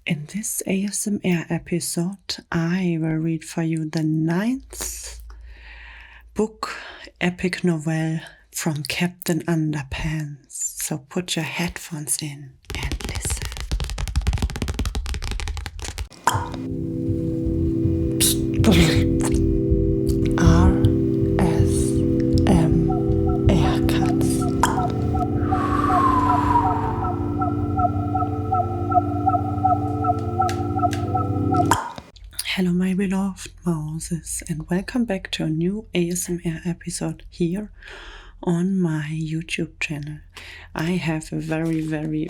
In this ASMR episode, I will read for you the 9th book, epic novel from Captain Underpants. So put your headphones in and listen. RSMR Katz. Hello my beloved mouses, and welcome back to a new ASMR episode here on my YouTube channel. I have a very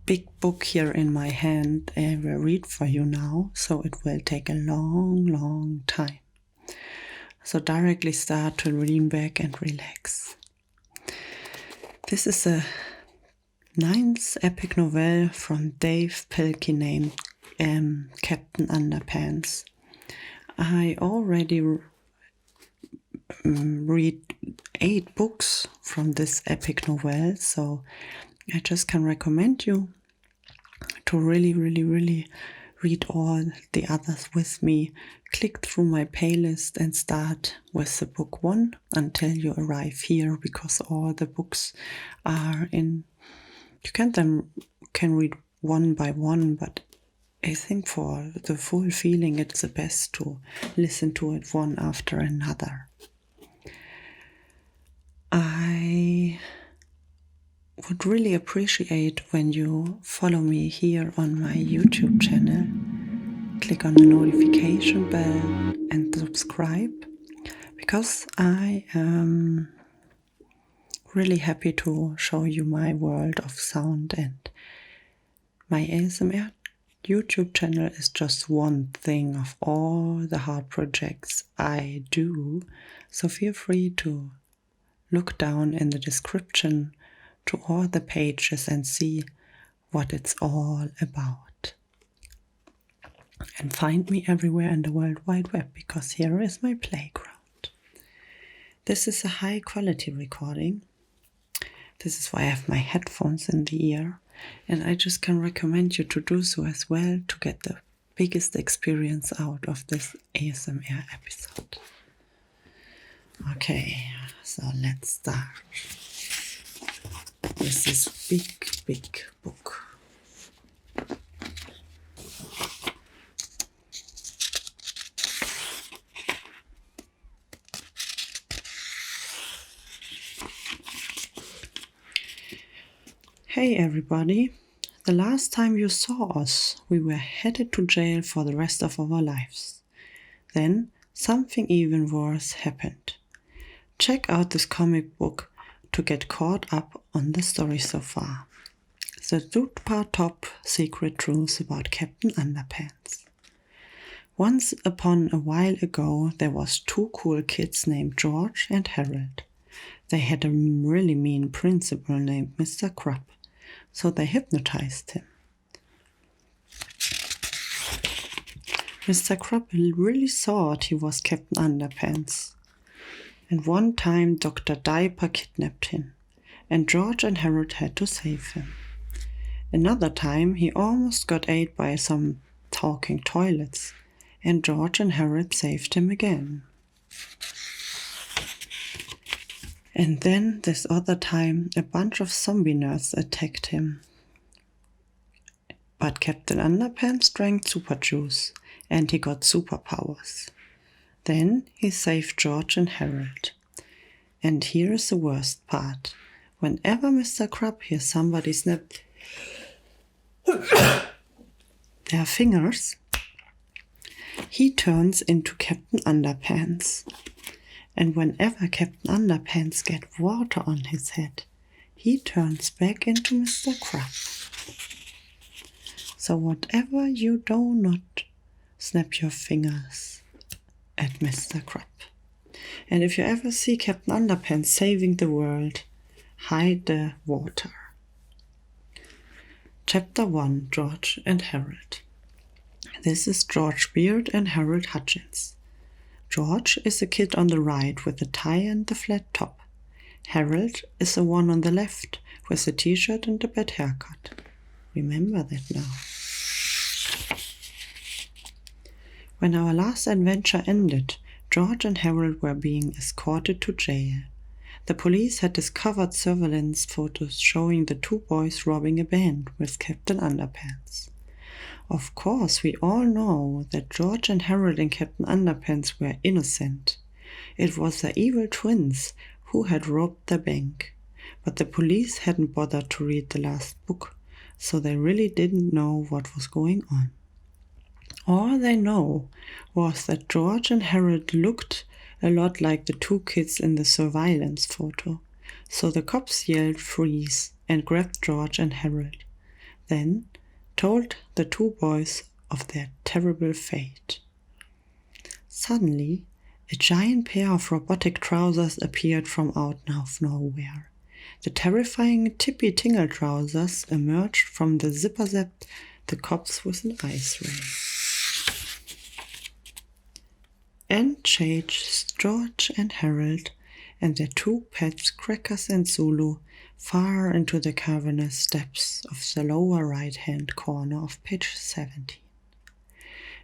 big book here in my hand I will read for you now, so it will take a long time. So directly start to lean back and relax. This is a 9th epic novel from Dave Pilkey named Captain Underpants. I already read 8 books from this epic novel, so I just can recommend you to really read all the others with me. Click through my playlist and start with the book 1 until you arrive here, because all the books are in. You can read one by one, but I think for the full feeling it's the best to listen to it one after another. I would really appreciate when you follow me here on my YouTube channel. Click on the notification bell and subscribe, because I am really happy to show you my world of sound, and my ASMR YouTube channel is just one thing of all the hard projects I do, so feel free to look down in the description to all the pages and see what it's all about. And find me everywhere in the World Wide Web, because here is my playground. This is a high quality recording. This is why I have my headphones in the ear. And I just can recommend you to do so as well, to get the biggest experience out of this ASMR episode. Okay, so let's start with this big book. Hey everybody, the last time you saw us, we were headed to jail for the rest of our lives. Then something even worse happened. Check out this comic book to get caught up on the story so far. The super top secret truths about Captain Underpants. Once upon a while ago, there was 2 cool kids named George and Harold. They had a really mean principal named Mr. Crab, so they hypnotized him. Mr. Crab really thought he was Captain Underpants. And one time Dr. Diaper kidnapped him, and George and Harold had to save him. Another time he almost got ate by some talking toilets, and George and Harold saved him again. And then this other time a bunch of zombie nerds attacked him. But Captain Underpants drank super juice, and he got superpowers. Then he saved George and Harold. And here is the worst part. Whenever Mr. Crab hears somebody snap their fingers, he turns into Captain Underpants. And whenever Captain Underpants gets water on his head, he turns back into Mr. Crab. So whatever you do not snap your fingers at Mr. Crab. And if you ever see Captain Underpants saving the world, hide the water. Chapter 1, George and Harold. This is George Beard and Harold Hutchins. George is the kid on the right with the tie and the flat top. Harold is the one on the left with the t-shirt and the bad haircut. Remember that now. When our last adventure ended, George and Harold were being escorted to jail. The police had discovered surveillance photos showing the two boys robbing a bank with Captain Underpants. Of course, we all know that George and Harold and Captain Underpants were innocent. It was the evil twins who had robbed the bank. But the police hadn't bothered to read the last book, so they really didn't know what was going on. All they know was that George and Harold looked a lot like the two kids in the surveillance photo, so the cops yelled freeze and grabbed George and Harold, then told the two boys of their terrible fate. Suddenly, a giant pair of robotic trousers appeared from out of nowhere. The terrifying Tippy tingle trousers emerged from the zipper zapped the cops with an ice ray. And chased George and Harold and their two pets, Crackers and Zulu, far into the cavernous depths of the lower right-hand corner of page 17.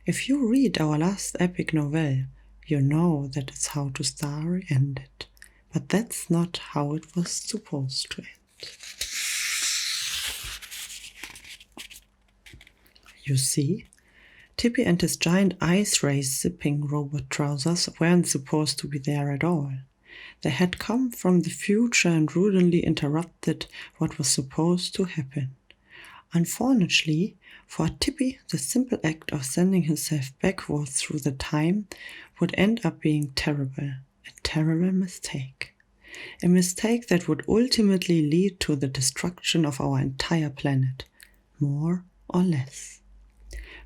If you read our last epic novel, you know that is how the story ended. But that's not how it was supposed to end. You see, Tippy and his giant ice race zipping robot trousers weren't supposed to be there at all. They had come from the future and rudely interrupted what was supposed to happen. Unfortunately, for Tippy, the simple act of sending himself backwards through the time would end up being terrible. A terrible mistake. A mistake that would ultimately lead to the destruction of our entire planet, more or less.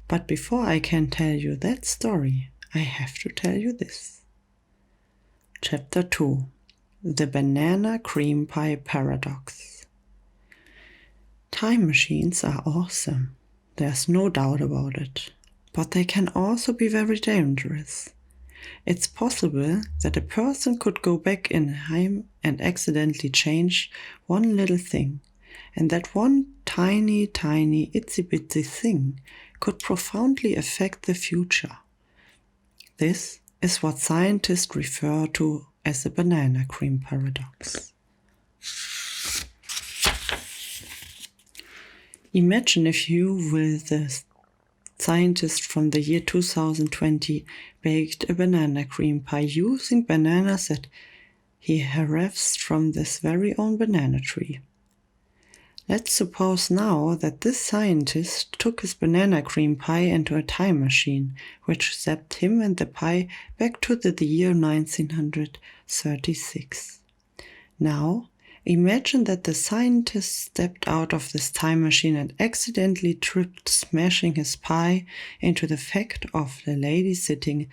But before I can tell you that story, I have to tell you this. Chapter 2. The Banana Cream Pie Paradox. Time machines are awesome. There's no doubt about it. But they can also be very dangerous. It's possible that a person could go back in time and accidentally change one little thing, and that one tiny, itsy-bitsy thing could profoundly affect the future. This is what scientists refer to as the banana cream paradox. Imagine if you, with the scientist from the year 2020, baked a banana cream pie using bananas that he harvests from this very own banana tree. Let's suppose now that this scientist took his banana cream pie into a time machine, which zapped him and the pie back to the year 1936. Now, imagine that the scientist stepped out of this time machine and accidentally tripped, smashing his pie into the fact of the lady sitting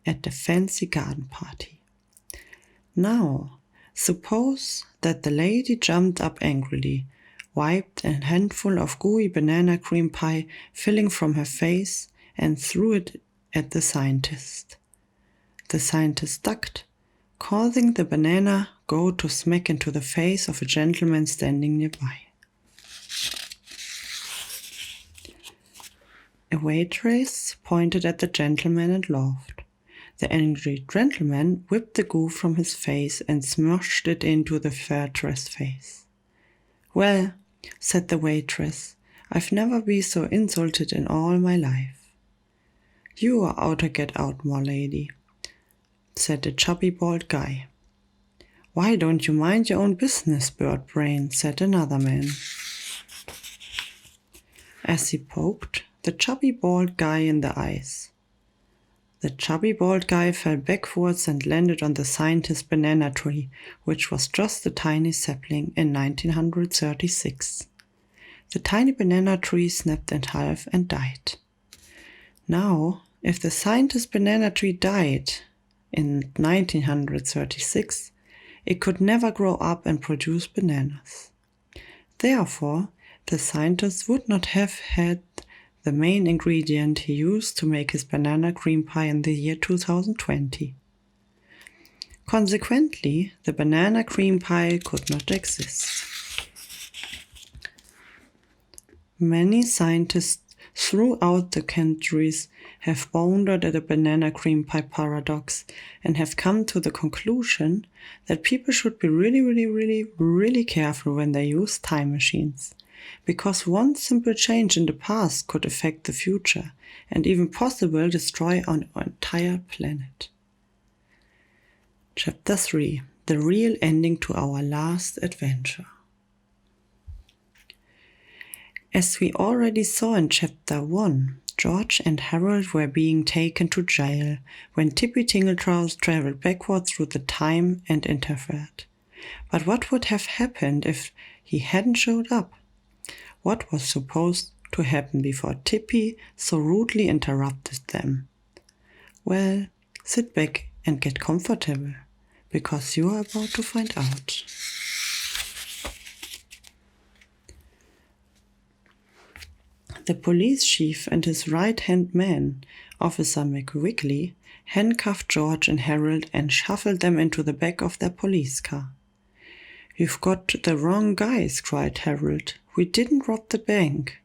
at the fancy garden party. Now, suppose that the lady jumped up angrily, wiped a handful of gooey banana cream pie filling from her face, and threw it at the scientist. The scientist ducked, causing the banana go to smack into the face of a gentleman standing nearby. A waitress pointed at the gentleman and laughed. The angry gentleman whipped the goo from his face and smushed it into the waitress' face. "Well," said the waitress, "I've never been so insulted in all my life." "You are oughta get out, my lady," said the chubby bald guy. "Why don't you mind your own business, bird brain?" said another man. As he poked the chubby bald guy in the eyes. The chubby bald guy fell backwards and landed on the scientist's banana tree, which was just a tiny sapling in 1936. The tiny banana tree snapped in half and died. Now, if the scientist's banana tree died in 1936, it could never grow up and produce bananas. Therefore, the scientist would not have had the main ingredient he used to make his banana cream pie in the year 2020. Consequently, the banana cream pie could not exist. Many scientists throughout the centuries have pondered at the banana cream pie paradox and have come to the conclusion that people should be really careful when they use time machines, because one simple change in the past could affect the future and even possibly destroy our entire planet. Chapter 3: The real ending to our last adventure. As we already saw in Chapter 1, George and Harold were being taken to jail when Tippy Tingletrows traveled backward through the time and interfered. But what would have happened if he hadn't showed up? What was supposed to happen before Tippy so rudely interrupted them? Well, sit back and get comfortable, because you are about to find out. The police chief and his right-hand man, Officer McWiggly, handcuffed George and Harold and shuffled them into the back of their police car. "You've got the wrong guys," cried Harold. "We didn't rob the bank."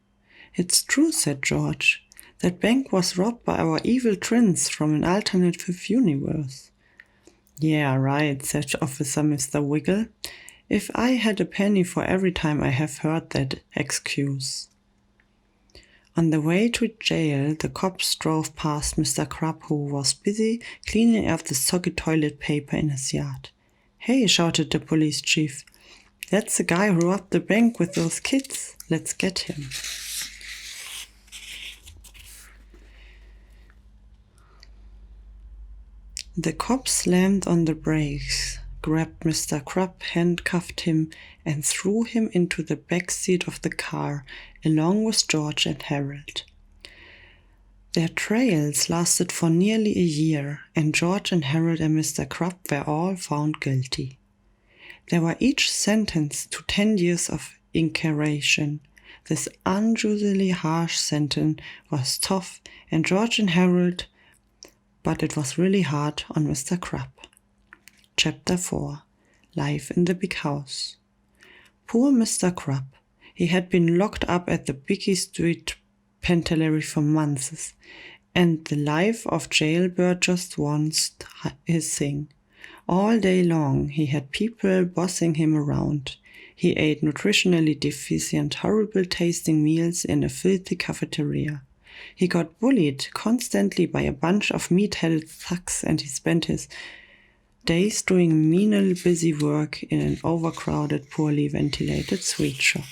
"It's true," said George. "That bank was robbed by our evil twins from an alternative universe." "Yeah, right," said Officer Mr. Wiggle. "If I had a penny for every time I have heard that excuse." On the way to jail, the cops drove past Mr. Crab, who was busy cleaning up the soggy toilet paper in his yard. "Hey," shouted the police chief. "That's the guy who robbed the bank with those kids. Let's get him." The cop slammed on the brakes, grabbed Mr. Crab, handcuffed him, and threw him into the back seat of the car, along with George and Harold. Their trials lasted for nearly a year, and George and Harold and Mr. Crab were all found guilty. They were each sentenced to 10 years of incarceration. This unusually harsh sentence was tough on George and Harold, but it was really hard on Mr. Crab. Chapter 4: Life in the Big House. Poor Mr. Crab. He had been locked up at the Biggie Street Penitentiary for months, and the life of jailbird just wasn't his thing. All day long he had people bossing him around. He ate nutritionally deficient, horrible-tasting meals in a filthy cafeteria. He got bullied constantly by a bunch of meat-headed thugs, and he spent his days doing menial busy work in an overcrowded, poorly ventilated sweet shop.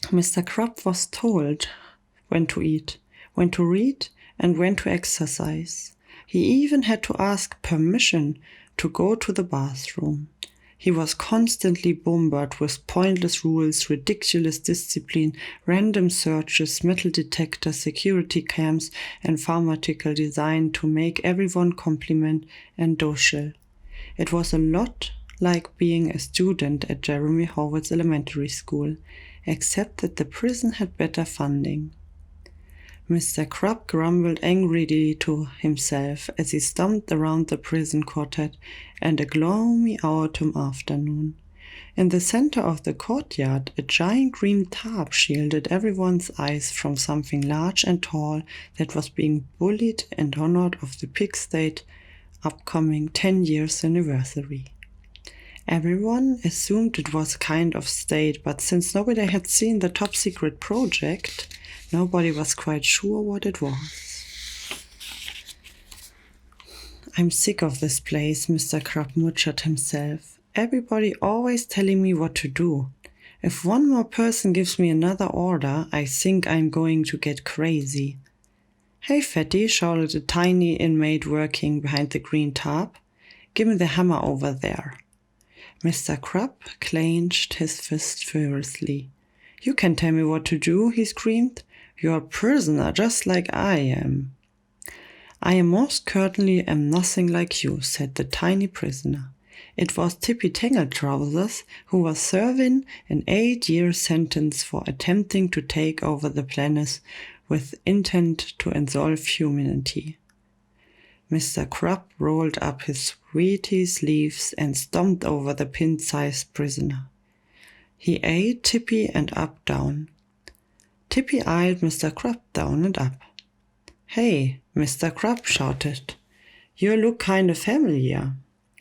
Mr. Crab was told when to eat, when to read, and when to exercise. He even had to ask permission to go to the bathroom. He was constantly bombarded with pointless rules, ridiculous discipline, random searches, metal detectors, security cams, and pharmaceutical design to make everyone compliment and docile. It was a lot like being a student at Jeremy Howard's elementary school, except that the prison had better funding. Mr. Crab grumbled angrily to himself as he stomped around the prison quartet in a gloomy autumn afternoon. In the center of the courtyard, a giant green tarp shielded everyone's eyes from something large and tall that was being bullied in honor of the Pig State upcoming 10 years anniversary. Everyone assumed it was a kind of state, but since nobody had seen the top-secret project, nobody was quite sure what it was. "I'm sick of this place," Mr. Crab muttered himself. "Everybody always telling me what to do. If one more person gives me another order, I think I'm going to get crazy." "Hey, fatty," shouted a tiny inmate working behind the green tarp. "Give me the hammer over there." Mr. Crab clenched his fist furiously. "You can tell me what to do," he screamed. "You're a prisoner just like I am." "I most certainly am nothing like you," said the tiny prisoner. It was Tippy Tingletrows who was serving an 8-year sentence for attempting to take over the planet with intent to engulf humanity. Mr. Crab rolled up his sweaty sleeves and stomped over the pin-sized prisoner. He eyed Tippy and up down. Tippy eyed Mr. Crab down and up. "Hey," Mr. Crab shouted. "You look kind of familiar."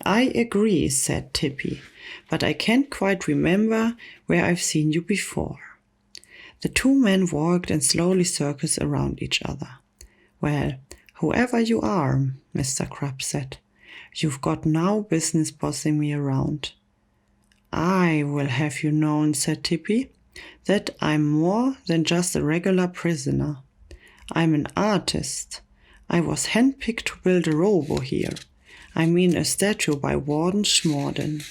"I agree," said Tippy, "but I can't quite remember where I've seen you before." The two men walked in slowly circles around each other. "Well, whoever you are," Mr. Crab said, "you've got no business bossing me around." "I will have you known," said Tippy, "that I'm more than just a regular prisoner. I'm an artist. I was handpicked to build a robo here. I mean a statue by Warden Schmorden."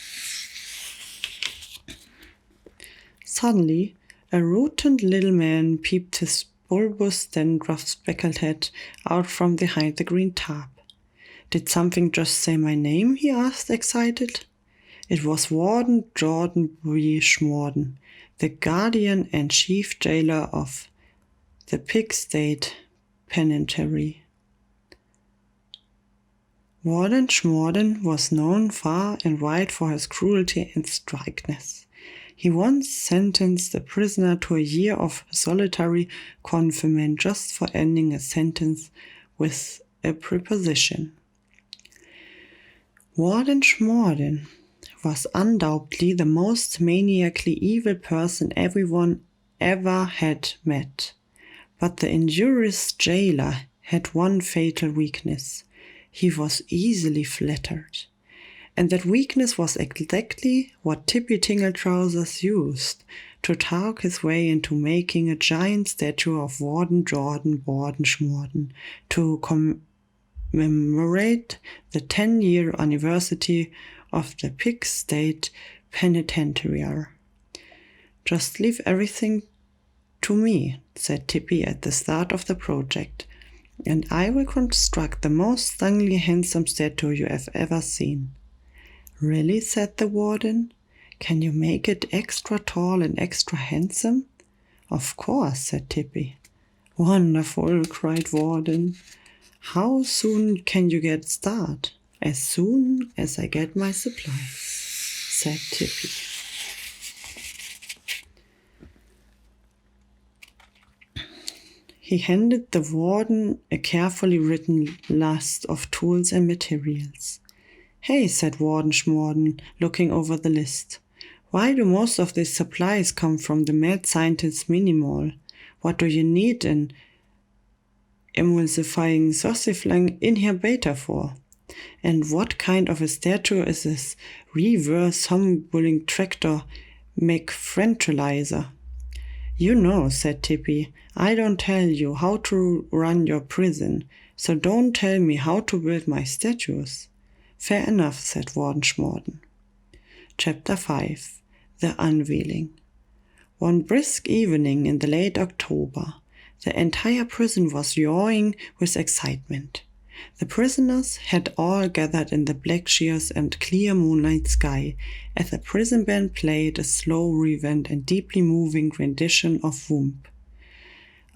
Suddenly, a rotund little man peeped his bulbous dandruff-speckled head out from behind the green tarp. "Did something just say my name?" he asked, excited. It was Warden Jordan B. Schmorden, the guardian and chief jailer of the Pig State Penitentiary. Warden Schmorden was known far and wide for his cruelty and strictness. He once sentenced a prisoner to a year of solitary confinement just for ending a sentence with a preposition. Warden Schmorden was undoubtedly the most maniacally evil person everyone ever had met. But the injurious jailer had one fatal weakness. He was easily flattered. And that weakness was exactly what Tippy Tingle-Trousers used to talk his way into making a giant statue of Warden Jordan Borden Schmorden to commemorate the 10-year anniversary of the Pig State Penitentiary. "Just leave everything to me," said Tippy at the start of the project, "and I will construct the most stunningly handsome statue you have ever seen." "Really?" said the warden. "Can you make it extra tall and extra handsome?" "Of course," said Tippy. "Wonderful," cried Warden. "How soon can you get started?" "As soon as I get my supplies," said Tippy. He handed the warden a carefully written list of tools and materials. "Hey," said Warden Schmorden, looking over the list. "Why do most of these supplies come from the mad scientist's mini-mall? What do you need an emulsifying sauciflang inhibitor for? And what kind of a statue is this reverse humbling tractor McFrentralizer?" "You know," said Tippy, "I don't tell you how to run your prison, so don't tell me how to build my statues." "Fair enough," said Warden Schmorden. Chapter 5. The Unveiling. One brisk evening in the late October, the entire prison was yawing with excitement. The prisoners had all gathered in the black shears and clear moonlight sky as the prison band played a slow, revamped and deeply moving rendition of Whoomp.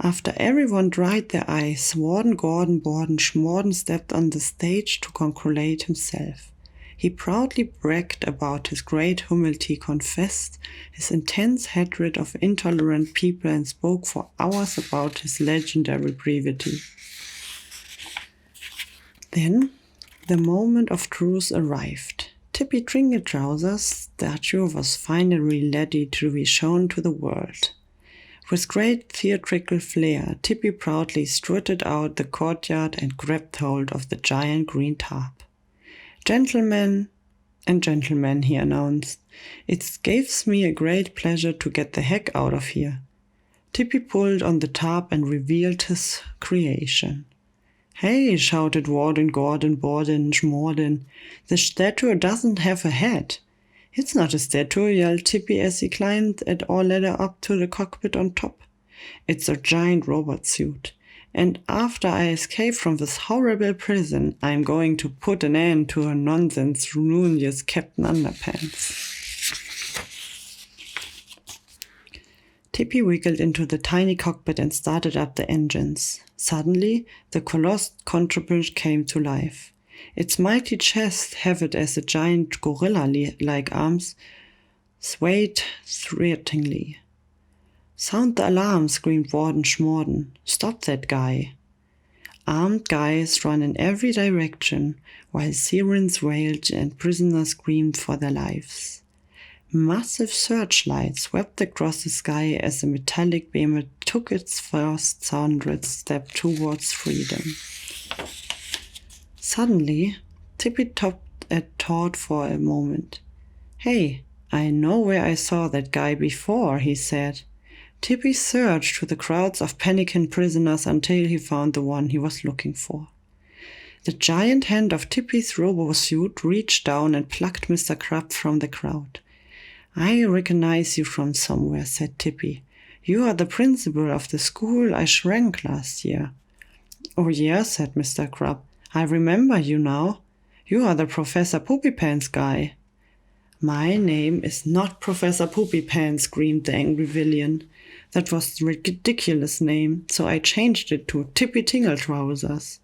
After everyone dried their eyes, Warden Gordon Borden Schmorden stepped on the stage to congratulate himself. He proudly bragged about his great humility, confessed his intense hatred of intolerant people, and spoke for hours about his legendary brevity. Then the moment of truth arrived. Tippy Tingle-Trousers' statue was finally ready to be shown to the world. With great theatrical flair, Tippy proudly strutted out the courtyard and grabbed hold of the giant green tarp. "Gentlemen and gentlemen," he announced, "it gives me a great pleasure to get the heck out of here." Tippy pulled on the tarp and revealed his creation. "Hey," shouted Warden Gordon Borden Schmorden, "the statue doesn't have a head." "It's not a statue," yelled Tippy as he climbed at all ladder up to the cockpit on top. "It's a giant robot suit. And after I escape from this horrible prison, I'm going to put an end to her nonsense, ruinous Captain Underpants." Tippy wiggled into the tiny cockpit and started up the engines. Suddenly, the colossal contrivance came to life. Its mighty chest, heaved as a giant gorilla-like arms, swayed threateningly. "Sound the alarm," screamed Warden Schmorden. "Stop that guy." Armed guys ran in every direction, while sirens wailed and prisoners screamed for their lives. Massive searchlights swept across the sky as the metallic behemoth took its first soundless step towards freedom. Suddenly, Tippy stopped at thought for a moment. "Hey, I know where I saw that guy before," he said. Tippy searched through the crowds of panicking prisoners until he found the one he was looking for. The giant hand of Tippy's robo-suit reached down and plucked Mr. Crab from the crowd. "I recognize you from somewhere," said Tippy. "You are the principal of the school I shrank last year." "Oh yeah," said Mr. Crab. "I remember you now. You are the Professor Poopypants guy." "My name is not Professor Poopypants," screamed the angry villain. "That was a ridiculous name, so I changed it to Tippy Tingle Trousers."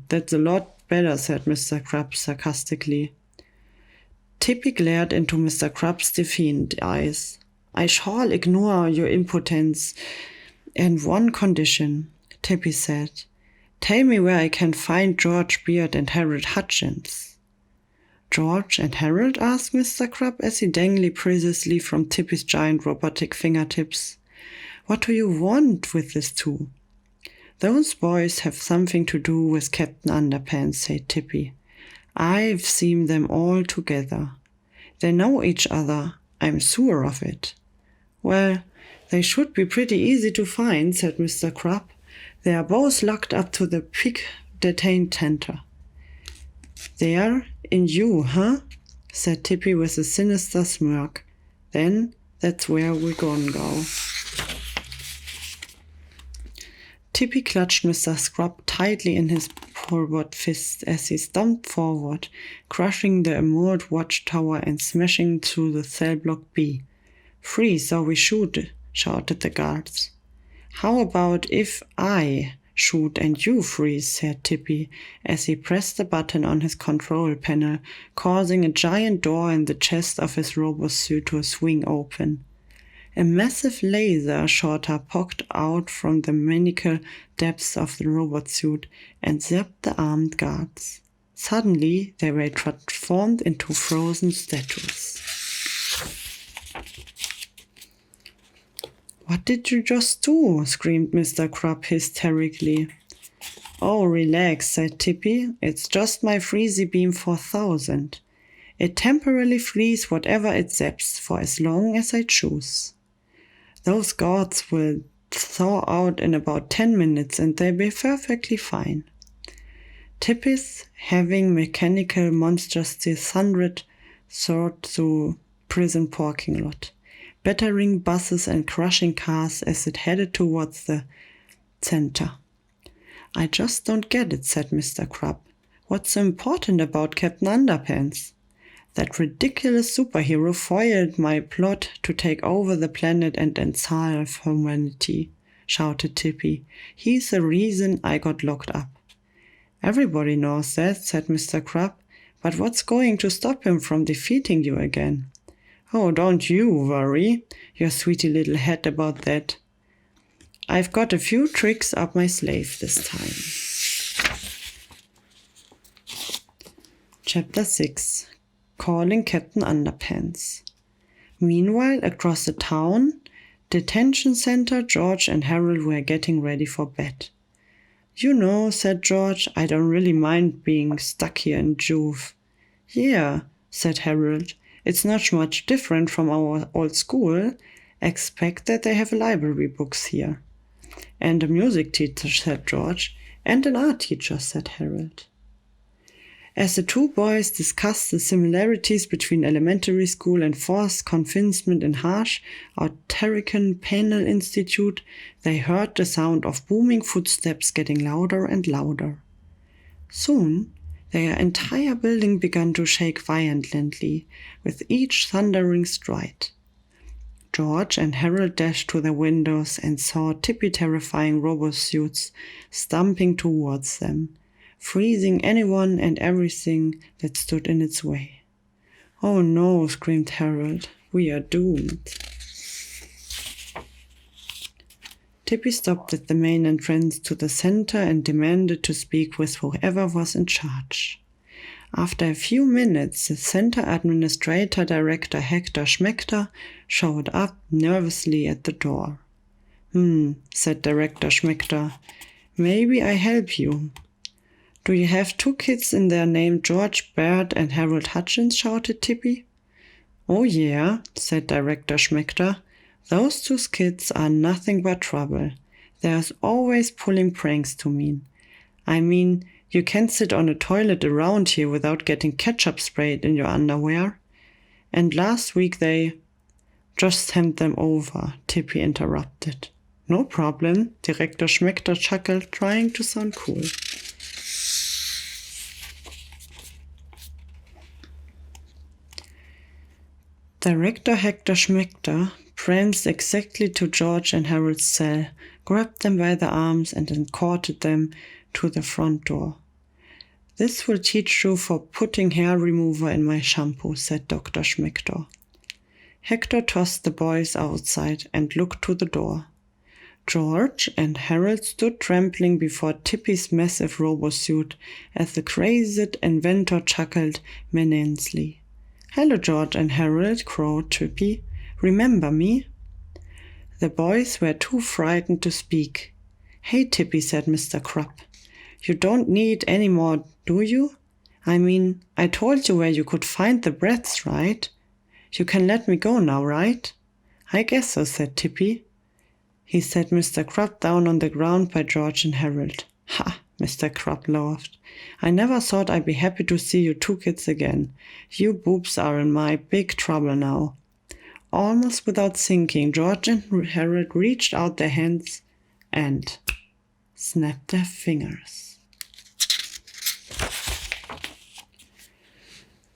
That's a lot better," said Mr. Crab sarcastically. Tippy glared into Mr. Crab's defiant eyes. "I shall ignore your impotence on one condition," Tippy said. "Tell me where I can find George Beard and Harold Hutchins." "George and Harold?" asked Mr. Crab as he dangled precisely from Tippy's giant robotic fingertips. "What do you want with these two?" "Those boys have something to do with Captain Underpants," said Tippy. "I've seen them all together. They know each other, I'm sure of it." "Well, they should be pretty easy to find," said Mr. Crab. "They are both locked up to the pig detained center." "They're in you, huh?" said Tippy with a sinister smirk. "Then that's where we're gonna go." Tippy clutched Mr. Scrub tightly in his robot fist as he stomped forward, crushing the emerald watchtower and smashing through the cell block B. "Freeze or we shoot," shouted the guards. "How about if I shoot and you freeze," said Tippy, as he pressed a button on his control panel, causing a giant door in the chest of his robo-suit to swing open. A massive laser shooter poked out from the maniacal depths of the robot suit and zapped the armed guards. Suddenly, they were transformed into frozen statues. "What did you just do?" screamed Mr. Crab hysterically. "Oh, relax," said Tippy. "It's just my Freezy Beam 4000. It temporarily frees whatever it zaps for as long as I choose. Those guards will thaw out in about 10 minutes and they'll be perfectly fine." Tippy's having mechanical monstrosity thundered through prison parking lot, battering buses and crushing cars as it headed towards the center. "I just don't get it," said Mr. Crab. "What's so important about Captain Underpants?" "That ridiculous superhero foiled my plot to take over the planet and enslave humanity," shouted Tippy. "He's the reason I got locked up." "Everybody knows that," said Mr. Crab. "But what's going to stop him from defeating you again?" "Oh, don't you worry your sweetie little head about that. I've got a few tricks up my sleeve this time." Chapter 6. Calling Captain Underpants. Meanwhile, across the town detention center, George and Harold were getting ready for bed. "You know," said George, "I don't really mind being stuck here in Juve." "Yeah," said Harold, "it's not much different from our old school, except that they have library books here." "And a music teacher," said George. "And an art teacher," said Harold. As the two boys discussed the similarities between elementary school and forced confinement in harsh, authoritarian penal institute, they heard the sound of booming footsteps getting louder and louder. Soon, their entire building began to shake violently, with each thundering stride. George and Harold dashed to their windows and saw Tippy terrifying robo-suits stomping towards them, freezing anyone and everything that stood in its way. "Oh no," screamed Harold. "We are doomed." Tippy stopped at the main entrance to the center and demanded to speak with whoever was in charge. After a few minutes, the center administrator director Hector Schmechter showed up nervously at the door. Said Director Schmechter. "Maybe I help you." "Do you have 2 kids in there named George Baird and Harold Hutchins?" shouted Tippy. "Oh yeah," said Director Schmechter. "Those 2 kids are nothing but trouble. There's always pulling pranks to me. I mean, you can't sit on a toilet around here without getting ketchup sprayed in your underwear. And last week they—" "Just hand them over," Tippy interrupted. "No problem," Director Schmechter chuckled, trying to sound cool. Director Hector Schmechter pranced exactly to George and Harold's cell, grabbed them by the arms, and escorted them to the front door. "This will teach you for putting hair remover in my shampoo," said Dr. Schmechter. Hector tossed the boys outside and looked to the door. George and Harold stood trembling before Tippy's massive robosuit as the crazed inventor chuckled menacingly. "Hello, George and Harold," crowed Tippy. "Remember me?" The boys were too frightened to speak. "Hey, Tippy," said Mr. Krupp. "You don't need any more, do you? I mean, I told you where you could find the breaths, right? You can let me go now, right?" "I guess so," said Tippy. He set Mr. Krupp down on the ground by George and Harold. "Ha!" Mr. Krupp laughed. "I never thought I'd be happy to see you 2 kids again. You boobs are in my big trouble now." Almost without thinking, George and Harold reached out their hands and snapped their fingers.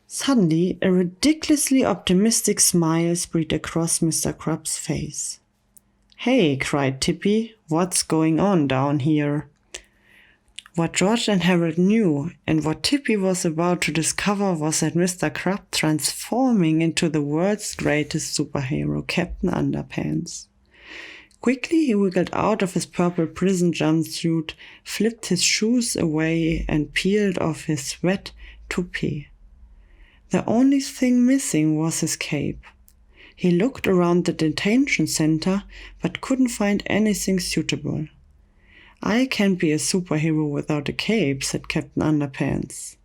Suddenly, a ridiculously optimistic smile spread across Mr. Krupp's face. "Hey," cried Tippy, "what's going on down here?" What George and Harold knew, and what Tippy was about to discover, was that Mr. Krupp transforming into the world's greatest superhero, Captain Underpants. Quickly he wiggled out of his purple prison jumpsuit, flipped his shoes away, and peeled off his wet toupee. The only thing missing was his cape. He looked around the detention center, but couldn't find anything suitable. "I can't be a superhero without a cape," said Captain Underpants.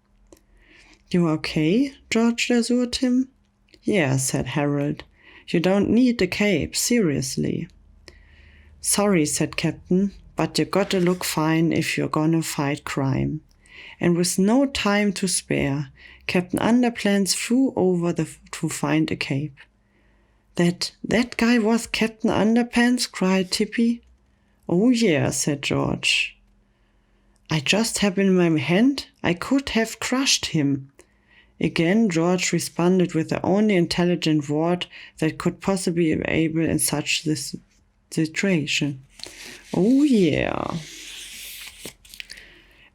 "You okay?" George assured him. "Yeah," said Harold. "You don't need a cape, seriously." "Sorry," said Captain, "but you gotta look fine if you're gonna fight crime." And with no time to spare, Captain Underpants flew over to find a cape. That guy was Captain Underpants?" cried Tippy. "Oh yeah," said George. "I just have him in my hand. I could have crushed him." Again, George responded with the only intelligent word that could possibly be able in such this situation. "Oh yeah."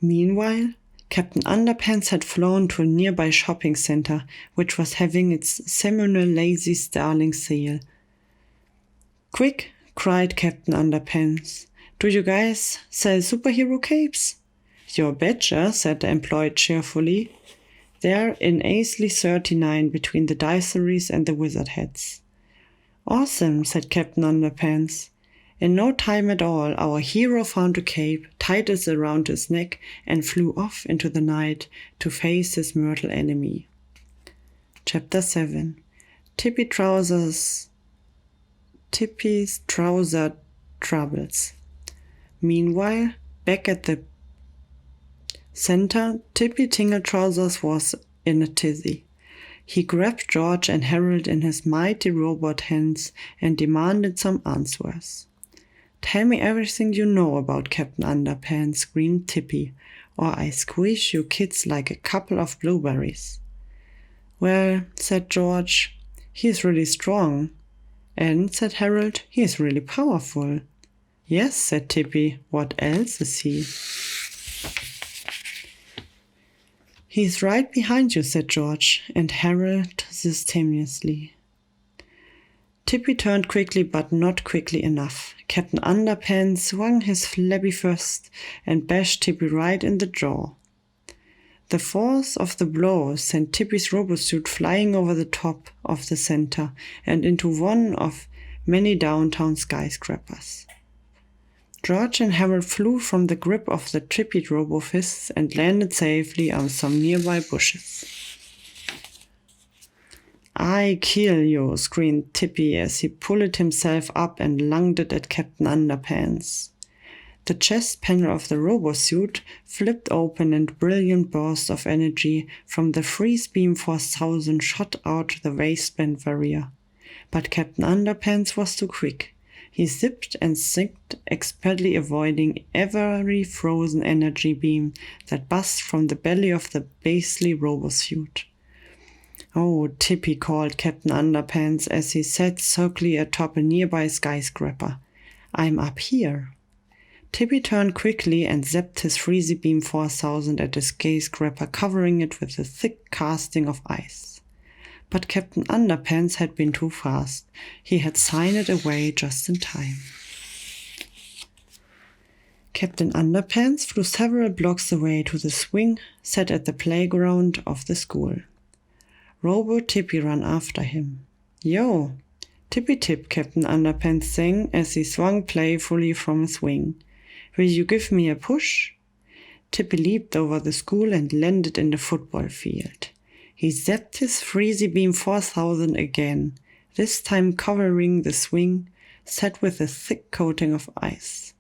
Meanwhile, Captain Underpants had flown to a nearby shopping center, which was having its seminal Lazy Starling sale. "Quick," cried Captain Underpants. "Do you guys sell superhero capes?" "You betcha," said the employee cheerfully. "They're in Aisley 39 between the Diceries and the Wizard Heads." "Awesome," said Captain Underpants. In no time at all, our hero found a cape, tied it around his neck, and flew off into the night to face his mortal enemy. Chapter 7. Tippy's Trouser Troubles. Meanwhile, back at the center, Tippy Tingle-Trousers was in a tizzy. He grabbed George and Harold in his mighty robot hands and demanded some answers. "Tell me everything you know about Captain Underpants," screamed Tippy, "or I squeeze you kids like a couple of blueberries." "Well," said George, "he's really strong." "And," said Harold, "he's really powerful." "Yes," said Tippy, "what else is he?" "He's right behind you," said George, and Harold simultaneously. Tippy turned quickly, but not quickly enough. Captain Underpants swung his flabby fist and bashed Tippy right in the jaw. The force of the blow sent Tippy's robosuit flying over the top of the center and into one of many downtown skyscrapers. George and Harold flew from the grip of the Tippy robo-fists and landed safely on some nearby bushes. "I kill you," screamed Tippy as he pulled himself up and lunged it at Captain Underpants. The chest panel of the robosuit flipped open and brilliant bursts of energy from the freeze beam 4000 shot out the waistband barrier. But Captain Underpants was too quick. He zipped and zigged, expertly avoiding every frozen energy beam that buzzed from the belly of the beastly robosuit. "Oh, Tippy," called Captain Underpants as he sat sulkily atop a nearby skyscraper. "I'm up here." Tippy turned quickly and zapped his freezy beam 4000 at the skyscraper, covering it with a thick casting of ice. But Captain Underpants had been too fast. He had signed it away just in time. Captain Underpants flew several blocks away to the swing set at the playground of the school. Robo Tippy ran after him. "Yo, Tippy Tip," Captain Underpants sang as he swung playfully from his wing. "Will you give me a push?" Tippy leaped over the school and landed in the football field. He zapped his freezy beam 4000 again, this time covering the swing, set with a thick coating of ice.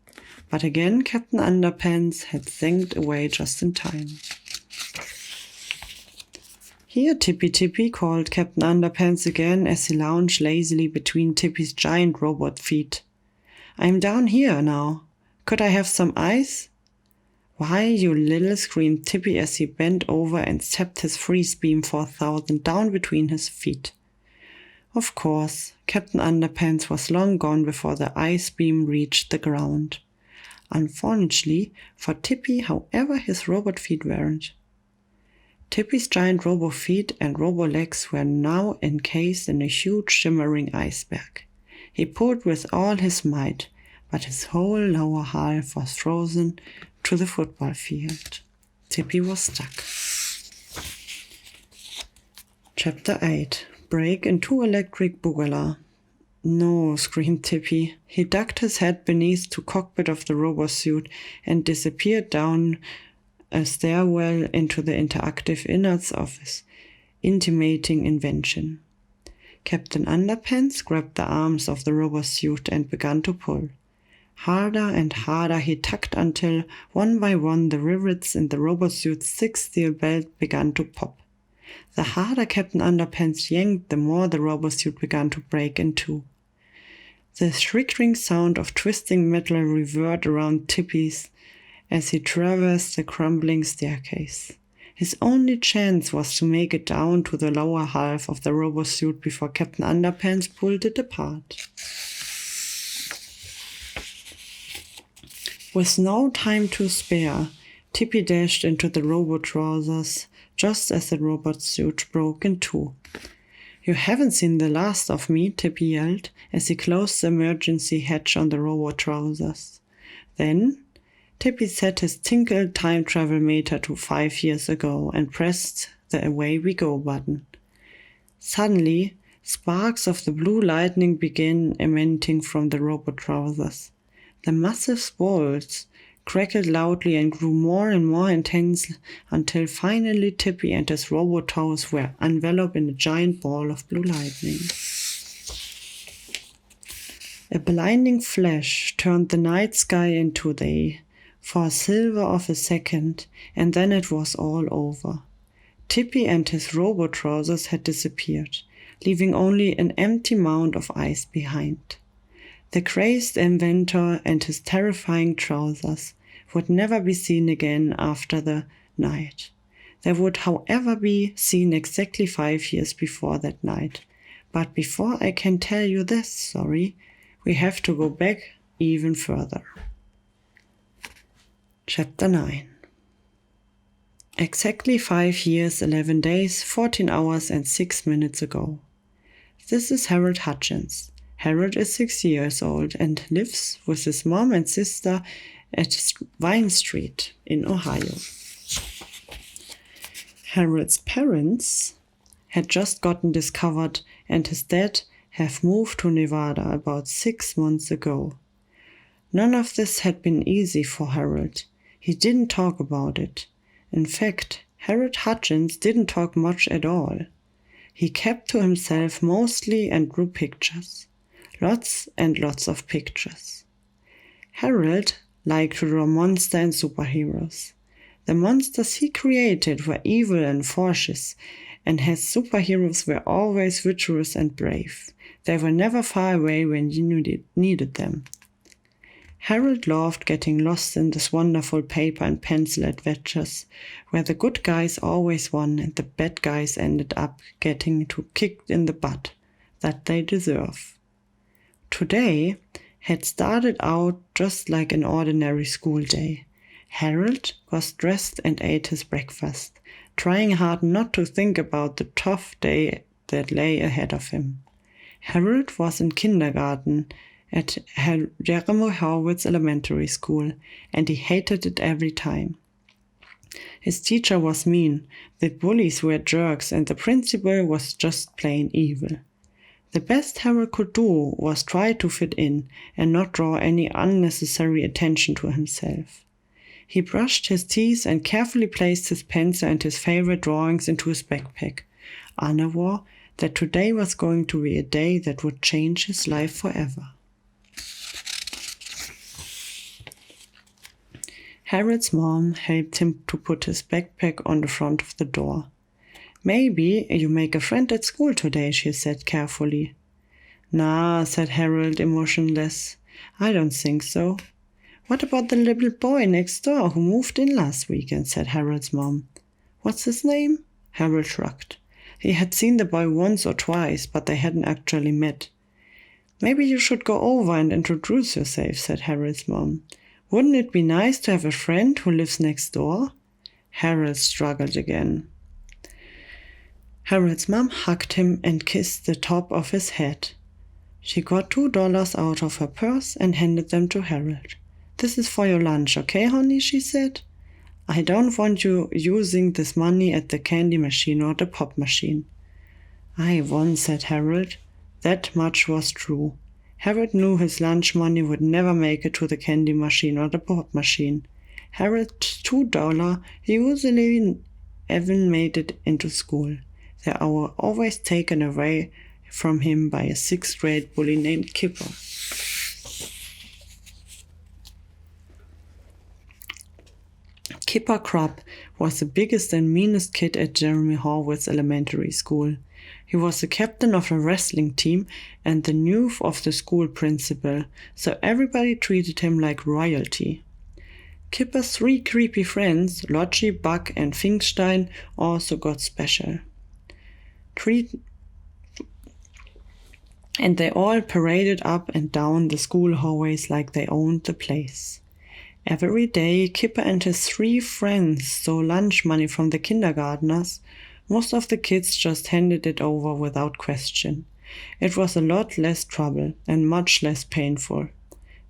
But again Captain Underpants had zinged away just in time. "Here, Tippy Tippy," called Captain Underpants again as he lounged lazily between Tippy's giant robot feet. "I'm down here now. Could I have some ice?" "Why, you little," screamed Tippy as he bent over and tapped his freeze beam 4000 down between his feet. Of course, Captain Underpants was long gone before the ice beam reached the ground. Unfortunately for Tippy, however, his robot feet weren't. Tippy's giant robo feet and robo legs were now encased in a huge shimmering iceberg. He pulled with all his might, but his whole lower half was frozen to the football field. Tippy was stuck. Chapter 8. Break into Electric Boogaloo. "No," screamed Tippy. He ducked his head beneath the cockpit of the robosuit and disappeared down a stairwell into the interactive innards of his intimating invention. Captain Underpants grabbed the arms of the robosuit and began to pull. Harder and harder he tugged until, one by one, the rivets in the robosuit's thick steel belt began to pop. The harder Captain Underpants yanked, the more the robosuit began to break in two. The shrieking sound of twisting metal reverberated around Tippy's as he traversed the crumbling staircase. His only chance was to make it down to the lower half of the robosuit before Captain Underpants pulled it apart. With no time to spare, Tippy dashed into the robot trousers just as the robot suit broke in two. "You haven't seen the last of me," Tippy yelled as he closed the emergency hatch on the robot trousers. Then Tippy set his Tinkle time travel meter to 5 years ago and pressed the Away We Go button. Suddenly, sparks of the blue lightning began emitting from the robot trousers. The massive bolts crackled loudly and grew more and more intense until finally Tippy and his robot toes were enveloped in a giant ball of blue lightning. A blinding flash turned the night sky into day for a silver of a second, and then it was all over. Tippy and his robot trousers had disappeared, leaving only an empty mound of ice behind. The crazed inventor and his terrifying trousers would never be seen again after the night. They would, however, be seen exactly 5 years before that night. But before I can tell you this, we have to go back even further. Chapter 9. Exactly 5 years, 11 days, 14 hours and 6 minutes ago. This is Harold Hutchins. Harold is 6 years old and lives with his mom and sister at Vine Street in Ohio. Harold's parents had just gotten discovered and his dad have moved to Nevada about 6 months ago. None of this had been easy for Harold. He didn't talk about it. In fact, Harold Hutchins didn't talk much at all. He kept to himself mostly and drew pictures. Lots and lots of pictures. Harold liked to draw monsters and superheroes. The monsters he created were evil and ferocious, and his superheroes were always virtuous and brave. They were never far away when you needed them. Harold loved getting lost in this wonderful paper and pencil adventures, where the good guys always won and the bad guys ended up getting kicked in the butt that they deserve. Today had started out just like an ordinary school day. Harold was dressed and ate his breakfast, trying hard not to think about the tough day that lay ahead of him. Harold was in kindergarten at Jeremy Horwitz Elementary School, and he hated it every time. His teacher was mean, the bullies were jerks, and the principal was just plain evil. The best Harold could do was try to fit in and not draw any unnecessary attention to himself. He brushed his teeth and carefully placed his pencil and his favorite drawings into his backpack, unaware that today was going to be a day that would change his life forever. Harold's mom helped him to put his backpack on the front of the door. "Maybe you make a friend at school today," she said carefully. "Nah," said Harold, emotionless. "I don't think so." "What about the little boy next door who moved in last weekend?" said Harold's mom. "What's his name?" Harold shrugged. He had seen the boy once or twice, but they hadn't actually met. "Maybe you should go over and introduce yourself," said Harold's mom. "Wouldn't it be nice to have a friend who lives next door?" Harold struggled again. Harold's mom hugged him and kissed the top of his head. She got $2 out of her purse and handed them to Harold. "This is for your lunch, okay, honey?" she said. "I don't want you using this money at the candy machine or the pop machine." "I won," said Harold. That much was true. Harold knew his lunch money would never make it to the candy machine or the pop machine. Harold's $2 usually even made it into school. They were always taken away from him by a 6th grade bully named Kipper. Kipper Crump was the biggest and meanest kid at Jeremy Horwitz Elementary School. He was the captain of a wrestling team and the youth of the school principal, so everybody treated him like royalty. Kipper's 3 creepy friends, Lodgy, Buck, and Finkstein, also got special. And they all paraded up and down the school hallways like they owned the place. Every day, Kipper and his 3 friends stole lunch money from the kindergartners. Most of the kids just handed it over without question. It was a lot less trouble and much less painful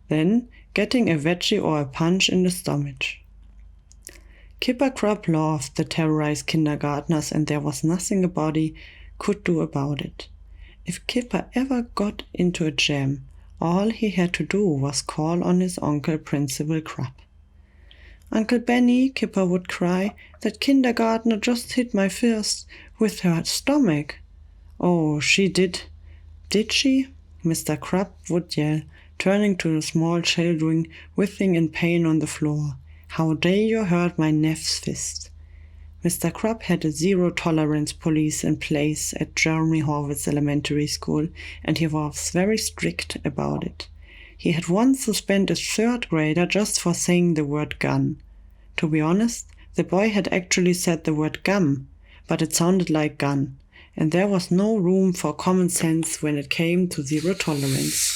than getting a wedgie or a punch in the stomach. Kipper Crump loved the terrorized kindergartners, and there was nothing anybody could do about it. If Kipper ever got into a jam, all he had to do was call on his uncle, Principal Crump. "Uncle Benny," Kipper would cry, "that kindergartner just hit my fist with her stomach." "Oh, she did. Did she?" Mr. Crump would yell, turning to the small children writhing in pain on the floor. "How dare you hurt my neph's fist?" Mr. Crump had a zero-tolerance police in place at Jeremy Horwitz Elementary School, and he was very strict about it. He had once suspended a 3rd grader just for saying the word gun. To be honest, the boy had actually said the word gum, but it sounded like gun, and there was no room for common sense when it came to zero tolerance.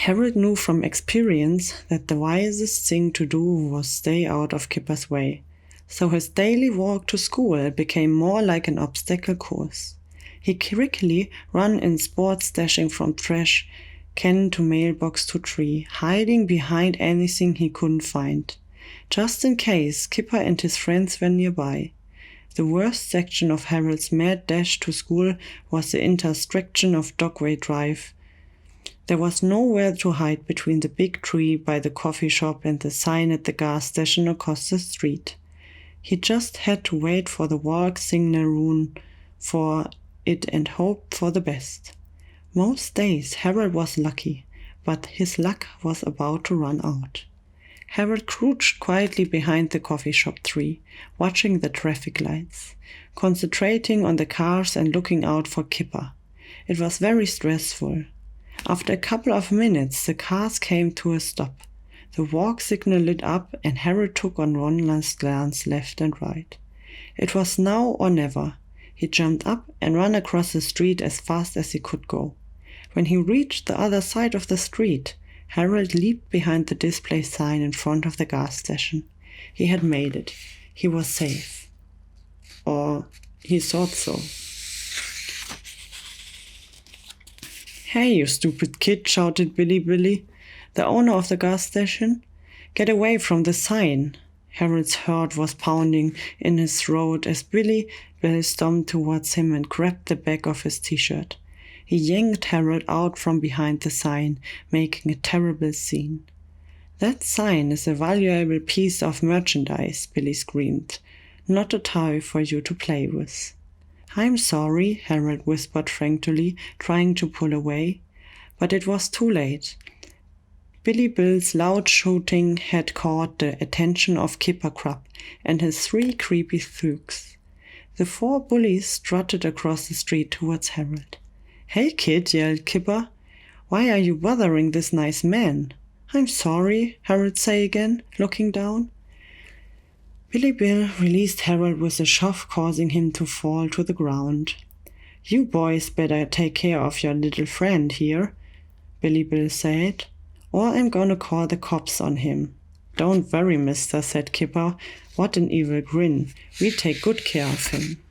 Harold knew from experience that the wisest thing to do was stay out of Kipper's way, so his daily walk to school became more like an obstacle course. He quickly ran in sports, dashing from trash can to mailbox to tree, hiding behind anything he couldn't find, just in case Kipper and his friends were nearby. The worst section of Harold's mad dash to school was the intersection of Dogway Drive. There was nowhere to hide between the big tree by the coffee shop and the sign at the gas station across the street. He just had to wait for the walk signal rune for it and hope for the best. Most days Harold was lucky, but his luck was about to run out. Harold crouched quietly behind the coffee shop tree, watching the traffic lights, concentrating on the cars and looking out for Kipper. It was very stressful. After a couple of minutes, the cars came to a stop. The walk signal lit up, and Harold took on one last glance left and right. It was now or never. He jumped up and ran across the street as fast as he could go. When he reached the other side of the street, Harold leaped behind the display sign in front of the gas station. He had made it. He was safe. Or he thought so. "Hey, you stupid kid," shouted Billy, the owner of the gas station. "Get away from the sign." Harold's heart was pounding in his throat as Billy stomped towards him and grabbed the back of his t-shirt. He yanked Harold out from behind the sign, making a terrible scene. "That sign is a valuable piece of merchandise," Billy screamed. "Not a toy for you to play with." "I'm sorry," Harold whispered frankly, trying to pull away. But it was too late. Billy Bill's loud shouting had caught the attention of Kipper Crab and his 3 creepy thugs. The 4 bullies strutted across the street towards Harold. "Hey, kid," yelled Kipper. "Why are you bothering this nice man?" "I'm sorry," Harold said again, looking down. Billy Bill released Harold with a shove, causing him to fall to the ground. "You boys better take care of your little friend here," Billy Bill said, "or I'm gonna call the cops on him." "Don't worry, mister," said Kipper. "What an evil grin. We take good care of him."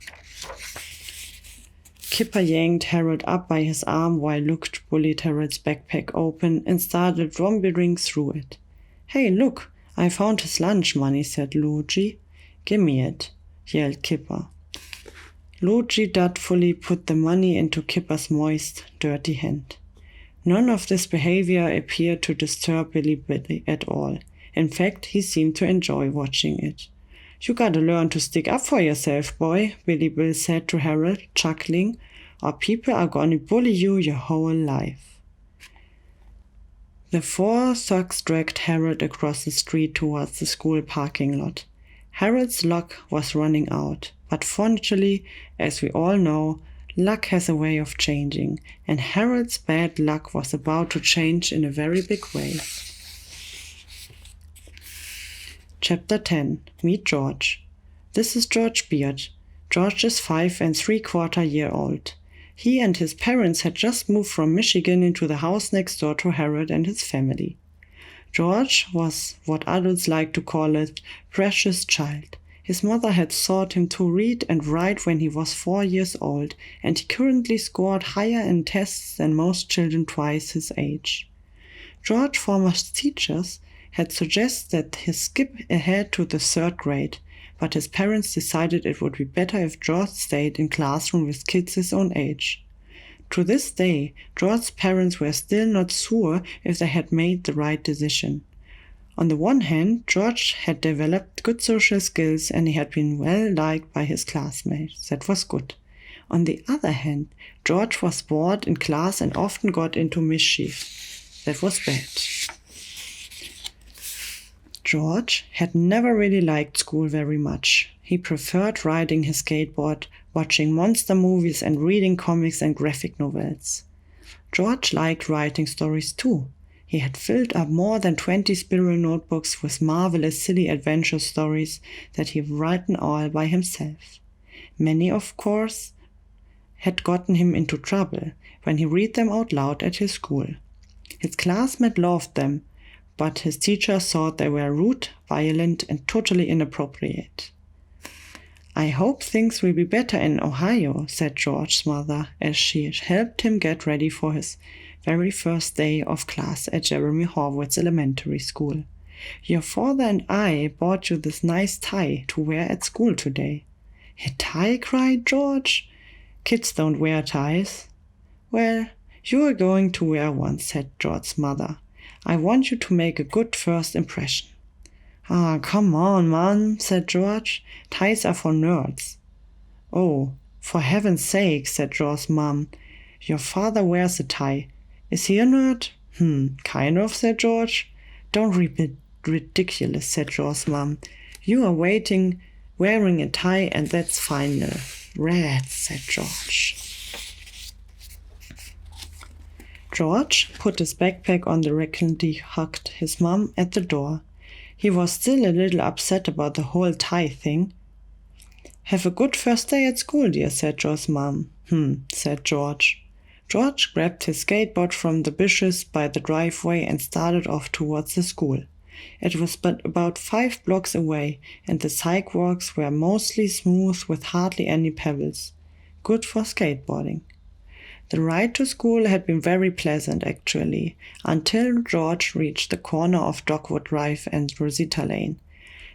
Kipper yanked Harold up by his arm while Luke bullied Harold's backpack open and started rummaging through it. "Hey, look, I found his lunch money," said Luigi. "Gimme it," yelled Kipper. Luigi doubtfully put the money into Kipper's moist, dirty hand. None of this behavior appeared to disturb Billy at all. In fact, he seemed to enjoy watching it. "You gotta learn to stick up for yourself, boy," Billy Bill said to Harold, chuckling, "or people are gonna bully you your whole life." The 4 thugs dragged Harold across the street towards the school parking lot. Harold's luck was running out, but fortunately, as we all know, luck has a way of changing, and Harold's bad luck was about to change in a very big way. Chapter 10. Meet George. This is George Beard. George is 5 3/4 years old. He and his parents had just moved from Michigan into the house next door to Harold and his family. George was what adults like to call a precious child. His mother had taught him to read and write when he was 4 years old, and he currently scored higher in tests than most children twice his age. George's former teachers had suggested that he skip ahead to the 3rd grade, but his parents decided it would be better if George stayed in classroom with kids his own age. To this day, George's parents were still not sure if they had made the right decision. On the one hand, George had developed good social skills and he had been well liked by his classmates. That was good. On the other hand, George was bored in class and often got into mischief. That was bad. George had never really liked school very much. He preferred riding his skateboard, watching monster movies and reading comics and graphic novels. George liked writing stories too. He had filled up more than 20 spiral notebooks with marvelous silly adventure stories that he had written all by himself. Many, of course, had gotten him into trouble when he read them out loud at his school. His classmates loved them, but his teacher thought they were rude, violent, and totally inappropriate. "I hope things will be better in Ohio," said George's mother as she helped him get ready for his very first day of class at Jeremy Horwitz Elementary School. "Your father and I bought you this nice tie to wear at school today." "A tie?" cried George. "Kids don't wear ties." "Well, you are going to wear one," said George's mother. "I want you to make a good first impression." "Ah, come on, Mom," said George. "Ties are for nerds." "Oh, for heaven's sake," said George's mom. "Your father wears a tie. Is he a nerd?" Kind of," said George. "Don't be ridiculous," said George's mom. "You are wearing a tie, and that's final." "Rats," said George. George put his backpack on the rack and he hugged his mom at the door. He was still a little upset about the whole tie thing. "Have a good first day at school, dear," said George's mom. Said George. George grabbed his skateboard from the bushes by the driveway and started off towards the school. It was but about 5 blocks away, and the sidewalks were mostly smooth with hardly any pebbles. Good for skateboarding. The ride to school had been very pleasant, actually, until George reached the corner of Dogwood Drive and Rosita Lane.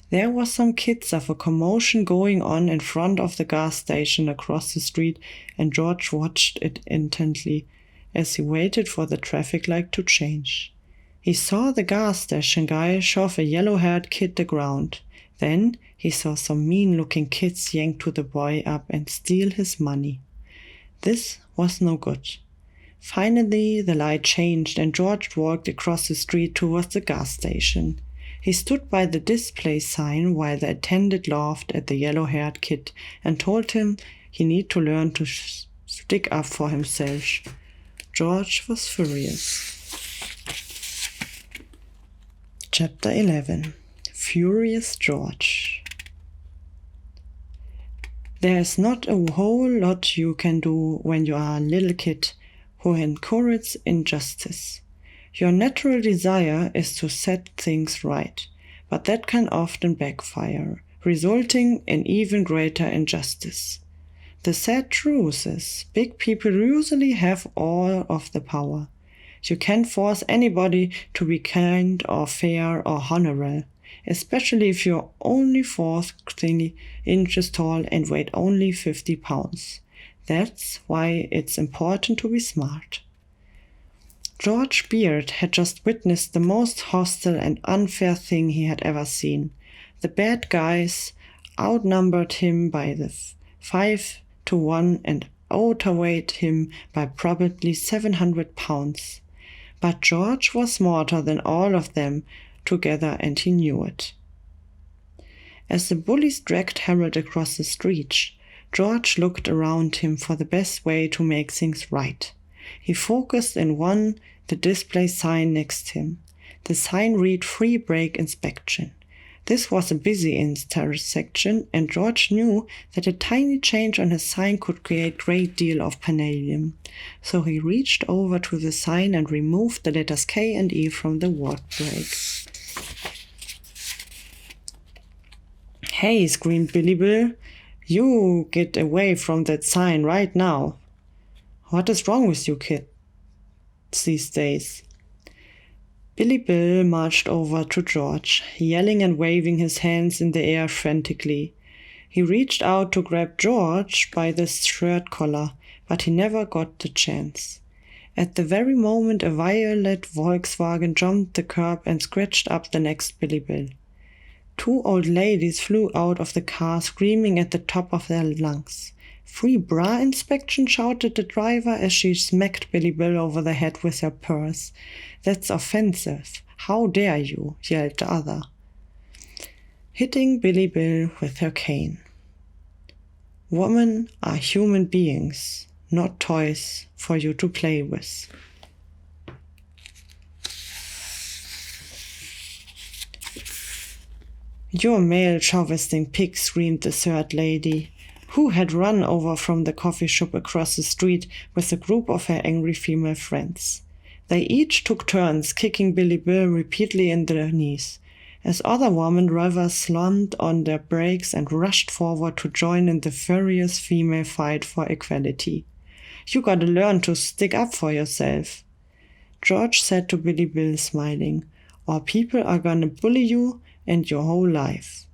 There was some kids of a commotion going on in front of the gas station across the street, and George watched it intently as he waited for the traffic light to change. He saw the gas station guy shove a yellow-haired kid to the ground. Then he saw some mean-looking kids yank the boy up and steal his money. This was no good. Finally, the light changed and George walked across the street towards the gas station. He stood by the display sign while the attendant laughed at the yellow-haired kid and told him he needed to learn to stick up for himself. George was furious. Chapter 11. Furious George. There's not a whole lot you can do when you are a little kid who encourages injustice. Your natural desire is to set things right, but that can often backfire, resulting in even greater injustice. The sad truth is, big people usually have all of the power. You can't force anybody to be kind or fair or honorable, especially if you're only 4 inches tall and weigh only 50 pounds. That's why it's important to be smart. George Beard had just witnessed the most hostile and unfair thing he had ever seen. The bad guys outnumbered him by 5-1 and outweighed him by probably 700 pounds. But George was smarter than all of them together, and he knew it. As the bullies dragged Harold across the street, George looked around him for the best way to make things right. He focused on the display sign next him. The sign read "Free Brake Inspection." This was a busy intersection, and George knew that a tiny change on his sign could create a great deal of palladium. So he reached over to the sign and removed the letters K and E from the word brake. "Hey," screamed Billy Bill, "you get away from that sign right now. What is wrong with you kids these days?" Billy Bill marched over to George, yelling and waving his hands in the air frantically. He reached out to grab George by the shirt collar, but he never got the chance. At the very moment, a violet Volkswagen jumped the curb and scratched up the next Billy Bill. 2 old ladies flew out of the car, screaming at the top of their lungs. "Free bra inspection," shouted the driver as she smacked Billy Bill over the head with her purse. "That's offensive. How dare you?" yelled the other, hitting Billy Bill with her cane. "Women are human beings, not toys for you to play with." "You male chauvinisting pig," screamed the third lady, who had run over from the coffee shop across the street with a group of her angry female friends. They each took turns kicking Billy Bill repeatedly in the knees, as other women drivers slammed on their brakes and rushed forward to join in the furious female fight for equality. "You gotta learn to stick up for yourself," George said to Billy Bill, smiling, "or people are gonna bully you and your whole life."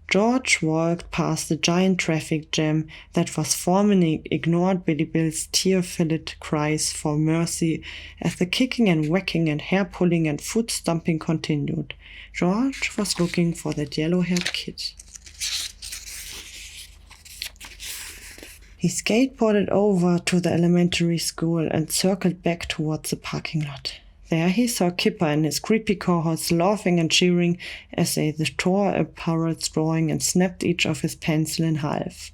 George walked past the giant traffic jam that was forming and ignored Billy Bill's tear-filled cries for mercy as the kicking and whacking and hair-pulling and foot-stomping continued. George was looking for that yellow-haired kid. He skateboarded over to the elementary school and circled back towards the parking lot. There he saw Kipper and his creepy cohorts laughing and cheering as they tore apart drawing and snapped each of his pencil in half.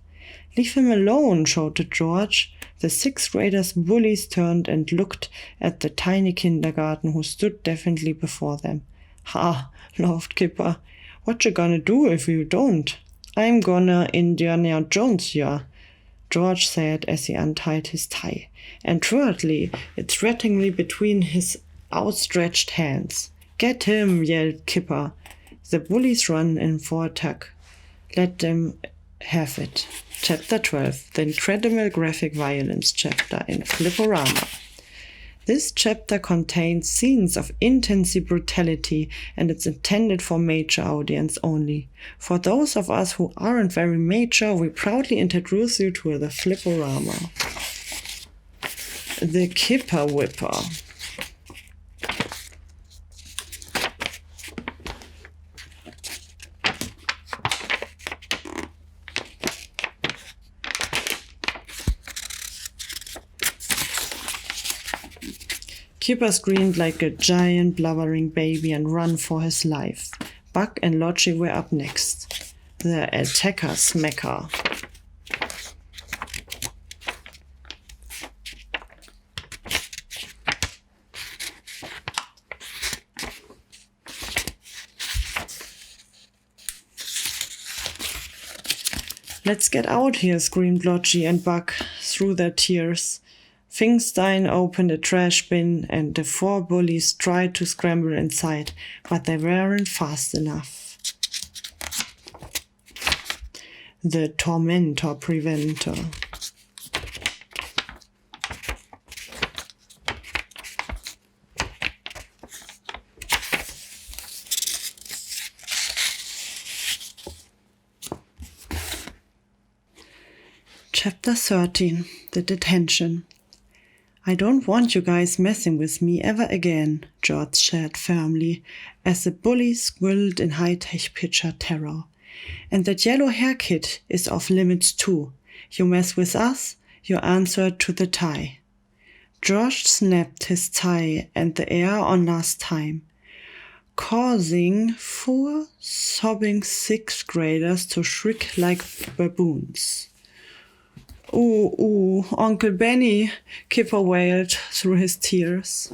"Leave him alone," shouted George. The sixth graders' bullies turned and looked at the tiny kindergarten who stood defiantly before them. "Ha," laughed Kipper. "What you gonna do if you don't?" "I'm gonna Indiana Jones ya," George said as he untied his tie and twirled it threateningly between his outstretched hands. "Get him," yelled Kipper. The bullies ran in for attack. Let them have it. Chapter 12, the incredible graphic violence chapter in Flipporama. This chapter contains scenes of intense brutality and it's intended for mature audience only. For those of us who aren't very mature, we proudly introduce you to the Flipporama. The Kipper Whipper. Kipper screamed like a giant blubbering baby and ran for his life. Buck and Lodgy were up next. The attacker smacker. "Let's get out here," screamed Lodgy and Buck through their tears. Fingstein opened a trash bin and the four bullies tried to scramble inside, but they weren't fast enough. The Tormentor Preventer. Chapter 13, The Detention. "I don't want you guys messing with me ever again," George said firmly, as the bullies squealed in high-tech picture terror. "And that yellow hair kid is off limits too. You mess with us, you answer to the tie." George snapped his tie and the air on last time, causing 4 sobbing sixth graders to shriek like baboons. Ooh, Uncle Benny," Kipper wailed through his tears.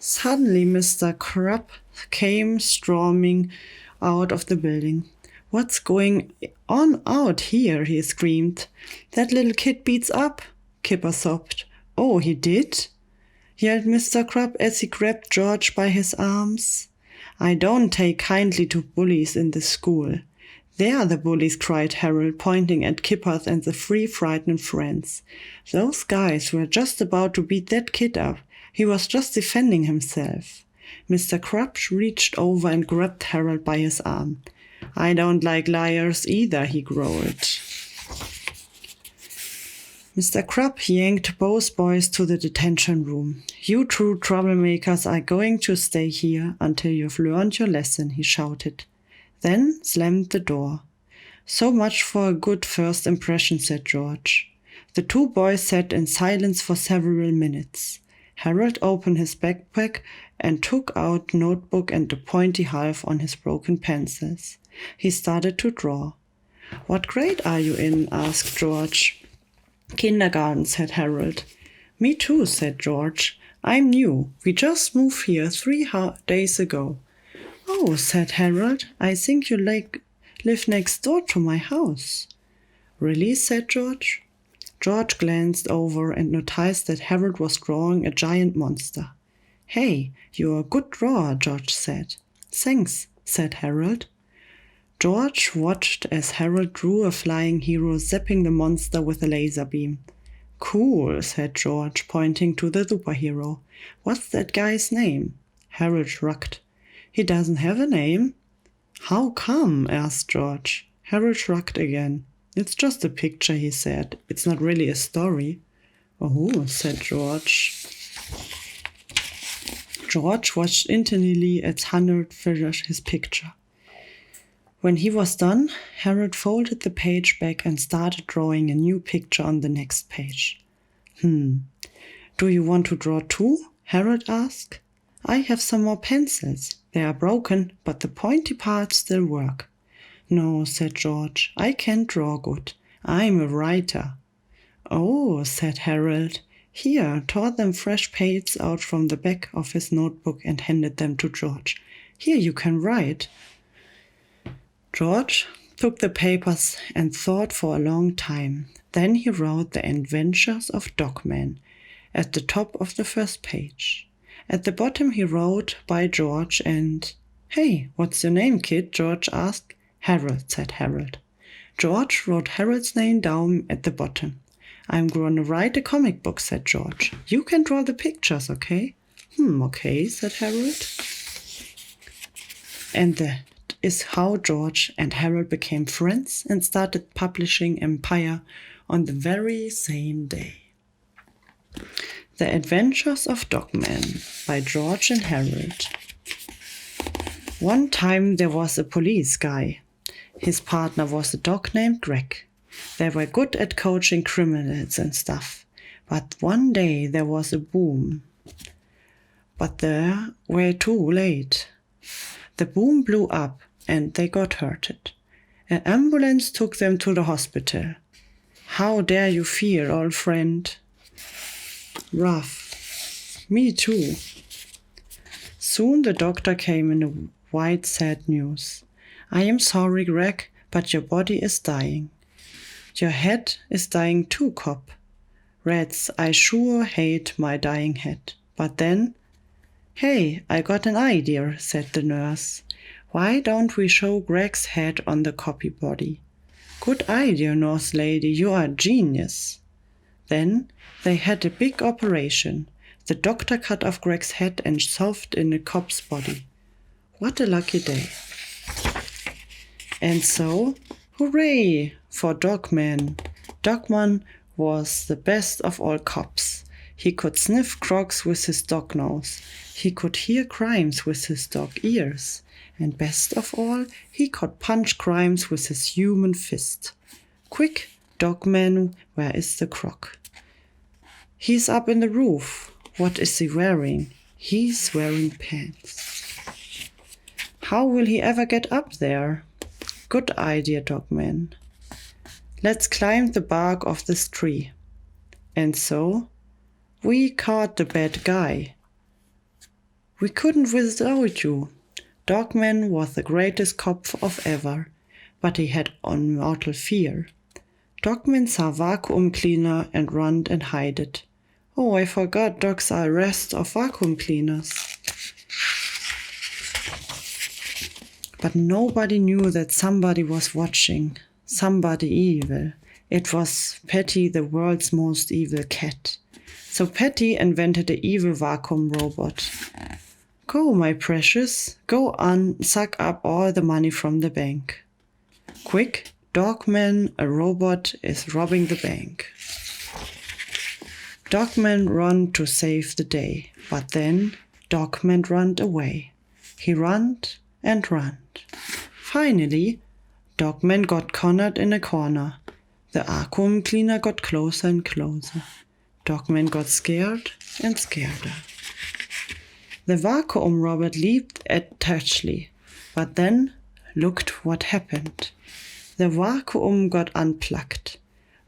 Suddenly Mr. Krupp came storming out of the building. "What's going on out here?" he screamed. "That little kid beats up," Kipper sobbed. "Oh, he did?" yelled Mr. Krupp as he grabbed George by his arms. "I don't take kindly to bullies in this school." "There, the bullies," cried Harold, pointing at Kipper and the 3 frightened friends. "Those guys were just about to beat that kid up. He was just defending himself." Mr. Krupp reached over and grabbed Harold by his arm. "I don't like liars either," he growled. Mr. Krupp yanked both boys to the detention room. "You true troublemakers are going to stay here until you've learned your lesson," he shouted. Then slammed the door. "So much for a good first impression," said George. The 2 boys sat in silence for several minutes. Harold opened his backpack and took out notebook and the pointy half on his broken pencils. He started to draw. "What grade are you in?" asked George. "Kindergarten," said Harold. "Me too," said George. "I'm new. We just moved here 3 days ago." "Oh," said Harold, "I think you live next door to my house." "Really?" said George. George glanced over and noticed that Harold was drawing a giant monster. "Hey, you're a good drawer," George said. "Thanks," said Harold. George watched as Harold drew a flying hero zapping the monster with a laser beam. "Cool," said George, pointing to the superhero. "What's that guy's name?" Harold shrugged. "He doesn't have a name." "How come?" asked George. Harold shrugged again. "It's just a picture," he said. "It's not really a story." "Oh," said George. George watched intently as Harold finished his picture. When he was done, Harold folded the page back and started drawing a new picture on the next page. "Do you want to draw too?" Harold asked. "I have some more pencils. They are broken, but the pointy parts still work." "No," said George. "I can't draw good. I'm a writer." "Oh," said Harold. "Here," tore them fresh pages out from the back of his notebook and handed them to George. "Here you can write." George took the papers and thought for a long time. Then he wrote The Adventures of Dogman at the top of the first page. At the bottom he wrote By George and... "Hey, what's your name, kid?" George asked. "Harold," said Harold. George wrote Harold's name down at the bottom. "I'm going to write a comic book," said George. "You can draw the pictures, okay?" "Okay," said Harold. And that is how George and Harold became friends and started publishing Empire on the very same day. The Adventures of Dogman by George and Harold. One time there was a police guy. His partner was a dog named Greg. They were good at coaching criminals and stuff. But one day there was a boom. But they were too late. The boom blew up and they got hurted. An ambulance took them to the hospital. How dare you fear, old friend? Rough. Me too. Soon the doctor came in a white sad news. "I am sorry, Greg, but your body is dying. Your head is dying too, cop. Rats, I sure hate my dying head." But then, "Hey, I got an idea," said the nurse. "Why don't we show Greg's head on the copy body?" "Good idea, nurse lady, you are a genius." Then they had a big operation. The doctor cut off Greg's head and shoved in a cop's body. What a lucky day. And so, hooray for Dogman. Dogman was the best of all cops. He could sniff crocs with his dog nose. He could hear crimes with his dog ears. And best of all, he could punch crimes with his human fist. Quick, Dogman, where is the croc? He's up in the roof. What is he wearing? He's wearing pants. How will he ever get up there? Good idea, Dogman. Let's climb the bark of this tree. And so, we caught the bad guy. We couldn't without you. Dogman was the greatest cop of ever, but he had mortal fear. Dogman saw vacuum cleaner and run and hide it. Oh, I forgot dogs are a rest of vacuum cleaners. But nobody knew that somebody was watching, somebody evil. It was Patty, the world's most evil cat. So Patty invented the evil vacuum robot. Go, my precious, go on, suck up all the money from the bank. Quick, Dogman, a robot, is robbing the bank. Dogman ran to save the day, but then Dogman ran away. He ran and ran. Finally, Dogman got cornered in a corner. The vacuum cleaner got closer and closer. Dogman got scared and scareder. The vacuum robot leaped at Touchley, but then looked what happened. The vacuum got unplugged.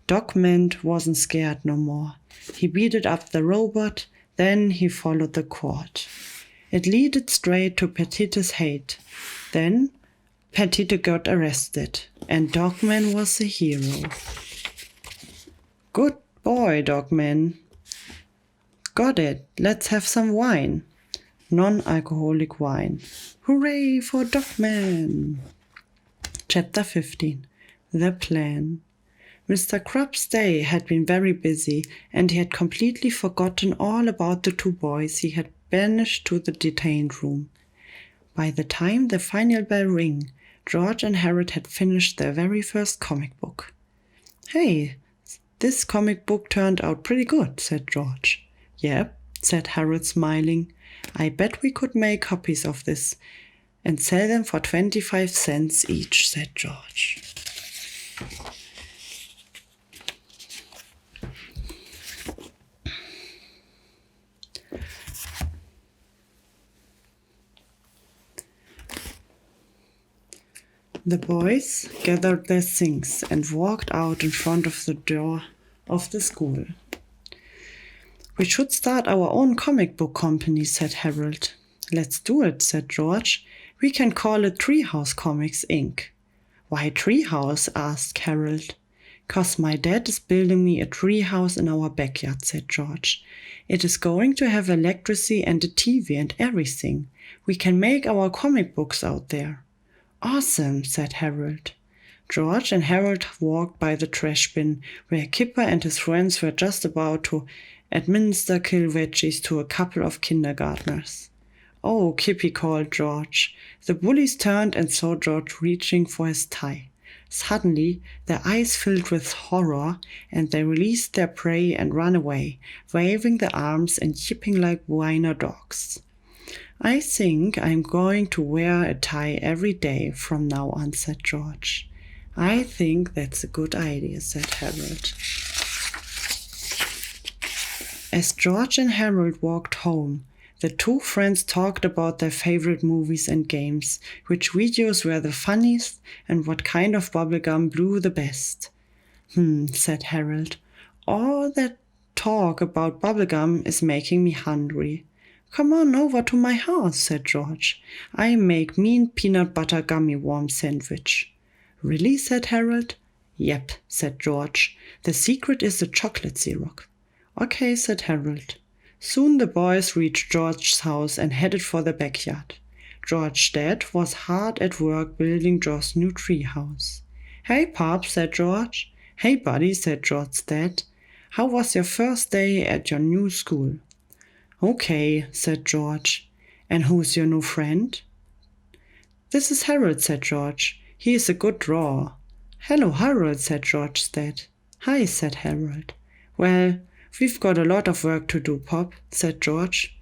Dogman wasn't scared no more. He beated up the robot, then he followed the cord. It led straight to Petite's hate. Then Petite got arrested, and Dogman was a hero. Good boy, Dogman. Got it, let's have some wine. non-alcoholic wine. Hooray for Dogman! Chapter 15. The Plan. Mr. Crubb's day had been very busy, and he had completely forgotten all about the 2 boys he had banished to the detained room. By the time the final bell rang, George and Harold had finished their very first comic book. "Hey, this comic book turned out pretty good," said George. "Yep," said Harold, smiling. "I bet we could make copies of this and sell them for 25 cents each," said George. The boys gathered their things and walked out in front of the door of the school. "We should start our own comic book company," said Harold. "Let's do it," said George. "We can call it Treehouse Comics, Inc." "Why Treehouse?" asked Harold. "'Cause my dad is building me a treehouse in our backyard," said George. "It is going to have electricity and a TV and everything. We can make our comic books out there." "Awesome," said Harold. George and Harold walked by the trash bin, where Kipper and his friends were just about to administer kill veggies to a couple of kindergartners. "Oh, Kippy," called George. The bullies turned and saw George reaching for his tie. Suddenly, their eyes filled with horror, and they released their prey and ran away, waving their arms and yipping like whiner dogs. "I think I'm going to wear a tie every day from now on," said George. "I think that's a good idea," said Harold. As George and Harold walked home, the 2 friends talked about their favorite movies and games, which videos were the funniest, and what kind of bubblegum blew the best. Said Harold. "All that talk about bubblegum is making me hungry." "Come on over to my house," said George. "I make mean peanut butter gummy worm sandwich." "Really?" said Harold. "Yep," said George. "The secret is the chocolate syrup." "Okay," said Harold. Soon the boys reached George's house and headed for the backyard. George's dad was hard at work building George's new tree house. "Hey, Pop," said George. "Hey, buddy," said George's dad. "How was your first day at your new school?" "Okay," said George. "And who's your new friend?" "This is Harold," said George. "He is a good drawer." "Hello, Harold," said George's dad. "Hi," said Harold. "Well, we've got a lot of work to do, Pop," said George.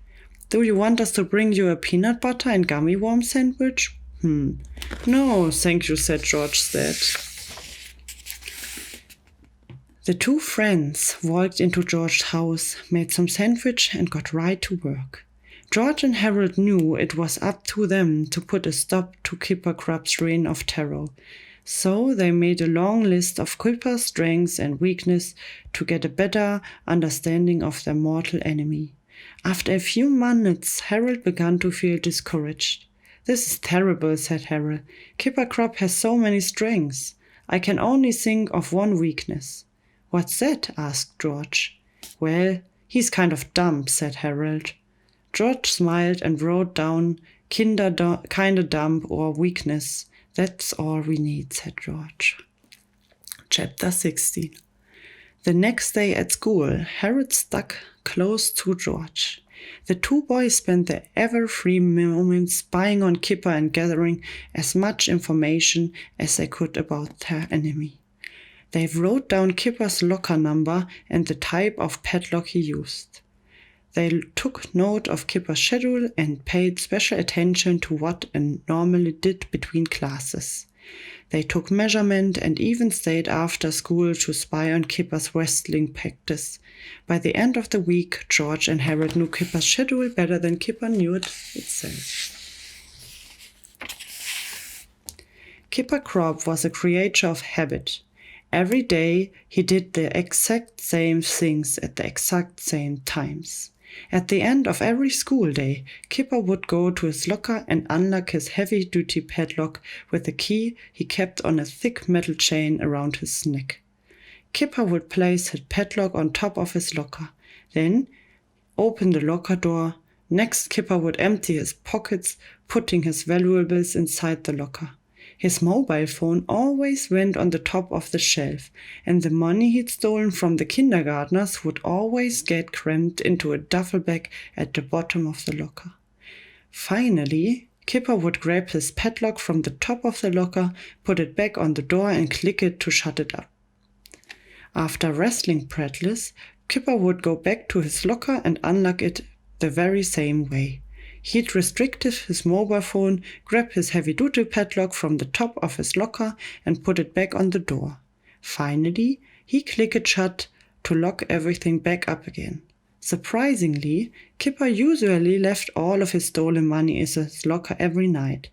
"Do you want us to bring you a peanut butter and gummy worm sandwich?" "No, thank you," said George's dad. The 2 friends walked into George's house, made some sandwich, and got right to work. George and Harold knew it was up to them to put a stop to Kipper Crubb's reign of terror. So they made a long list of Kipper's strengths and weaknesses to get a better understanding of their mortal enemy. After a few minutes, Harold began to feel discouraged. "This is terrible," said Harold. "Kipper Crubb has so many strengths. I can only think of one weakness." "What's that?" asked George. "Well, he's kind of dumb," said Harold. George smiled and wrote down kinda dumb or weakness. "That's all we need," said George. Chapter 16. The next day at school, Harold stuck close to George. The 2 boys spent their ever-free moments spying on Kipper and gathering as much information as they could about their enemy. They wrote down Kipper's locker number and the type of padlock he used. They took note of Kipper's schedule and paid special attention to what he normally did between classes. They took measurement and even stayed after school to spy on Kipper's wrestling practice. By the end of the week, George and Harold knew Kipper's schedule better than Kipper knew it itself. Kipper Crubb was a creature of habit. Every day he did the exact same things at the exact same times. At the end of every school day, Kipper would go to his locker and unlock his heavy-duty padlock with a key he kept on a thick metal chain around his neck. Kipper would place his padlock on top of his locker, then open the locker door, Next, Kipper would empty his pockets, putting his valuables inside the locker. His mobile phone always went on the top of the shelf, and the money he'd stolen from the kindergartners would always get crammed into a duffel bag at the bottom of the locker. Finally, Kipper would grab his padlock from the top of the locker, put it back on the door and click it to shut it up. After wrestling practice, Kipper would go back to his locker and unlock it the very same way. He'd restrict his mobile phone, grab his heavy-duty padlock from the top of his locker and put it back on the door. Finally, he clicked it shut to lock everything back up again. Surprisingly, Kipper usually left all of his stolen money in his locker every night.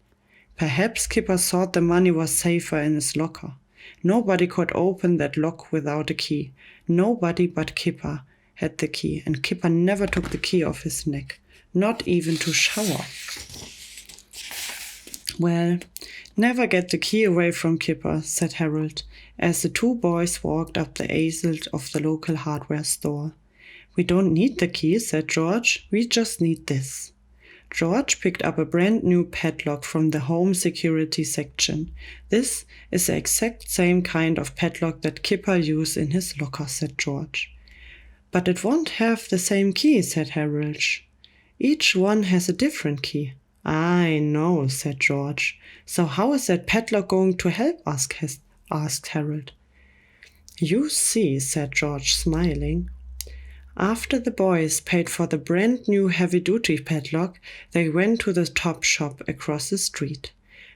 Perhaps Kipper thought the money was safer in his locker. Nobody could open that lock without a key. Nobody but Kipper had the key, and Kipper never took the key off his neck, not even to shower. Well, never get the key away from Kipper, said Harold, as the two boys walked up the aisle of the local hardware store. We don't need the key, said George. We just need this. George picked up a brand new padlock from the home security section. This is the exact same kind of padlock that Kipper used in his locker, said George. But it won't have the same key, said Harold. Each one has a different key. I know, said George. So how is that padlock going to help us? Asked Harold. You see, said George, smiling. After the boys paid for the brand new heavy-duty padlock, they went to the top shop across the street.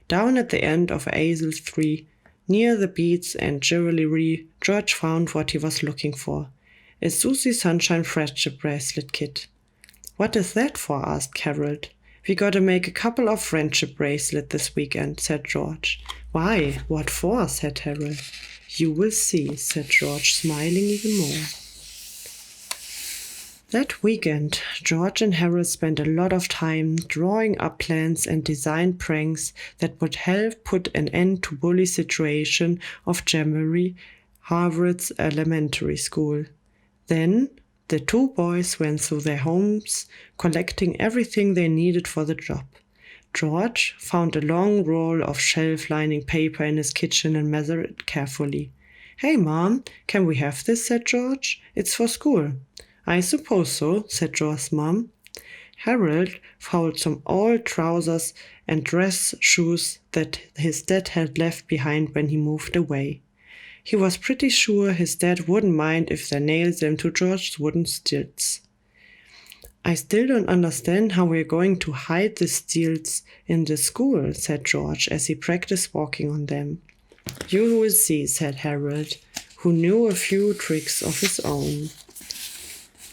Down at the end of aisle 3, near the beads and jewelry, George found what he was looking for. A Susie Sunshine friendship bracelet kit. What is that for? Asked Harold. We gotta make a couple of friendship bracelets this weekend, said George. Why? What for? Said Harold. You will see, said George, smiling even more. That weekend, George and Harold spent a lot of time drawing up plans and design pranks that would help put an end to bully situation of January, Harvard's elementary school. Then the two boys went through their homes, collecting everything they needed for the job. George found a long roll of shelf-lining paper in his kitchen and measured it carefully. Hey, Mom, can we have this? Said George. It's for school. I suppose so, said George's mom. Harold found some old trousers and dress shoes that his dad had left behind when he moved away. He was pretty sure his dad wouldn't mind if they nailed them to George's wooden stilts. I still don't understand how we're going to hide the stilts in the school, said George as he practiced walking on them. You will see, said Harold, who knew a few tricks of his own.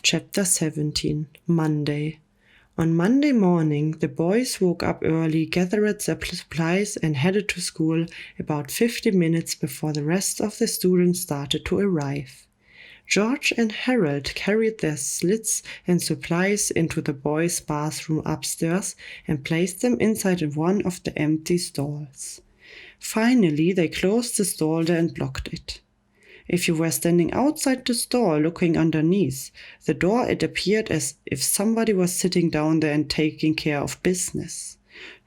Chapter 17, Monday. On Monday morning, the boys woke up early, gathered their supplies, and headed to school about 50 minutes before the rest of the students started to arrive. George and Harold carried their sleds and supplies into the boys' bathroom upstairs and placed them inside one of the empty stalls. Finally, they closed the stall door and locked it. If you were standing outside the store looking underneath the door, it appeared as if somebody was sitting down there and taking care of business.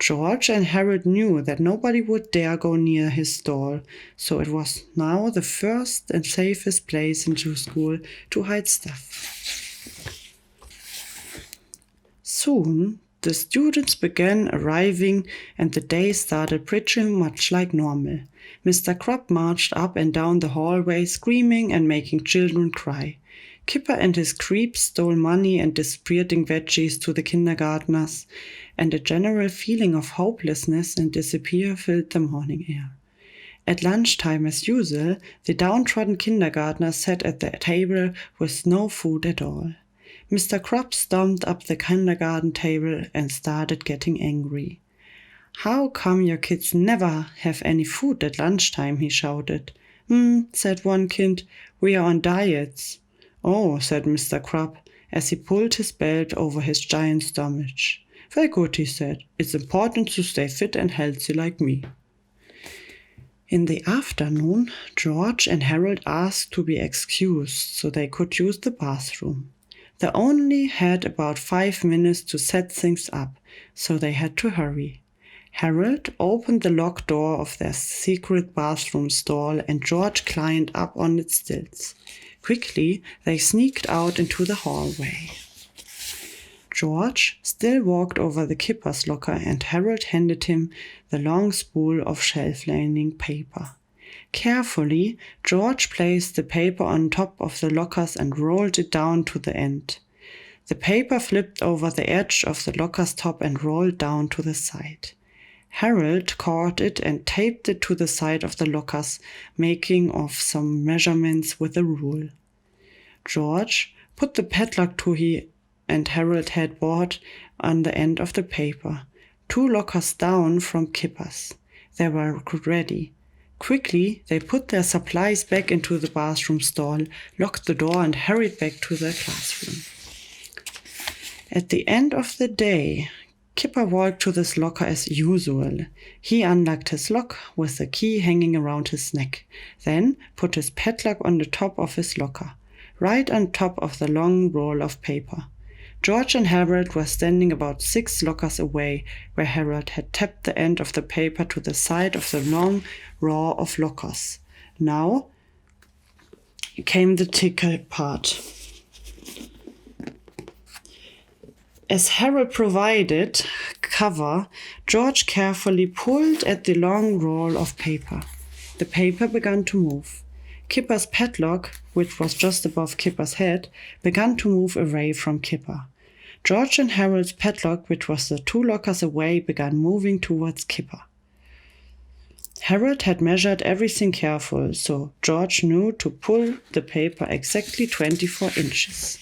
George and Harold knew that nobody would dare go near his stall, so it was now the first and safest place in school to hide stuff. Soon, the students began arriving and the day started pretty much like normal. Mr. Krupp marched up and down the hallway screaming and making children cry. Kipper and his creeps stole money and distributing veggies to the kindergartners, and a general feeling of hopelessness and despair filled the morning air. At lunchtime, as usual, the downtrodden kindergartners sat at the table with no food at all. Mr. Krupp stomped up the kindergarten table and started getting angry. How come your kids never have any food at lunchtime? He shouted. Said one kid. We are on diets. Oh, said Mr. Krupp, as he pulled his belt over his giant stomach. Very good, he said. It's important to stay fit and healthy like me. In the afternoon, George and Harold asked to be excused so they could use the bathroom. They only had about 5 minutes to set things up, so they had to hurry. Harold opened the locked door of their secret bathroom stall and George climbed up on its stilts. Quickly, they sneaked out into the hallway. George still walked over the kipper's locker and Harold handed him the long spool of shelf-lining paper. Carefully, George placed the paper on top of the lockers and rolled it down to the end. The paper flipped over the edge of the locker's top and rolled down to the side. Harold caught it and taped it to the side of the lockers, making of some measurements with a rule. George put the padlock to he and Harold had bought on the end of the paper, 2 lockers down from Kipper's. They were ready. Quickly, they put their supplies back into the bathroom stall, locked the door and hurried back to their classroom. At the end of the day, Kipper walked to this locker as usual. He unlocked his lock with the key hanging around his neck, then put his padlock on the top of his locker, right on top of the long roll of paper. George and Harold were standing about 6 lockers away, where Harold had tapped the end of the paper to the side of the long row of lockers. Now came the tricky part. As Harold provided cover, George carefully pulled at the long roll of paper. The paper began to move. Kipper's padlock, which was just above Kipper's head, began to move away from Kipper. George and Harold's padlock, which was the 2 lockers away, began moving towards Kipper. Harold had measured everything careful, so George knew to pull the paper exactly 24 inches.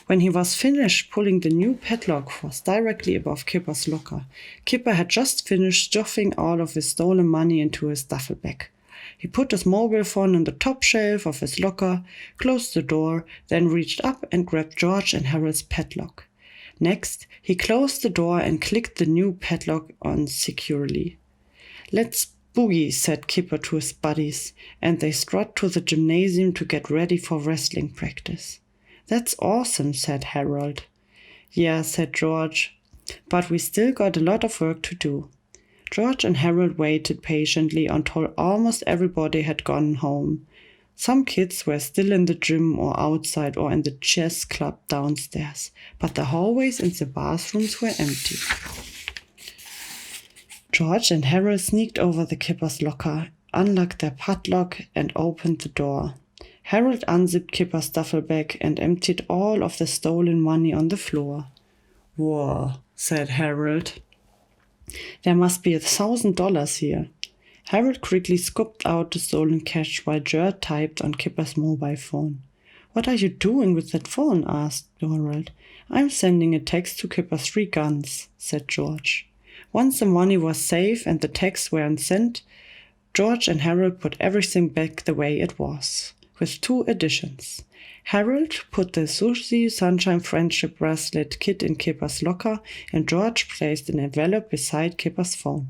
When he was finished pulling, the new padlock was directly above Kipper's locker. Kipper had just finished stuffing all of his stolen money into his duffel bag. He put his mobile phone on the top shelf of his locker, closed the door, then reached up and grabbed George and Harold's padlock. Next, he closed the door and clicked the new padlock on securely. "Let's boogie," said Kipper to his buddies, and they strutted to the gymnasium to get ready for wrestling practice. "That's awesome," said Harold. "Yeah," said George, "but we still got a lot of work to do." George and Harold waited patiently until almost everybody had gone home. Some kids were still in the gym or outside or in the chess club downstairs, but the hallways and the bathrooms were empty. George and Harold sneaked over the Kipper's locker, unlocked their padlock, and opened the door. Harold unzipped Kipper's duffel bag and emptied all of the stolen money on the floor. "Whoa," said Harold. "There must be $1,000 here." Harold quickly scooped out the stolen cash while George typed on Kipper's mobile phone. "What are you doing with that phone?" asked Harold. "I'm sending a text to Kipper's 3 guns, said George. Once the money was safe and the texts were sent, George and Harold put everything back the way it was, with 2 additions. Harold put the Sushi Sunshine Friendship Bracelet kit in Kipper's locker, and George placed an envelope beside Kipper's phone.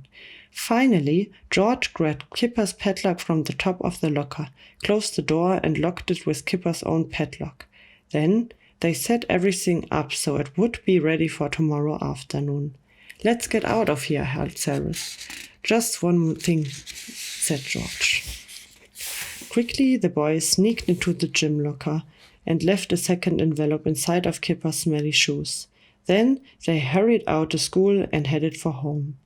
Finally, George grabbed Kipper's padlock from the top of the locker, closed the door, and locked it with Kipper's own padlock. Then they set everything up so it would be ready for tomorrow afternoon. "Let's get out of here," held Cyrus. "Just one more thing," said George. Quickly, the boys sneaked into the gym locker and left a second envelope inside of Kipper's smelly shoes. Then they hurried out of school and headed for home.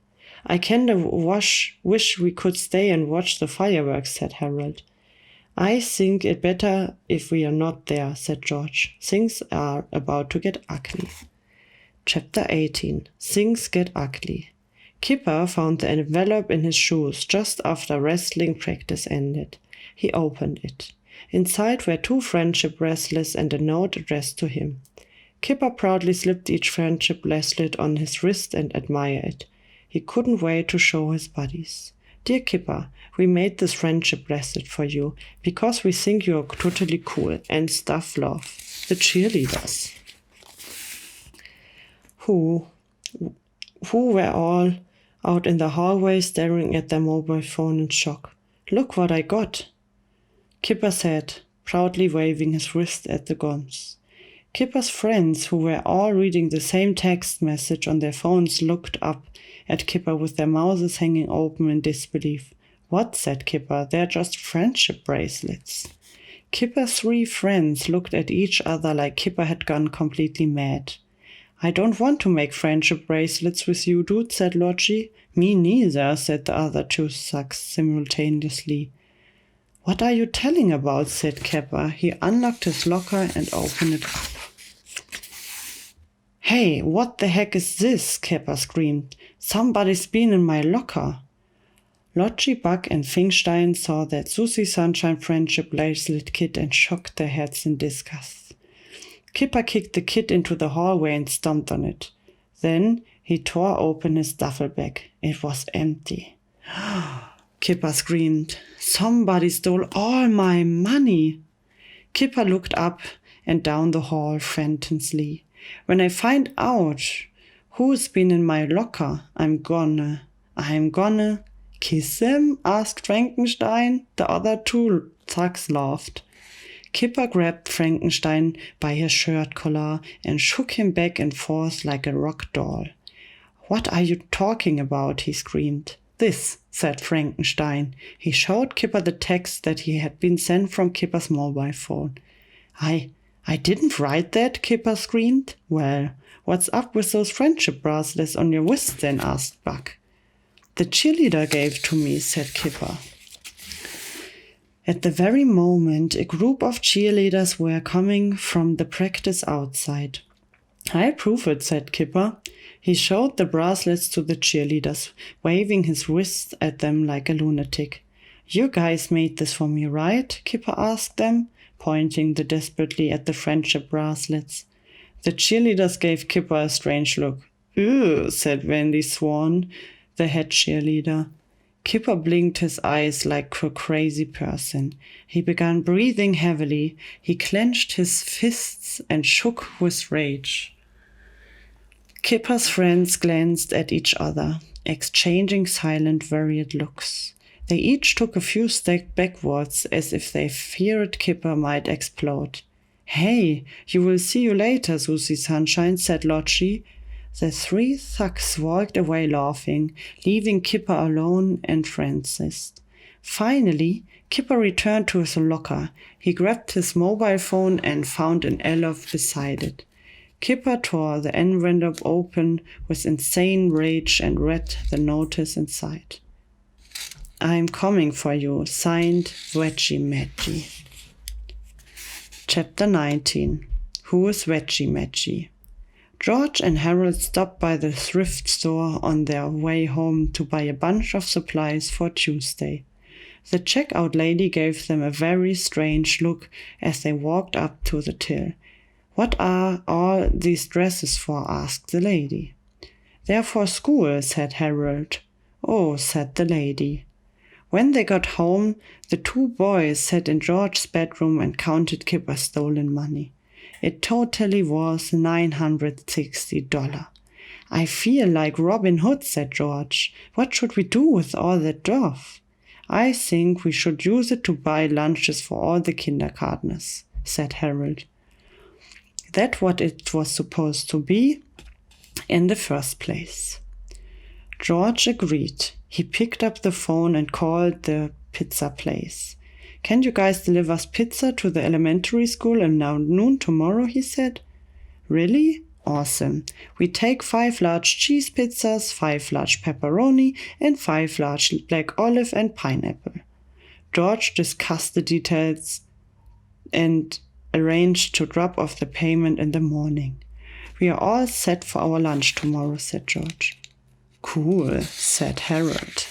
"I kinda wish we could stay and watch the fireworks," said Harold. "I think it better if we are not there," said George. "Things are about to get ugly." Chapter 18. Things Get Ugly. Kipper found the envelope in his shoes just after wrestling practice ended. He opened it. Inside were 2 friendship bracelets and a note addressed to him. Kipper proudly slipped each friendship bracelet on his wrist and admired it. He couldn't wait to show his buddies. "Dear Kipper, we made this friendship bracelet for you because we think you're totally cool and stuff love. The cheerleaders." Who were all out in the hallway staring at their mobile phone in shock. "Look what I got," Kipper said, proudly waving his wrist at the guns. Kipper's friends, who were all reading the same text message on their phones, looked up at Kipper with their mouths hanging open in disbelief. "What?" said Kipper. "They're just friendship bracelets." Kipper's 3 friends looked at each other like Kipper had gone completely mad. "I don't want to make friendship bracelets with you, dude," said Lodgy. "Me neither," said the other 2 thugs simultaneously. "What are you telling about?" said Kipper. He unlocked his locker and opened it up. "Hey, what the heck is this?" Kipper screamed. "Somebody's been in my locker." Lodgy, Buck, and Finkstein saw that Susie Sunshine friendship bracelet kit and shook their heads in disgust. Kipper kicked the kit into the hallway and stomped on it. Then he tore open his duffel bag. It was empty. Kipper screamed. "Somebody stole all my money!" Kipper looked up and down the hall frantically. "When I find out who's been in my locker, I'm gonna kiss him?" asked Frankenstein. The other 2 thugs laughed. Kipper grabbed Frankenstein by his shirt collar and shook him back and forth like a rock doll. "What are you talking about?" he screamed. "This," said Frankenstein. He showed Kipper the text that he had been sent from Kipper's mobile phone. I didn't write that," Kipper screamed. "Well, what's up with those friendship bracelets on your wrist then?" asked Buck. "The cheerleader gave to me," said Kipper. At the very moment, a group of cheerleaders were coming from the practice outside. "I'll prove it," said Kipper. He showed the bracelets to the cheerleaders, waving his wrist at them like a lunatic. "You guys made this for me, right?" Kipper asked them, pointing desperately at the friendship bracelets. The cheerleaders gave Kipper a strange look. "Ew," said Wendy Swan, the head cheerleader. Kipper blinked his eyes like a crazy person. He began breathing heavily. He clenched his fists and shook with rage. Kipper's friends glanced at each other, exchanging silent, worried looks. They each took a few steps backwards as if they feared Kipper might explode. "Hey, you will see you later, Susie Sunshine," said Lodgy. The 3 thugs walked away laughing, leaving Kipper alone and franticized. Finally, Kipper returned to his locker. He grabbed his mobile phone and found an envelope beside it. Kipper tore the envelope open with insane rage and read the notice inside. "I'm coming for you, signed Wedgie Maggie." Chapter 19. Who is Wedgie Maggie? George and Harold stopped by the thrift store on their way home to buy a bunch of supplies for Tuesday. The checkout lady gave them a very strange look as they walked up to the till. "What are all these dresses for?" asked the lady. "They're for school," said Harold. "Oh," said the lady. When they got home, the 2 boys sat in George's bedroom and counted Kipper's stolen money. It totally was $960. "I feel like Robin Hood," said George. "What should we do with all that dough?" "I think we should use it to buy lunches for all the kindergartners," said Harold. That's what it was supposed to be in the first place. George agreed. He picked up the phone and called the pizza place. "Can you guys deliver us pizza to the elementary school around noon tomorrow?" he said. "Really? Awesome. We take 5 large cheese pizzas, 5 large pepperoni, and 5 large black olive and pineapple." George discussed the details and arranged to drop off the payment in the morning. "We are all set for our lunch tomorrow," said George. "Cool," said Harold.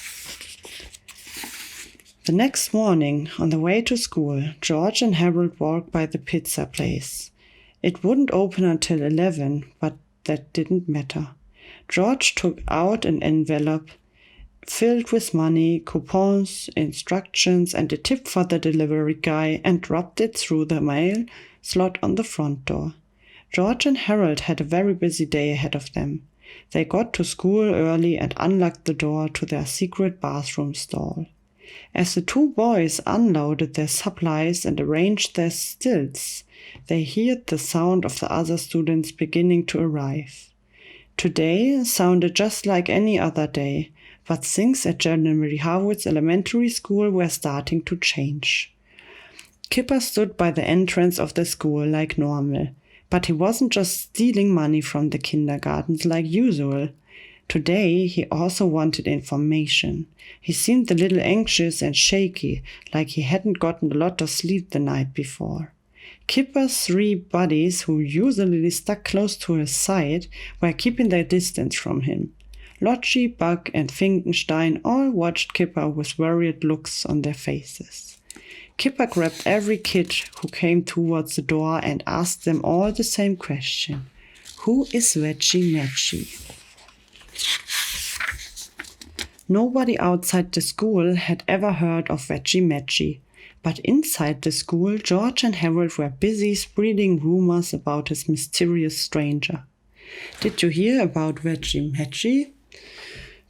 The next morning, on the way to school, George and Harold walked by the pizza place. It wouldn't open until 11, but that didn't matter. George took out an envelope filled with money, coupons, instructions, and a tip for the delivery guy and dropped it through the mail slot on the front door. George and Harold had a very busy day ahead of them. They got to school early and unlocked the door to their secret bathroom stall. As the two boys unloaded their supplies and arranged their stilts, they heard the sound of the other students beginning to arrive. Today sounded just like any other day, but things at January Harwood's elementary school were starting to change. Kipper stood by the entrance of the school like normal, but he wasn't just stealing money from the kindergartens like usual. Today he also wanted information. He seemed a little anxious and shaky, like he hadn't gotten a lot of sleep the night before. Kipper's three buddies, who usually stuck close to his side, were keeping their distance from him. Lottie, Buck, and Finkenstein all watched Kipper with worried looks on their faces. Kipper grabbed every kid who came towards the door and asked them all the same question. Who is Wedgie Wedgie? Nobody outside the school had ever heard of Wedgie Wedgie, but inside the school, George and Harold were busy spreading rumors about this mysterious stranger. Did you hear about Wedgie Wedgie?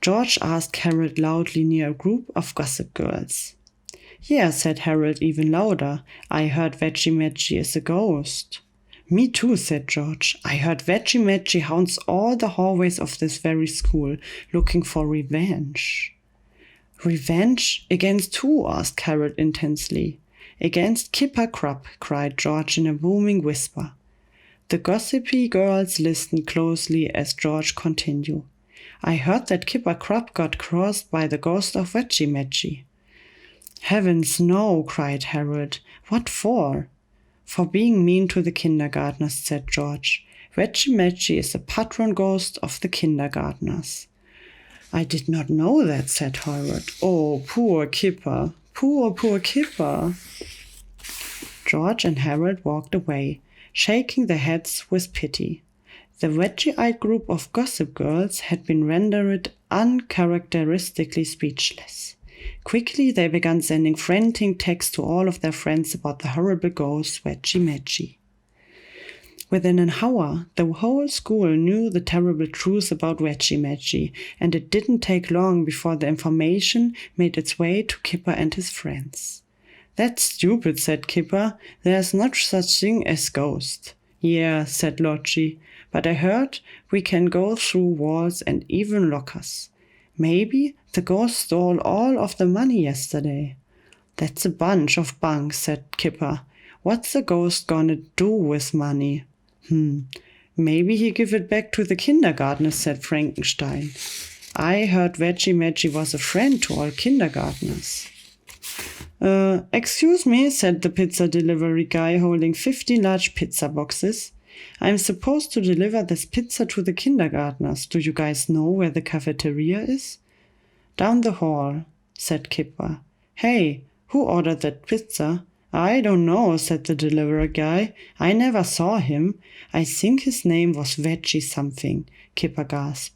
George asked Harold loudly near a group of gossip girls. Yeah, said Harold even louder. I heard Wedgie Wedgie is a ghost. Me too, said George. I heard Wedgie Wedgie haunts all the hallways of this very school, looking for revenge. Revenge? Against who? Asked Harold intensely. Against Kipper Krupp, cried George in a booming whisper. The gossipy girls listened closely as George continued. I heard that Kipper Krupp got crossed by the ghost of Wedgie Wedgie. Heavens no, cried Harold. What for? For being mean to the kindergartners, said George. Wedgie Wedgie is the patron ghost of the kindergartners. I did not know that, said Harold. Oh, poor Kipper. Poor Kipper. George and Harold walked away, shaking their heads with pity. The wedgie-eyed group of gossip girls had been rendered uncharacteristically speechless. Quickly they began sending frantic texts to all of their friends about the horrible ghost Wedgie Wedgie. Within an hour, the whole school knew the terrible truth about Wedgie Wedgie, and it didn't take long before the information made its way to Kipper and his friends. That's stupid, said Kipper. There's no such thing as ghost. Yeah, said Lottie, but I heard we can go through walls and even lockers. Maybe the ghost stole all of the money yesterday. That's a bunch of bunk, said Kipper. What's the ghost gonna do with money? Maybe he give it back to the kindergartners, said Frankenstein. I heard Wedgie Wedgie was a friend to all kindergartners. Excuse me, said the pizza delivery guy holding 50 large pizza boxes. I'm supposed to deliver this pizza to the kindergartners. Do you guys know where the cafeteria is? Down the hall, said Kipper. Hey, who ordered that pizza? I don't know, said the delivery guy. I never saw him. I think his name was Wedgie something, Kipper gasped.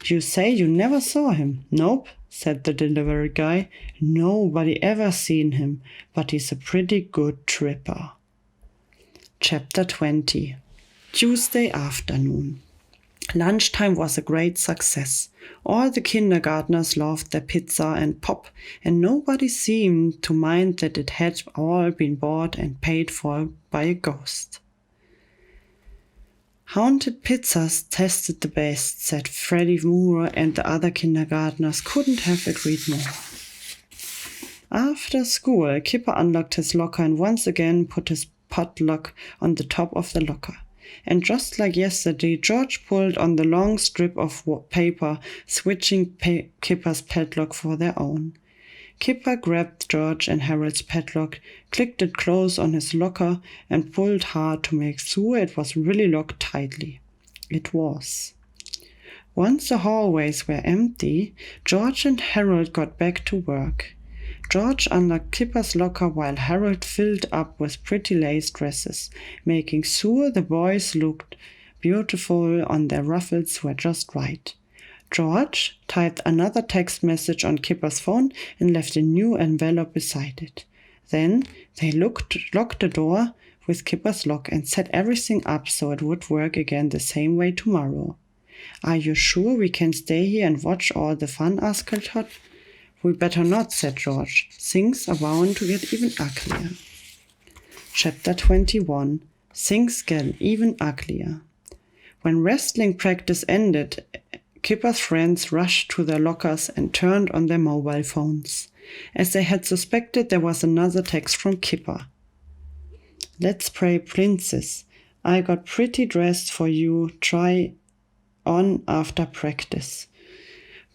You say you never saw him? Nope, said the delivery guy. Nobody ever seen him, but he's a pretty good tripper. Chapter 20. Tuesday afternoon. Lunchtime was a great success. All the kindergartners loved their pizza and pop, and nobody seemed to mind that it had all been bought and paid for by a ghost. Haunted pizzas tasted the best, said Freddie Moore, and the other kindergartners couldn't have agreed more. After school, Kipper unlocked his locker and once again put his padlock on the top of the locker. And just like yesterday, George pulled on the long strip of paper, switching Kipper's padlock for their own. Kipper grabbed George and Harold's padlock, clicked it close on his locker, and pulled hard to make sure it was really locked tightly. It was. Once the hallways were empty, George and Harold got back to work. George unlocked Kipper's locker while Harold filled up with pretty lace dresses, making sure the boys looked beautiful and their ruffles were just right. George typed another text message on Kipper's phone and left a new envelope beside it. Then they locked the door with Kipper's lock and set everything up so it would work again the same way tomorrow. Are you sure we can stay here and watch all the fun? Asked Todd. "We better not," said George. "Things are bound to get even uglier." Chapter 21. Things get even uglier. When wrestling practice ended, Kipper's friends rushed to their lockers and turned on their mobile phones. As they had suspected, there was another text from Kipper. "Let's pray, princess. I got pretty dressed for you. Try on after practice."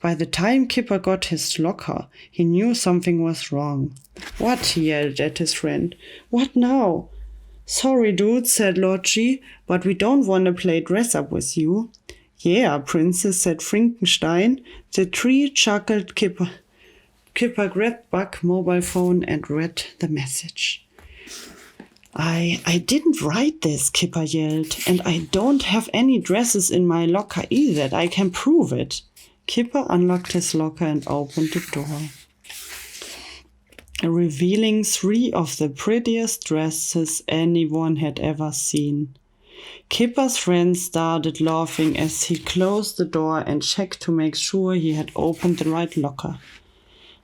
By the time Kipper got his locker, he knew something was wrong. "What?" he yelled at his friend. "What now?" "Sorry, dude," said Lord G, "but we don't want to play dress-up with you." "Yeah, princess," said Frankenstein. The three chuckled. Kipper grabbed Buck's mobile phone and read the message. I didn't write this," Kipper yelled, "and I don't have any dresses in my locker either. I can prove it." Kipper unlocked his locker and opened the door, revealing 3 of the prettiest dresses anyone had ever seen. Kipper's friends started laughing as he closed the door and checked to make sure he had opened the right locker.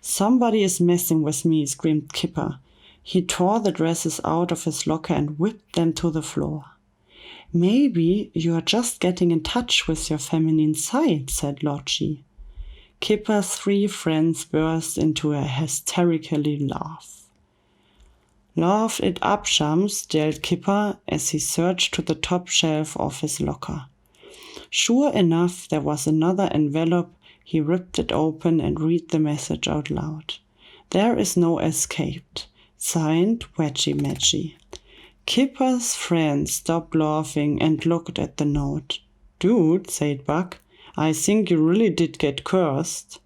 "Somebody is messing with me," screamed Kipper. He tore the dresses out of his locker and whipped them to the floor. "Maybe you are just getting in touch with your feminine side," said Lord G. Kipper's 3 friends burst into a hysterical laugh. "Laugh it up, chums," yelled Kipper as he searched to the top shelf of his locker. Sure enough, there was another envelope. He ripped it open and read the message out loud. "There is no escape. Signed, Wedgie Maggie." Kipper's friends stopped laughing and looked at the note. "Dude," said Buck, "I think you really did get cursed."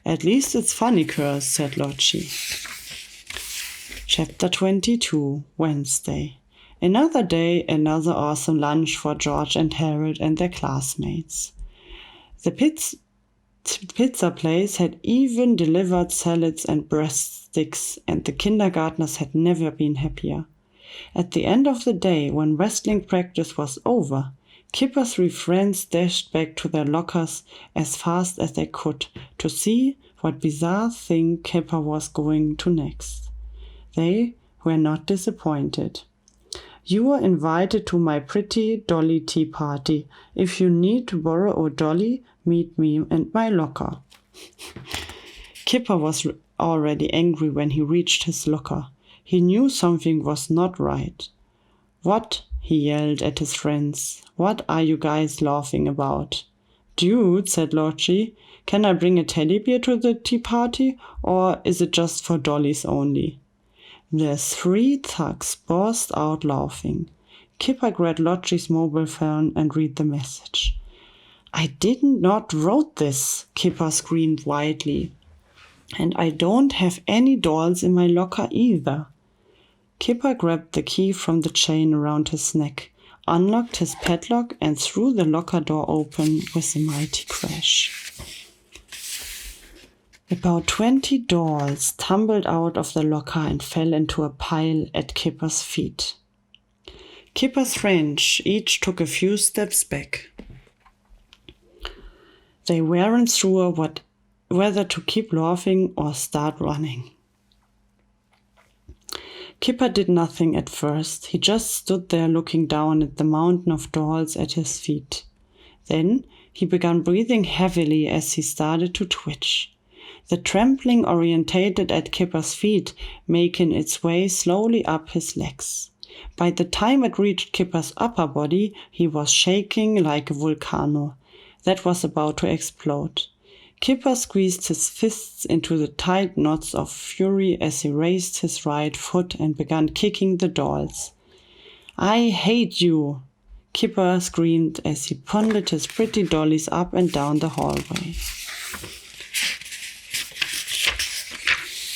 "At least it's funny curse," said Lord G. Chapter 22. Wednesday. Another day, another awesome lunch for George and Harold and their classmates. The pizza place had even delivered salads and breadsticks, and the kindergartners had never been happier. At the end of the day, when wrestling practice was over, Kipper's 3 friends dashed back to their lockers as fast as they could to see what bizarre thing Kipper was going to next. They were not disappointed. "You are invited to my pretty dolly tea party. If you need to borrow a dolly, meet me and my locker." Kipper was already angry when he reached his locker. He knew something was not right. "What?" he yelled at his friends. "What are you guys laughing about?" "Dude," said Lord G, "can I bring a teddy bear to the tea party, or is it just for dollies only?" The 3 thugs burst out laughing. Kipper grabbed Lord G's mobile phone and read the message. "I did not wrote this," Kipper screamed wildly. "And I don't have any dolls in my locker either." Kipper grabbed the key from the chain around his neck, unlocked his padlock, and threw the locker door open with a mighty crash. About 20 dolls tumbled out of the locker and fell into a pile at Kipper's feet. Kipper's friends each took a few steps back. They weren't sure whether to keep laughing or start running. Kipper did nothing at first. He just stood there looking down at the mountain of dolls at his feet. Then he began breathing heavily as he started to twitch. The trampling orientated at Kipper's feet, making its way slowly up his legs. By the time it reached Kipper's upper body, he was shaking like a volcano that was about to explode. Kipper squeezed his fists into the tight knots of fury as he raised his right foot and began kicking the dolls. "I hate you!" Kipper screamed as he ponded his pretty dollies up and down the hallway.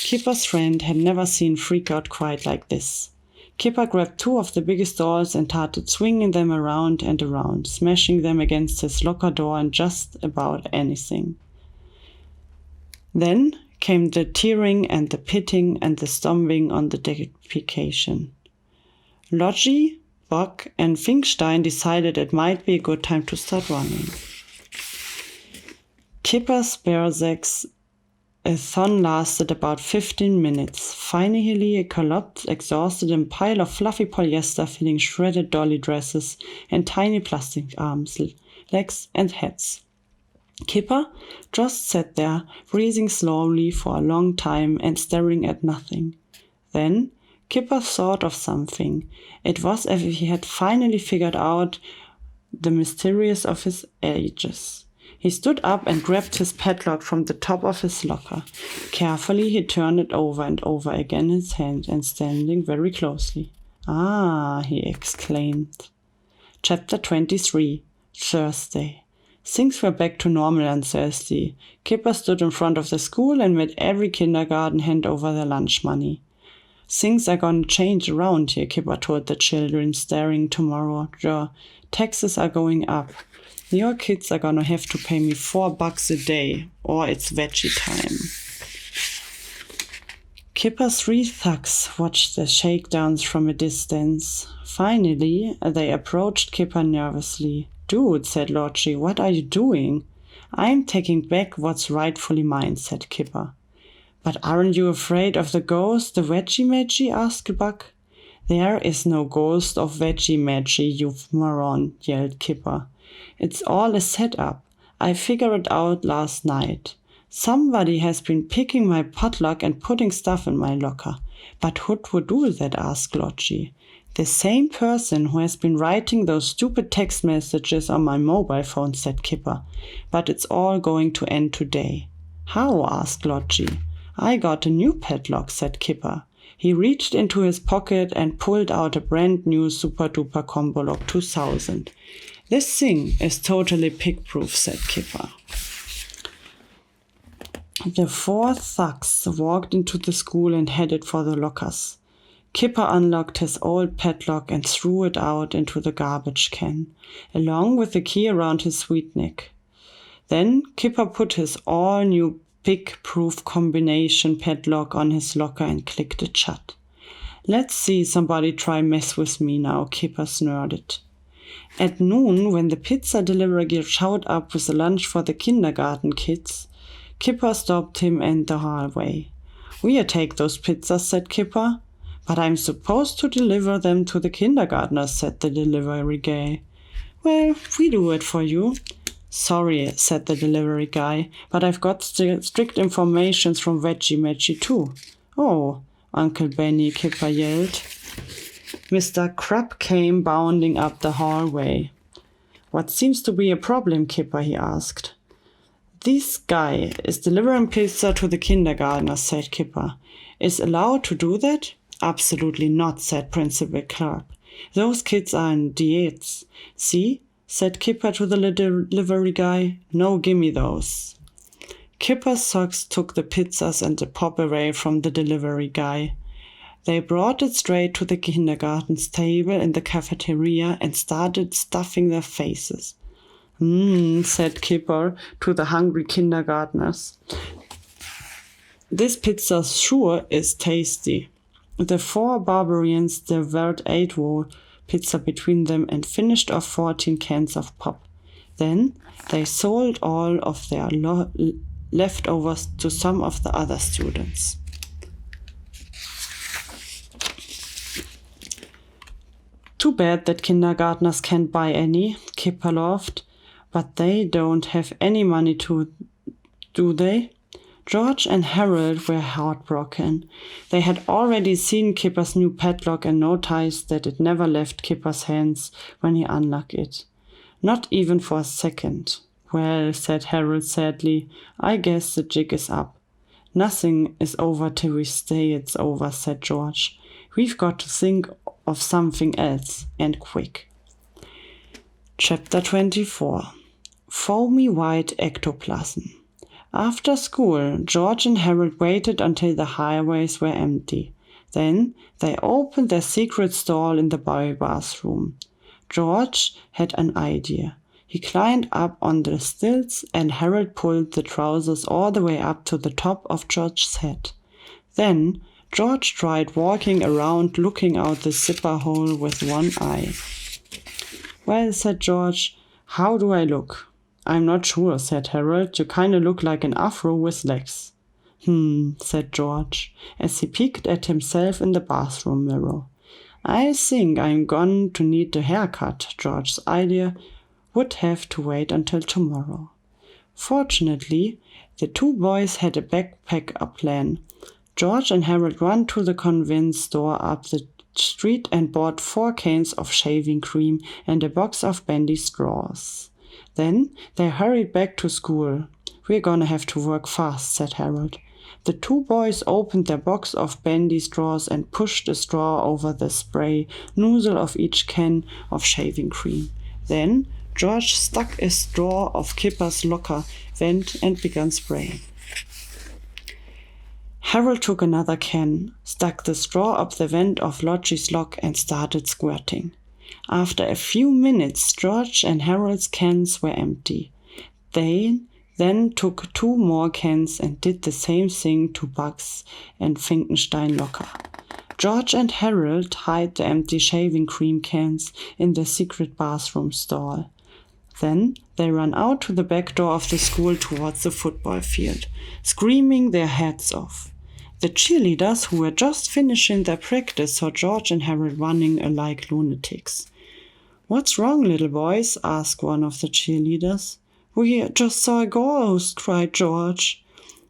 Kipper's friend had never seen freak out quite like this. Kipper grabbed 2 of the biggest dolls and started swinging them around and around, smashing them against his locker door and just about anything. Then came the tearing and the pitting and the stomping on the defecation. Lodgy, Buck, and Finkstein decided it might be a good time to start running. Kipper's berserks A thon lasted about 15 minutes. Finally, it collapsed, exhausted in a pile of fluffy polyester filling shredded dolly dresses and tiny plastic arms, legs, and heads. Kipper just sat there, breathing slowly for a long time and staring at nothing. Then Kipper thought of something. It was as if he had finally figured out the mysteries of his ages. He stood up and grabbed his padlock from the top of his locker. Carefully, he turned it over and over again in his hand and standing very closely. "Ah," he exclaimed. Chapter 23, Thursday. Things were back to normal on Thursday. Kipper stood in front of the school and made every kindergarten hand over their lunch money. "Things are gonna change around here," Kipper told the children, staring tomorrow. "Your taxes are going up. Your kids are gonna have to pay me $4 a day, or it's veggie time." Kipper's 3 thugs watched the shakedowns from a distance. Finally, they approached Kipper nervously. "Dude," said Lottie, "what are you doing?" "I'm taking back what's rightfully mine," said Kipper. "But aren't you afraid of the ghost, the veggie Maggie?" asked Buck. "There is no ghost of veggie Maggie, you moron," yelled Kipper. "It's all a setup. I figured it out last night. Somebody has been picking my potluck and putting stuff in my locker." "But who would do that?" asked Lottie. "The same person who has been writing those stupid text messages on my mobile phone," said Kipper. "But it's all going to end today." "How?" asked Lottie. "I got a new padlock," said Kipper. He reached into his pocket and pulled out a brand new Super Duper Combo Lock 2000. "This thing is totally pick-proof," said Kipper. The 4 thugs walked into the school and headed for the lockers. Kipper unlocked his old padlock and threw it out into the garbage can, along with the key around his sweet neck. Then Kipper put his all-new pick-proof combination padlock on his locker and clicked it shut. "Let's see somebody try mess with me now," Kipper snorted. At noon, when the pizza delivery showed up with the lunch for the kindergarten kids, Kipper stopped him in the hallway. "We'll take those pizzas," said Kipper. "But I'm supposed to deliver them to the kindergartners," said the delivery guy. "Well, we do it for you." "Sorry," said the delivery guy, "but I've got strict information from Veggie Maggie too." "Oh, Uncle Benny," Kipper yelled. Mr. Crab came bounding up the hallway. "What seems to be a problem, Kipper?" he asked. "This guy is delivering pizza to the kindergartners," said Kipper. "Is allowed to do that?" "Absolutely not," said Principal Clark. "Those kids are in diets." "See?" said Kipper to the delivery guy. "No, gimme those." Kipper's thugs took the pizzas and the pop away from the delivery guy. They brought it straight to the kindergarten's table in the cafeteria and started stuffing their faces. Said Kipper to the hungry kindergartners. "This pizza sure is tasty." The 4 barbarians devoured 8 whole pizza between them and finished off 14 cans of pop. Then they sold all of their leftovers to some of the other students. "Too bad that kindergartners can't buy any," Kipper laughed. "But they don't have any money to, do they?" George and Harold were heartbroken. They had already seen Kipper's new padlock and noticed that it never left Kipper's hands when he unlocked it. Not even for a second. "Well," said Harold sadly, "I guess the jig is up." "Nothing is over till we say it's over," said George. "We've got to think of something else, and quick." Chapter 24. Foamy White Ectoplasm. After school, George and Harold waited until the highways were empty. Then they opened their secret stall in the boy bathroom. George had an idea. He climbed up on the stilts and Harold pulled the trousers all the way up to the top of George's head. Then George tried walking around looking out the zipper hole with one eye. "Well," said George, "how do I look?" "I'm not sure," said Harold. "You kinda look like an afro with legs." said George, as he peeked at himself in the bathroom mirror. I think I'm going to need a haircut. George's idea would have to wait until tomorrow. Fortunately, the two boys had a backpack plan. George and Harold ran to the convenience store up the street and bought 4 cans of shaving cream and a box of bendy straws. Then they hurried back to school. We're gonna have to work fast, said Harold. The two boys opened their box of bendy straws and pushed a straw over the spray nozzle of each can of shaving cream. Then George stuck a straw of Kipper's locker vent and began spraying. Harold took another can, stuck the straw up the vent of Lottie's lock and started squirting. After a few minutes, George and Harold's cans were empty. They then took 2 more cans and did the same thing to Bugs and Finkenstein locker. George and Harold hid the empty shaving cream cans in the secret bathroom stall. Then they ran out to the back door of the school towards the football field, screaming their heads off. The cheerleaders, who were just finishing their practice, saw George and Harold running like lunatics. What's wrong, little boys? Asked one of the cheerleaders. We just saw a ghost, cried George.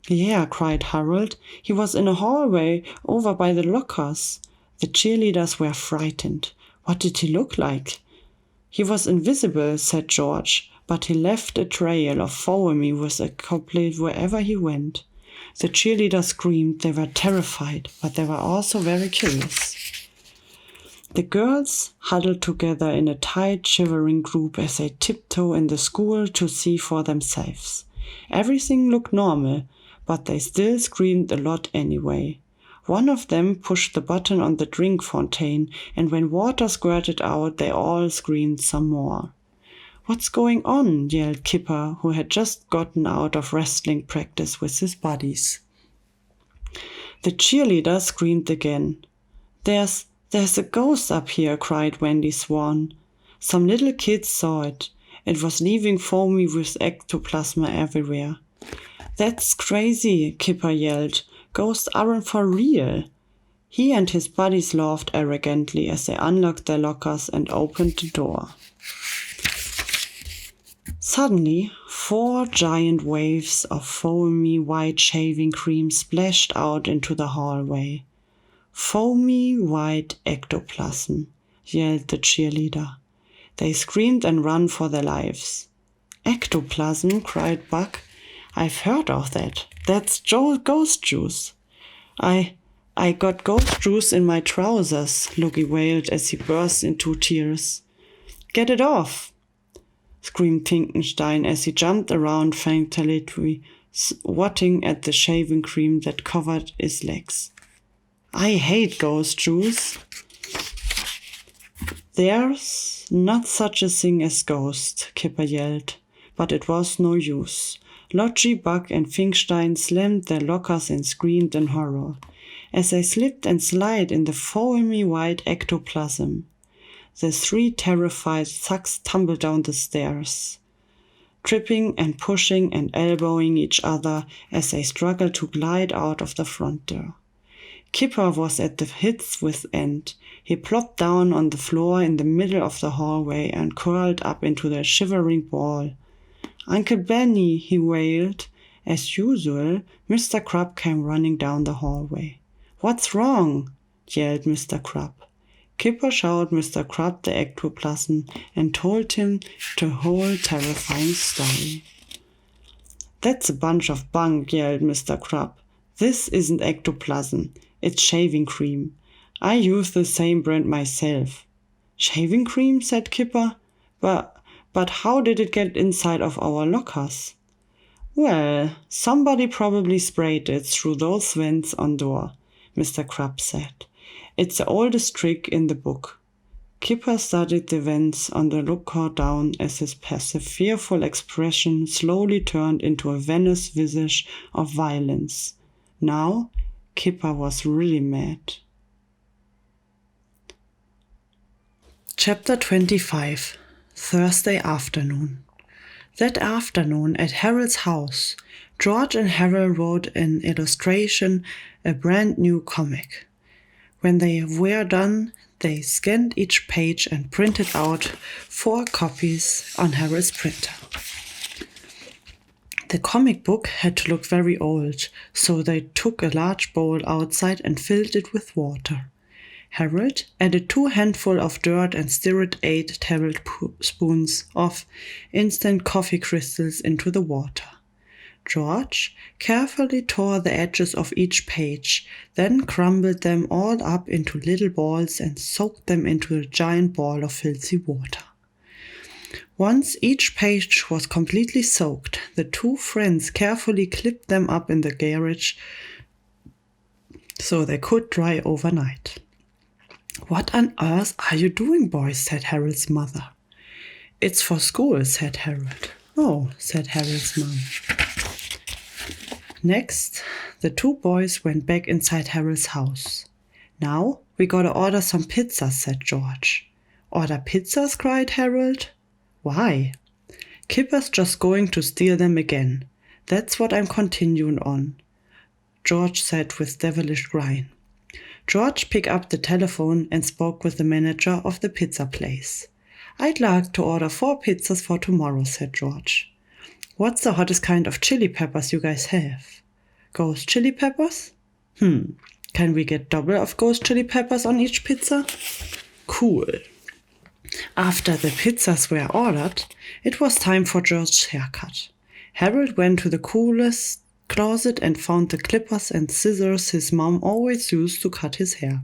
Yeah, cried Harold. He was in a hallway over by the lockers. The cheerleaders were frightened. What did he look like? He was invisible, said George, but he left a trail of foamy with a couplet wherever he went. The cheerleaders screamed. They were terrified, but they were also very curious. The girls huddled together in a tight, shivering group as they tiptoed in the school to see for themselves. Everything looked normal, but they still screamed a lot anyway. One of them pushed the button on the drink fountain, and when water squirted out, they all screamed some more. What's going on? Yelled Kipper, who had just gotten out of wrestling practice with his buddies. The cheerleader screamed again. There's a ghost up here, cried Wendy Swan. Some little kids saw it. It was leaving foamy with ectoplasm everywhere. That's crazy, Kipper yelled. Ghosts aren't for real. He and his buddies laughed arrogantly as they unlocked their lockers and opened the door. Suddenly, 4 giant waves of foamy white shaving cream splashed out into the hallway. Foamy white ectoplasm, yelled the cheerleader. They screamed and ran for their lives. Ectoplasm, cried Buck. I've heard of that. That's ghost juice. I got ghost juice in my trousers, Logie wailed as he burst into tears. Get it off, screamed Finkenstein as he jumped around frantically, swatting at the shaving cream that covered his legs. I hate ghost juice. There's not such a thing as ghost, Kipper yelled, but it was no use. Lottie, Buck, and Finkenstein slammed their lockers and screamed in horror as they slipped and slid in the foamy white ectoplasm. The 3 terrified thugs tumbled down the stairs, tripping and pushing and elbowing each other as they struggled to glide out of the front door. Kipper was at the hit's wit's end. He plopped down on the floor in the middle of the hallway and curled up into the shivering ball. Uncle Benny, he wailed. As usual, Mr. Crab came running down the hallway. What's wrong? Yelled Mr. Crab. Kipper showed Mr. Crab the ectoplasm and told him the whole terrifying story. That's a bunch of bunk, yelled Mr. Crab. This isn't ectoplasm, it's shaving cream. I use the same brand myself. Shaving cream? Said Kipper. But how did it get inside of our lockers? Well, somebody probably sprayed it through those vents on door, Mr. Crab said. It's the oldest trick in the book. Kipper studied the vents on the lookout down as his passive, fearful expression slowly turned into a venomous visage of violence. Now, Kipper was really mad. Chapter 25. Thursday afternoon. That afternoon at Harold's house, George and Harold wrote an illustration, a brand new comic. When they were done, they scanned each page and printed out 4 copies on Harold's printer. The comic book had to look very old, so they took a large bowl outside and filled it with water. Harold added 2 handfuls of dirt and stirred 8 tablespoons of instant coffee crystals into the water. George carefully tore the edges of each page, then crumbled them all up into little balls and soaked them into a giant ball of filthy water. Once each page was completely soaked, the 2 friends carefully clipped them up in the garage so they could dry overnight. "What on earth are you doing, boys?" said Harold's mother. "It's for school," said Harold. "Oh," said Harold's mom. Next, the 2 boys went back inside Harold's house. "Now we gotta order some pizzas," said George. "Order pizzas?" cried Harold. "Why?" "Kipper's just going to steal them again. That's what I'm continuing on," George said with devilish grin. George picked up the telephone and spoke with the manager of the pizza place. "I'd like to order 4 pizzas for tomorrow," said George. "What's the hottest kind of chili peppers you guys have?" "Ghost chili peppers?" Can we get double of ghost chili peppers on each pizza?" "Cool." After the pizzas were ordered, it was time for George's haircut. Harold went to the coolest closet and found the clippers and scissors his mom always used to cut his hair.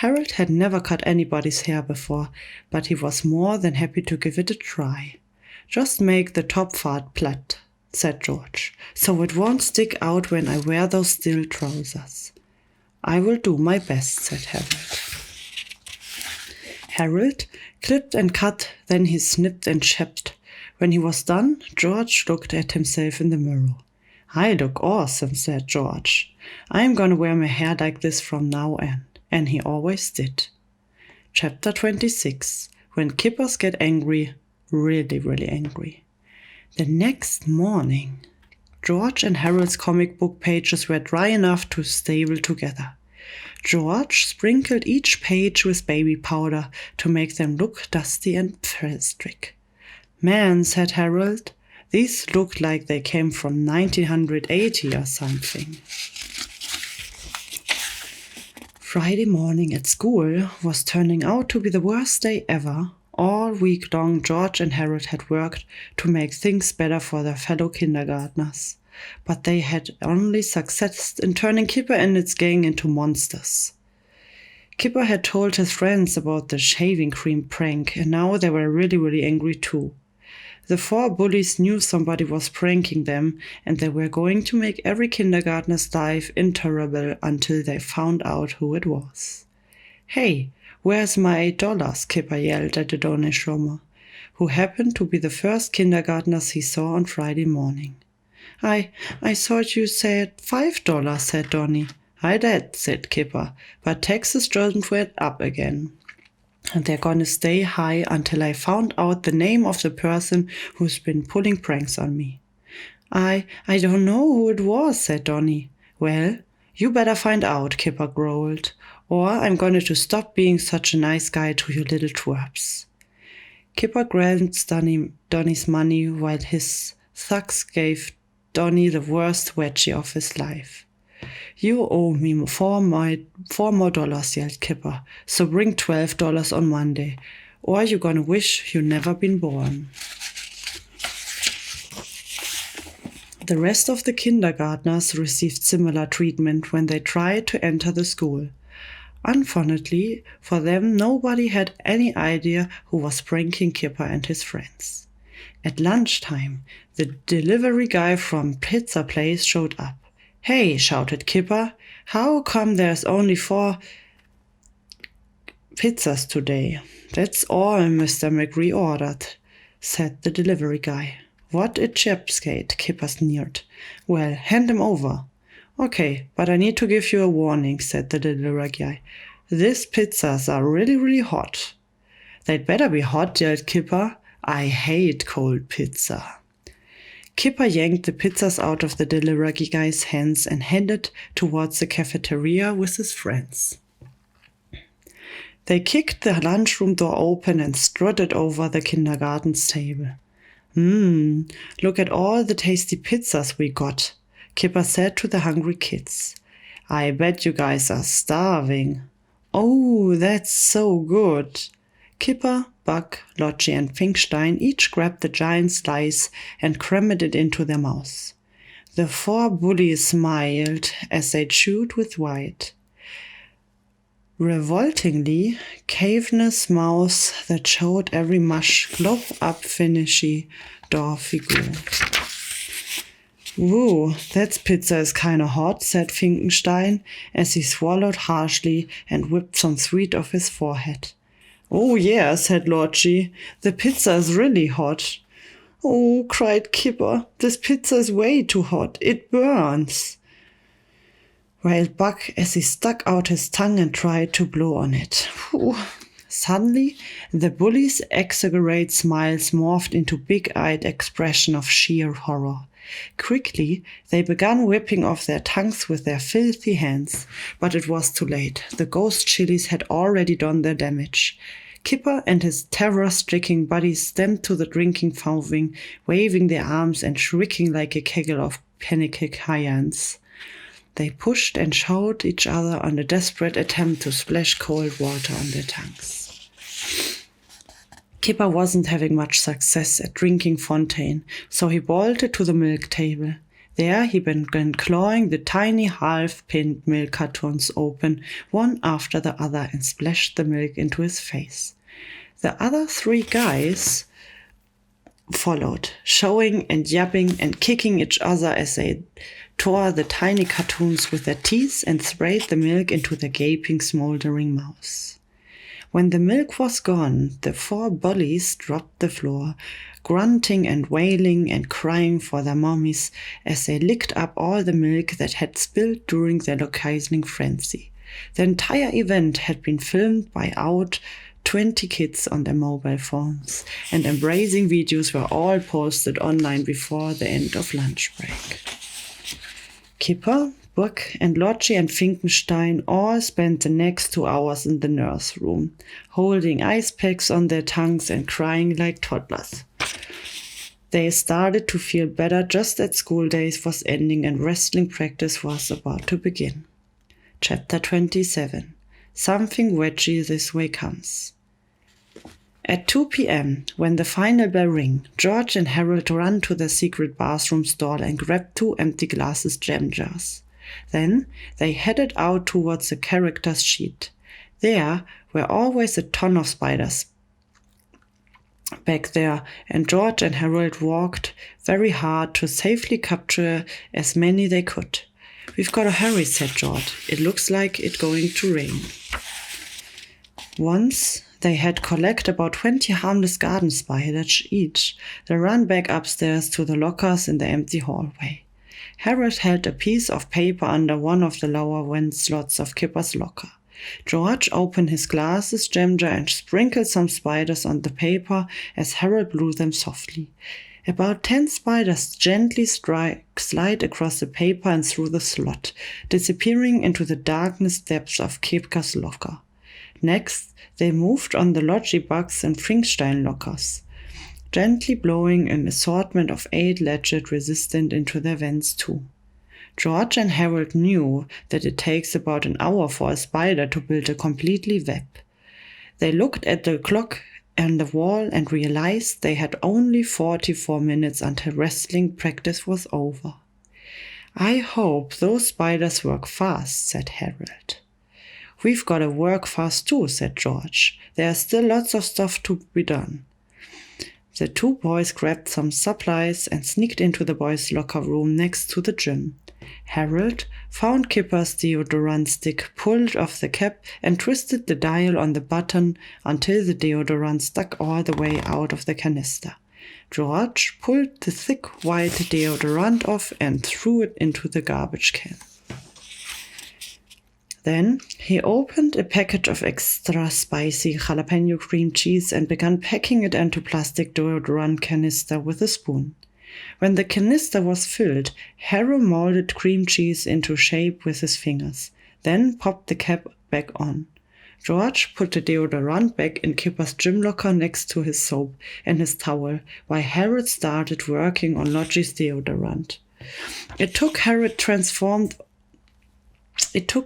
Harold had never cut anybody's hair before, but he was more than happy to give it a try. "Just make the top part flat," said George, "so it won't stick out when I wear those steel trousers." "I will do my best," said Harold. Harold clipped and cut, then he snipped and chipped. When he was done, George looked at himself in the mirror. "I look awesome," said George. "I'm gonna wear my hair like this from now on." And he always did. Chapter 26. When Kippers Get Angry, really, really angry. The next morning, George and Harold's comic book pages were dry enough to stable together. George sprinkled each page with baby powder to make them look dusty and plastic. "Man," said Harold, "these look like they came from 1980 or something." Friday morning at school was turning out to be the worst day ever. All week long, George and Harold had worked to make things better for their fellow kindergartners, but they had only succeeded in turning Kipper and its gang into monsters. Kipper had told his friends about the shaving cream prank, and now they were really, really angry too. The 4 bullies knew somebody was pranking them, and they were going to make every kindergartner's life intolerable until they found out who it was. "Hey, where's my $8? Kipper yelled at the Donny Schommer, who happened to be the first kindergartners he saw on Friday morning. I thought you said $5, said Donny. "I did," said Kipper, "but taxes just went up again. And they're gonna stay high until I found out the name of the person who's been pulling pranks on me." I don't know who it was," said Donny. "Well, you better find out," Kipper growled, "or I'm going to stop being such a nice guy to you little twerps." Kipper grabbed Donny's money while his thugs gave Donny the worst wedgie of his life. "You owe me four more dollars, yelled Kipper, "so bring $12 on Monday, or you're gonna wish you'd never been born." The rest of the kindergartners received similar treatment when they tried to enter the school. Unfortunately for them, nobody had any idea who was pranking Kipper and his friends. At lunchtime, the delivery guy from Pizza Place showed up. "Hey," shouted Kipper, "how come there's only 4 pizzas today?" "That's all Mr. McGree ordered," said the delivery guy. "What a cheapskate," Kipper sneered. "Well, hand him over." "Okay, but I need to give you a warning," said the delivery guy. "These pizzas are really, really hot." "They'd better be hot," yelled Kipper. "I hate cold pizza." Kipper yanked the pizzas out of the delivery guy's hands and headed towards the cafeteria with his friends. They kicked the lunchroom door open and strutted over the kindergarten's table. Look at all the tasty pizzas we got, Kipper said to the hungry kids. I bet you guys are starving. Oh, that's so good. Kipper, Buck, Lottie, and Finkstein each grabbed a giant slice and crammed it into their mouths. The 4 bullies smiled as they chewed with White. Revoltingly, Caveness mouths that showed every mush glob up finishy door figure. Whoa, that pizza is kinda hot, said Finkenstein as he swallowed harshly and whipped some sweat off his forehead. Oh yeah, said Lottie, the pizza is really hot. Oh, cried Kipper, this pizza is way too hot, it burns, wailed Buck as he stuck out his tongue and tried to blow on it. Whew. Suddenly, the bullies' exaggerate smiles morphed into big-eyed expression of sheer horror. Quickly, they began whipping off their tongues with their filthy hands, but it was too late. The ghost chilies had already done their damage. Kipper and his terror-stricken buddies stamped to the drinking fountain, waving their arms and shrieking like a kegel of panicked hyenas. They pushed and shoved each other on a desperate attempt to splash cold water on their tongues. Kipper wasn't having much success at drinking fontaine, so he bolted to the milk table. There he began clawing the tiny half-pinned milk cartons open, one after the other, and splashed the milk into his face. The other 3 guys followed, showing and yapping and kicking each other as they tore the tiny cartoons with their teeth and sprayed the milk into their gaping, smoldering mouths. When the milk was gone, the 4 bullies dropped the floor, grunting and wailing and crying for their mommies as they licked up all the milk that had spilled during their locating frenzy. The entire event had been filmed by out 20 kids on their mobile phones, and embracing videos were all posted online before the end of lunch break. Kipper, Buck, and Lottie and Finkenstein all spent the next 2 hours in the nurse room, holding ice packs on their tongues and crying like toddlers. They started to feel better just as school days was ending and wrestling practice was about to begin. Chapter 27. Something Wedgie This Way Comes. At 2 p.m., when the final bell rang, George and Harold ran to their secret bathroom stall and grabbed 2 empty glasses jam jars. Then they headed out towards the characters' sheet. There were always a ton of spiders back there, and George and Harold worked very hard to safely capture as many they could. We've got to hurry, said George. It looks like it's going to rain. Once they had collected about 20 harmless garden spiders each, they ran back upstairs to the lockers in the empty hallway. Harold held a piece of paper under one of the lower vent slots of Kipper's locker. George opened his glasses jam jar and sprinkled some spiders on the paper as Harold blew them softly. About 10 spiders gently slid across the paper and through the slot, disappearing into the darkest depths of Kipper's locker. Next, they moved on the Lottie, Bucks, and Finkstein lockers, gently blowing an assortment of 8 lead resistant into their vents too. George and Harold knew that it takes about an hour for a spider to build a completely web. They looked at the clock on the wall and realized they had only 44 minutes until wrestling practice was over. I hope those spiders work fast, said Harold. We've got to work fast too, said George. There's still lots of stuff to be done. The 2 boys grabbed some supplies and sneaked into the boys' locker room next to the gym. Harold found Kipper's deodorant stick, pulled off the cap, and twisted the dial on the button until the deodorant stuck all the way out of the canister. George pulled the thick white deodorant off and threw it into the garbage can. Then he opened a package of extra spicy jalapeno cream cheese and began packing it into plastic deodorant canister with a spoon. When the canister was filled, Harold molded cream cheese into shape with his fingers, then popped the cap back on. George put the deodorant back in Kipper's gym locker next to his soap and his towel, while Harold started working on Lodgie's deodorant. It took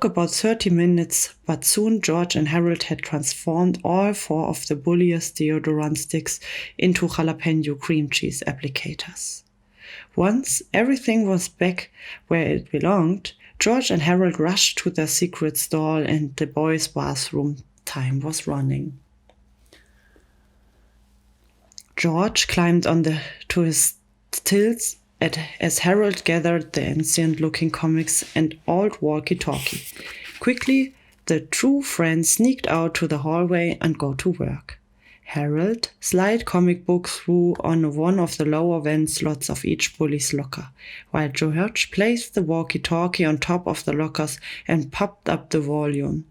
about 30 minutes, but soon George and Harold had transformed all 4 of the bulliest deodorant sticks into jalapeno cream cheese applicators. Once everything was back where it belonged, George and Harold rushed to their secret stall and the boys' bathroom. Time was running. George climbed to his stilts as Harold gathered the ancient-looking comics and old walkie-talkie. Quickly, the true friends sneaked out to the hallway and got to work. Harold slid comic books through on one of the lower vent slots of each bully's locker, while George placed the walkie-talkie on top of the lockers and popped up the volume.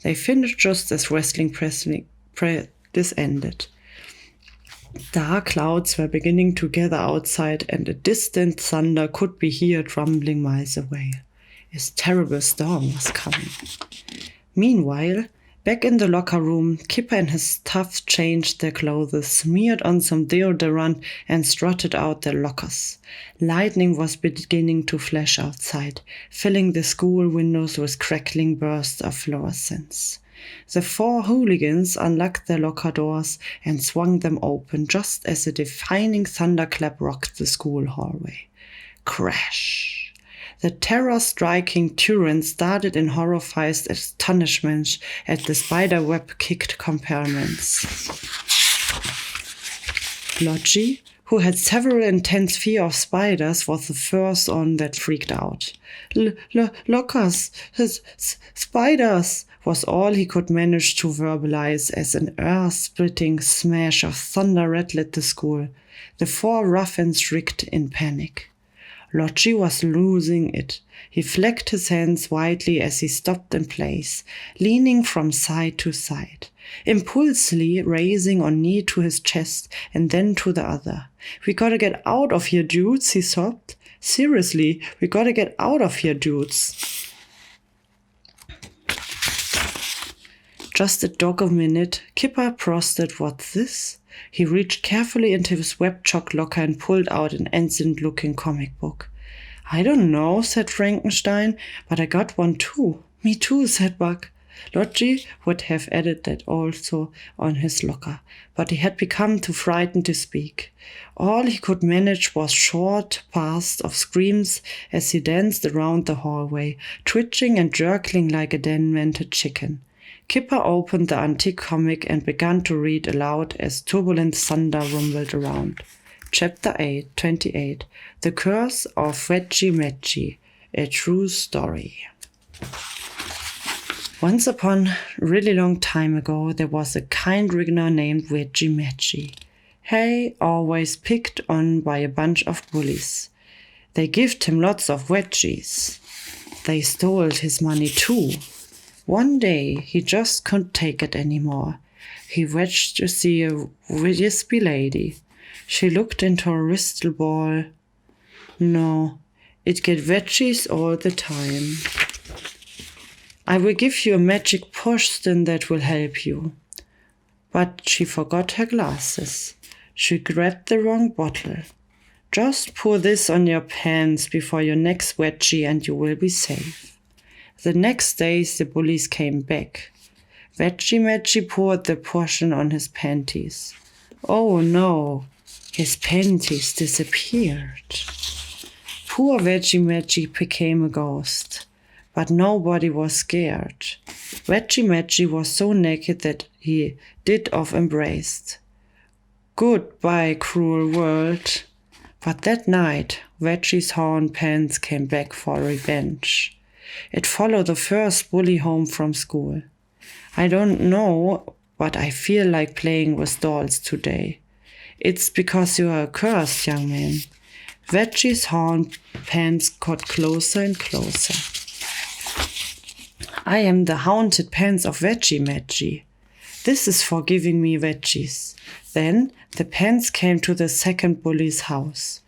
They finished just as wrestling practice ended. Dark clouds were beginning to gather outside, and a distant thunder could be heard rumbling miles away. A terrible storm was coming. Meanwhile, back in the locker room, Kipper and his staff changed their clothes, smeared on some deodorant, and strutted out their lockers. Lightning was beginning to flash outside, filling the school windows with crackling bursts of fluorescence. The 4 hooligans unlocked their locker doors and swung them open just as a deafening thunderclap rocked the school hallway. Crash! The terror-striking tyrant started in horrified astonishment at the spider-web-kicked compartments. Lodgie, who had several intense fear of spiders, was the first on that freaked out. Lockers! Spiders! Was all he could manage to verbalize as an earth-splitting smash of thunder rattled the school. The 4 ruffians writhed in panic. Lodgie was losing it. He flapped his hands wildly as he stopped in place, leaning from side to side, impulsively raising one knee to his chest and then to the other. "We gotta get out of here, dudes," he sobbed. "Seriously, we gotta get out of here, dudes." Just a dog a minute, Kipper prosted. "What's this?" He reached carefully into his web-chock locker and pulled out an ancient-looking comic book. "I don't know," said Frankenstein, "but I got one too." "Me too," said Buck. Lodgie would have added that also on his locker, but he had become too frightened to speak. All he could manage was short bursts of screams as he danced around the hallway, twitching and jerking like a demented chicken. Kipper opened the antique comic and began to read aloud as turbulent thunder rumbled around. Chapter 28, The Curse of Wedgie, a True Story. Once upon a really long time ago, there was a kind rigger named Wedgie. He always picked on by a bunch of bullies. They gave him lots of wedgies. They stole his money too. One day, he just couldn't take it anymore. He wished to see a wispy lady. She looked into a crystal ball. "No, it get wedgies all the time. I will give you a magic potion that will help you." But she forgot her glasses. She grabbed the wrong bottle. "Just pour this on your pants before your next wedgie and you will be safe." The next day, the bullies came back. Wedgie poured the potion on his panties. Oh no, his panties disappeared. Poor Wedgie became a ghost, but nobody was scared. Wedgie was so naked that he did of embraced. Goodbye, cruel world. But that night, Wedgie's horn pants came back for revenge. It followed the first bully home from school. "I don't know, but I feel like playing with dolls today." "It's because you are cursed, young man." Wedgie's horn pants got closer and closer. "I am the haunted pants of Wedgie. This is for giving me veggies. Then the pants came to the second bully's house.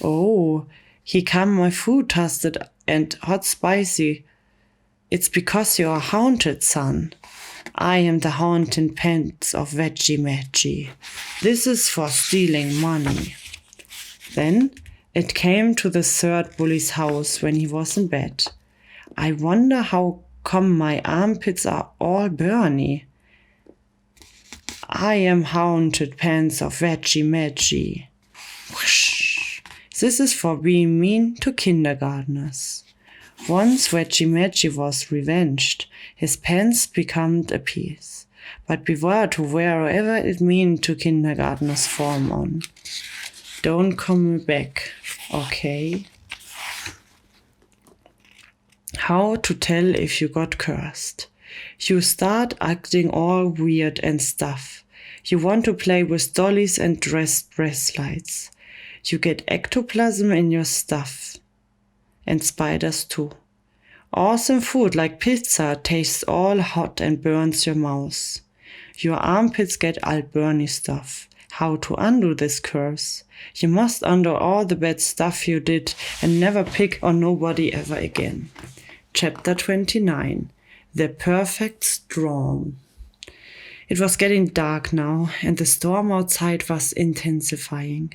Oh, he come my food toasted and hot spicy. It's because you are haunted, son. I am the haunted pants of Wedgie Maggie. This is for stealing money. Then it came to the third bully's house when he was in bed. I wonder how come my armpits are all burny. I am haunted pants of Wedgie Maggie. Whoosh. This is for being mean to kindergartners. Once Wedgie Maggie was revenged, his pants became a piece. But beware to wherever it mean to kindergartners form on. Don't come back, okay? How to tell if you got cursed. You start acting all weird and stuff. You want to play with dollies and dress lights. You get ectoplasm in your stuff. And spiders too. Awesome food like pizza tastes all hot and burns your mouth. Your armpits get all burny stuff. How to undo this curse? You must undo all the bad stuff you did and never pick on nobody ever again. Chapter 29. The Perfect Storm. It was getting dark now, and the storm outside was intensifying.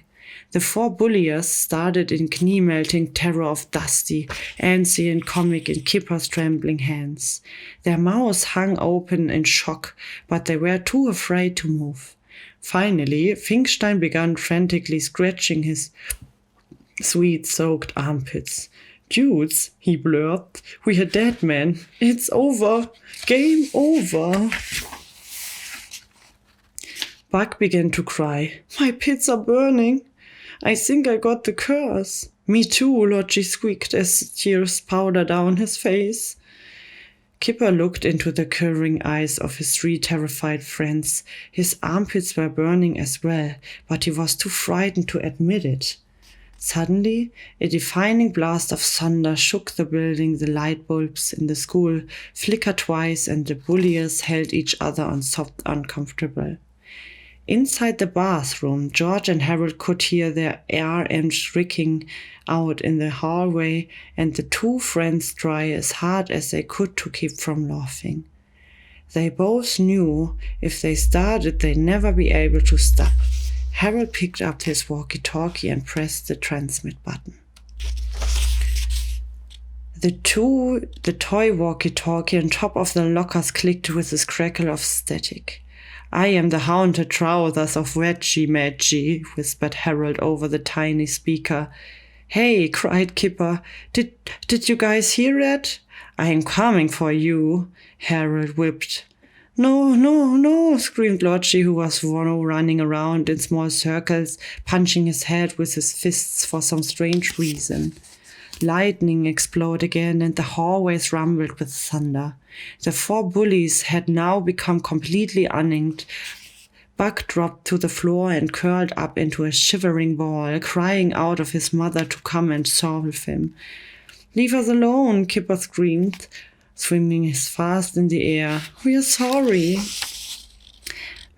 The four bullies started in knee-melting terror of Dusty, Antsy, and Comic in Kipper's trembling hands. Their mouths hung open in shock, but they were too afraid to move. Finally, Finkstein began frantically scratching his sweat-soaked armpits. "Dudes," he blurted, "we are dead men. It's over. Game over." Buck began to cry. "My pits are burning. I think I got the curse." "Me too," Lodgy squeaked as tears powdered down his face. Kipper looked into the quivering eyes of his three terrified friends. His armpits were burning as well, but he was too frightened to admit it. Suddenly, a deafening blast of thunder shook the building. The light bulbs in the school flickered twice, and the bullies held each other on soft, uncomfortable. Inside the bathroom, George and Harold could hear their air ends shrieking out in the hallway, and the two friends tried as hard as they could to keep from laughing. They both knew if they started, they'd never be able to stop. Harold picked up his walkie-talkie and pressed the transmit button. The toy walkie-talkie on top of the lockers clicked with a crackle of static. "I am the haunted trousers of Wedgie Maggie," whispered Harold over the tiny speaker. "Hey," cried Kipper, Did you guys hear that? I am coming for you," Harold whipped. No, screamed Lodgy, who was running around in small circles, punching his head with his fists for some strange reason. Lightning exploded again, and the hallways rumbled with thunder. The four bullies had now become completely uninked. Buck dropped to the floor and curled up into a shivering ball, crying out of his mother to come and solve him. "Leave us alone," Kipper screamed, swimming his fast in the air. "We are sorry."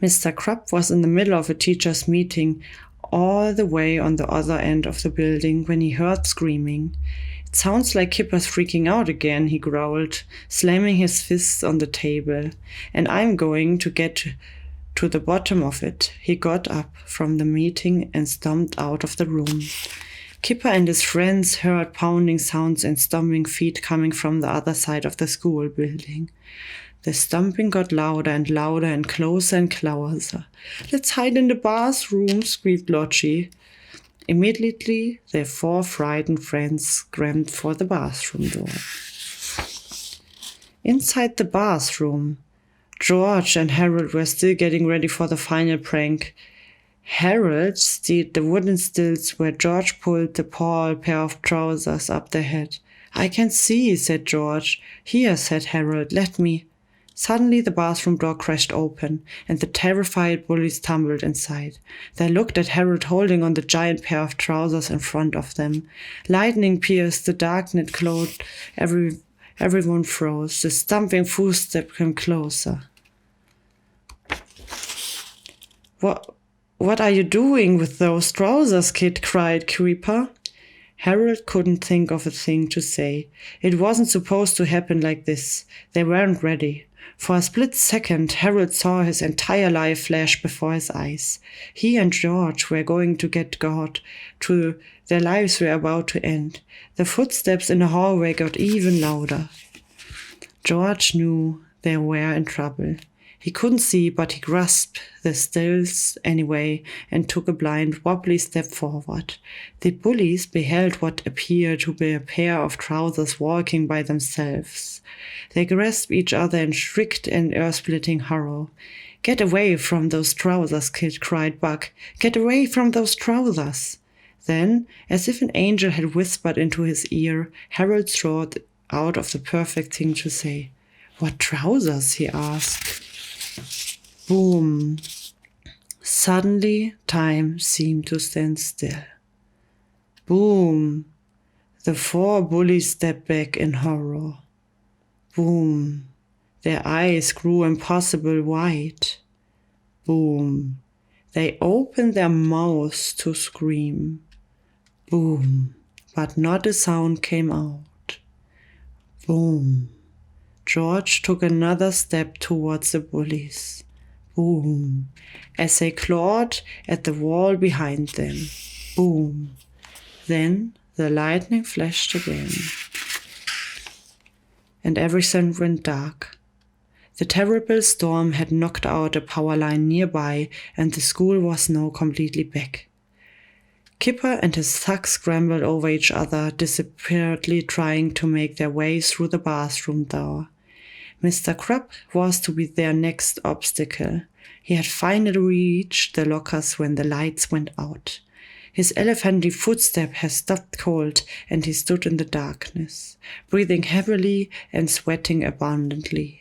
Mr. Krupp was in the middle of a teacher's meeting, all the way on the other end of the building, when he heard screaming. "It sounds like Kipper's freaking out again," he growled, slamming his fists on the table. "And I'm going to get to the bottom of it." He got up from the meeting and stomped out of the room. Kipper and his friends heard pounding sounds and stomping feet coming from the other side of the school building. The stomping got louder and louder and closer. "Let's hide in the bathroom," squeaked Lodgy. Immediately, their four frightened friends scrambled for the bathroom door. Inside the bathroom, George and Harold were still getting ready for the final prank. Harold steered the wooden stilts where George pulled the pair of trousers up their head. "I can see," said George. "Here," said Harold, "let me." Suddenly the bathroom door crashed open, and the terrified bullies tumbled inside. They looked at Harold holding on the giant pair of trousers in front of them. Lightning pierced the darknet clothed. Everyone froze. The stomping footsteps came closer. What are you doing with those trousers, kid? Cried Creeper. Harold couldn't think of a thing to say. It wasn't supposed to happen like this. They weren't ready. For a split second, Harold saw his entire life flash before his eyes. He and George were going to get God. Their lives were about to end. The footsteps in the hallway got even louder. George knew they were in trouble. He couldn't see, but he grasped the stills anyway and took a blind, wobbly step forward. The bullies beheld what appeared to be a pair of trousers walking by themselves. They grasped each other and shrieked in ear-splitting horror. "Get away from those trousers, kid," cried Buck. "Get away from those trousers." Then, as if an angel had whispered into his ear, Harold thought out of the perfect thing to say. "What trousers?" he asked. Boom. Suddenly, time seemed to stand still. Boom. The 4 bullies stepped back in horror. Boom. Their eyes grew impossible wide. Boom. They opened their mouths to scream. Boom. But not a sound came out. Boom. George took another step towards the bullies. Boom. As they clawed at the wall behind them. Boom. Then the lightning flashed again. And everything went dark. The terrible storm had knocked out a power line nearby, and the school was now completely back. Kipper and his thugs scrambled over each other, desperately trying to make their way through the bathroom door. Mr. Krupp was to be their next obstacle. He had finally reached the lockers when the lights went out. His elephantine footstep had stopped cold, and he stood in the darkness, breathing heavily and sweating abundantly.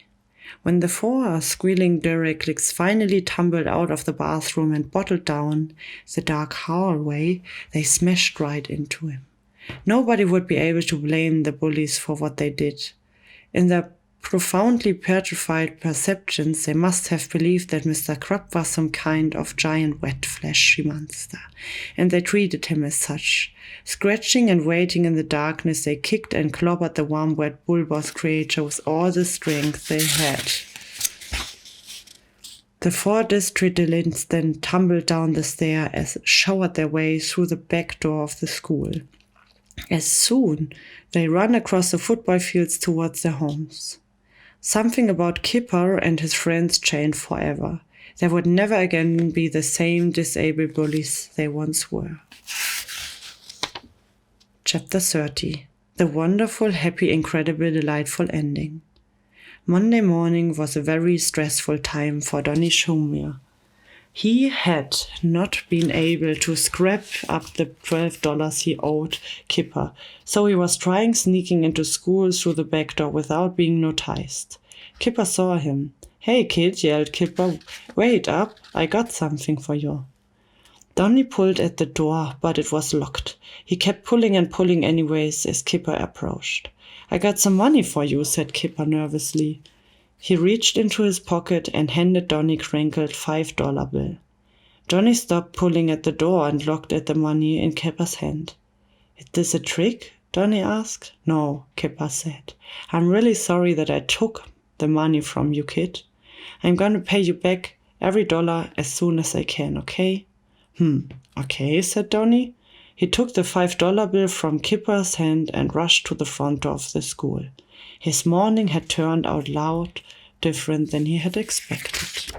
When the 4 squealing derelicts finally tumbled out of the bathroom and bottled down the dark hallway, they smashed right into him. Nobody would be able to blame the bullies for what they did. In their profoundly petrified perceptions, they must have believed that Mr. Krupp was some kind of giant wet fleshy monster, and they treated him as such. Scratching and waiting in the darkness, they kicked and clobbered the warm wet bulbous creature with all the strength they had. The 4 district delinquents then tumbled down the stair and showered their way through the back door of the school. As soon they ran across the football fields towards their homes. Something about Kipper and his friends changed forever. They would never again be the same disabled bullies they once were. Chapter 30. The Wonderful, Happy, Incredible, Delightful Ending. Monday morning was a very stressful time for Donny Schumer. He had not been able to scrap up the $12 he owed Kipper, so he was sneaking into school through the back door without being noticed. Kipper saw him. "Hey, kid," yelled Kipper. "Wait up, I got something for you." Donny pulled at the door, but it was locked. He kept pulling and pulling anyways as Kipper approached. "I got some money for you," said Kipper nervously. He reached into his pocket and handed Donny a crinkled $5 bill. Donny stopped pulling at the door and looked at the money in Kipper's hand. "Is this a trick?" Donny asked. "No," Kipper said. "I'm really sorry that I took the money from you, kid. I'm gonna pay you back every dollar as soon as I can, okay?" Okay, said Donny. He took the $5 bill from Kipper's hand and rushed to the front door of the school. His morning had turned out different than he had expected.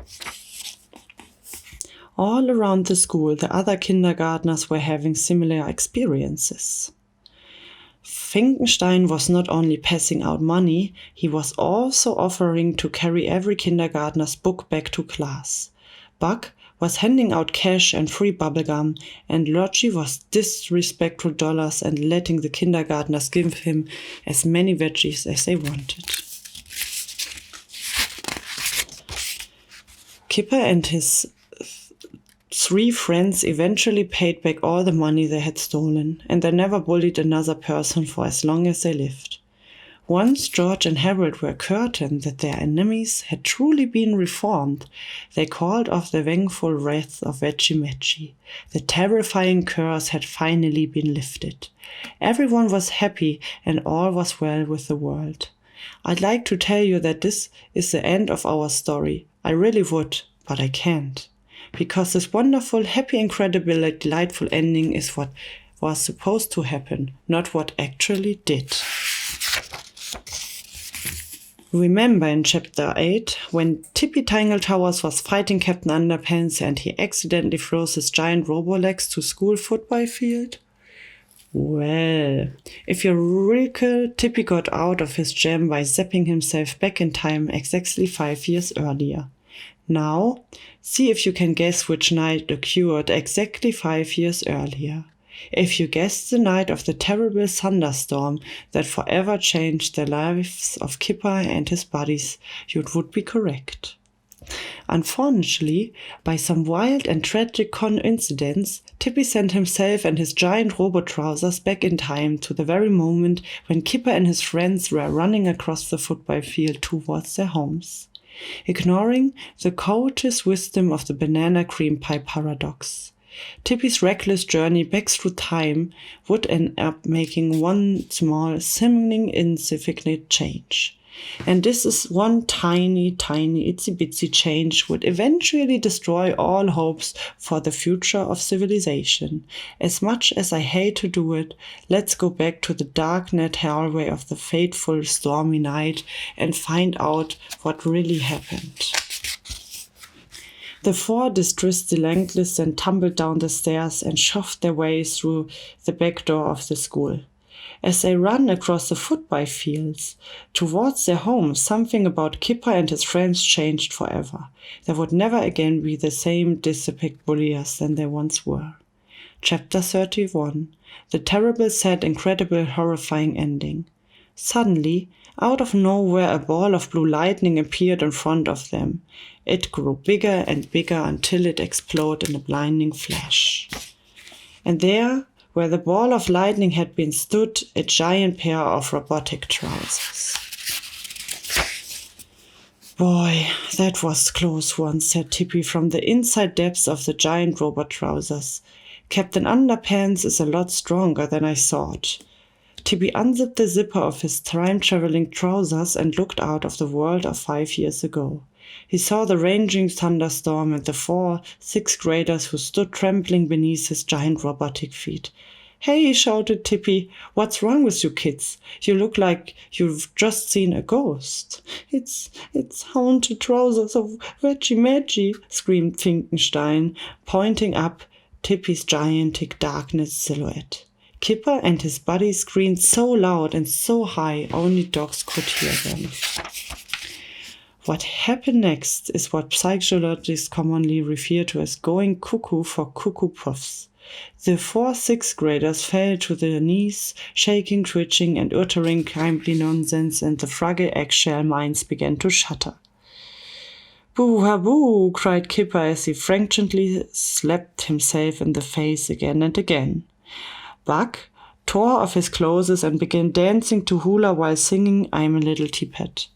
All around the school, the other kindergartners were having similar experiences. Finkenstein was not only passing out money, he was also offering to carry every kindergartner's book back to class. Buck was handing out cash and free bubblegum, and Lodgy was disrespectful dollars and letting the kindergartners give him as many veggies as they wanted. Kipper and his 3 friends eventually paid back all the money they had stolen, and they never bullied another person for as long as they lived. Once George and Harold were certain that their enemies had truly been reformed, they called off the vengeful wrath of Wedgie. The terrifying curse had finally been lifted. Everyone was happy and all was well with the world. I'd like to tell you that this is the end of our story. I really would, but I can't. Because this wonderful, happy, incredible, delightful ending is what was supposed to happen, not what actually did. Remember in Chapter 8, when Tippy Tangle Towers was fighting Captain Underpants and he accidentally froze his giant robo-legs to school football field? Well, if you recall, Tippy got out of his jam by zapping himself back in time exactly 5 years earlier. Now, see if you can guess which night occurred exactly 5 years earlier. If you guessed the night of the terrible thunderstorm that forever changed the lives of Kipper and his buddies, you would be correct. Unfortunately, by some wild and tragic coincidence, Tippy sent himself and his giant robot trousers back in time to the very moment when Kipper and his friends were running across the football field towards their homes, ignoring the courteous wisdom of the banana cream pie paradox. Tippy's reckless journey back through time would end up making one small, seemingly insignificant change. And this is one tiny, itsy-bitsy change would eventually destroy all hopes for the future of civilization. As much as I hate to do it, let's go back to the dark net hallway of the fateful stormy night and find out what really happened. The four distressed delinquents then tumbled down the stairs and shoved their way through the back door of the school. As they ran across the football fields towards their homes, something about Kipper and his friends changed forever. They would never again be the same dissipate bullies than they once were. Chapter 31. The terrible, sad, incredible, horrifying ending. Suddenly, out of nowhere, a ball of blue lightning appeared in front of them. It grew bigger and bigger until it exploded in a blinding flash. And there, where the ball of lightning had been, stood a giant pair of robotic trousers. Boy, that was close one, said Tippy from the inside depths of the giant robot trousers. Captain Underpants is a lot stronger than I thought. Tippy unzipped the zipper of his time-traveling trousers and looked out of the world of 5 years ago. He saw the raging thunderstorm and the 4 sixth graders who stood trembling beneath his giant robotic feet. "Hey," shouted Tippy, "what's wrong with you kids? You look like you've just seen a ghost." It's haunted trousers of Wedgie," screamed Finkenstein, pointing up Tippy's gigantic darkness silhouette. Kipper and his buddies screamed so loud and so high only dogs could hear them. What happened next is what psychologists commonly refer to as going cuckoo for Cuckoo Puffs. The 4 sixth graders fell to their knees, shaking, twitching, and uttering kindly nonsense, and the fragile eggshell minds began to shatter. "Boo-ha-boo!" cried Kipper as he frantically slapped himself in the face again and again. Buck tore off his clothes and began dancing to hula while singing "I'm a Little Teapot"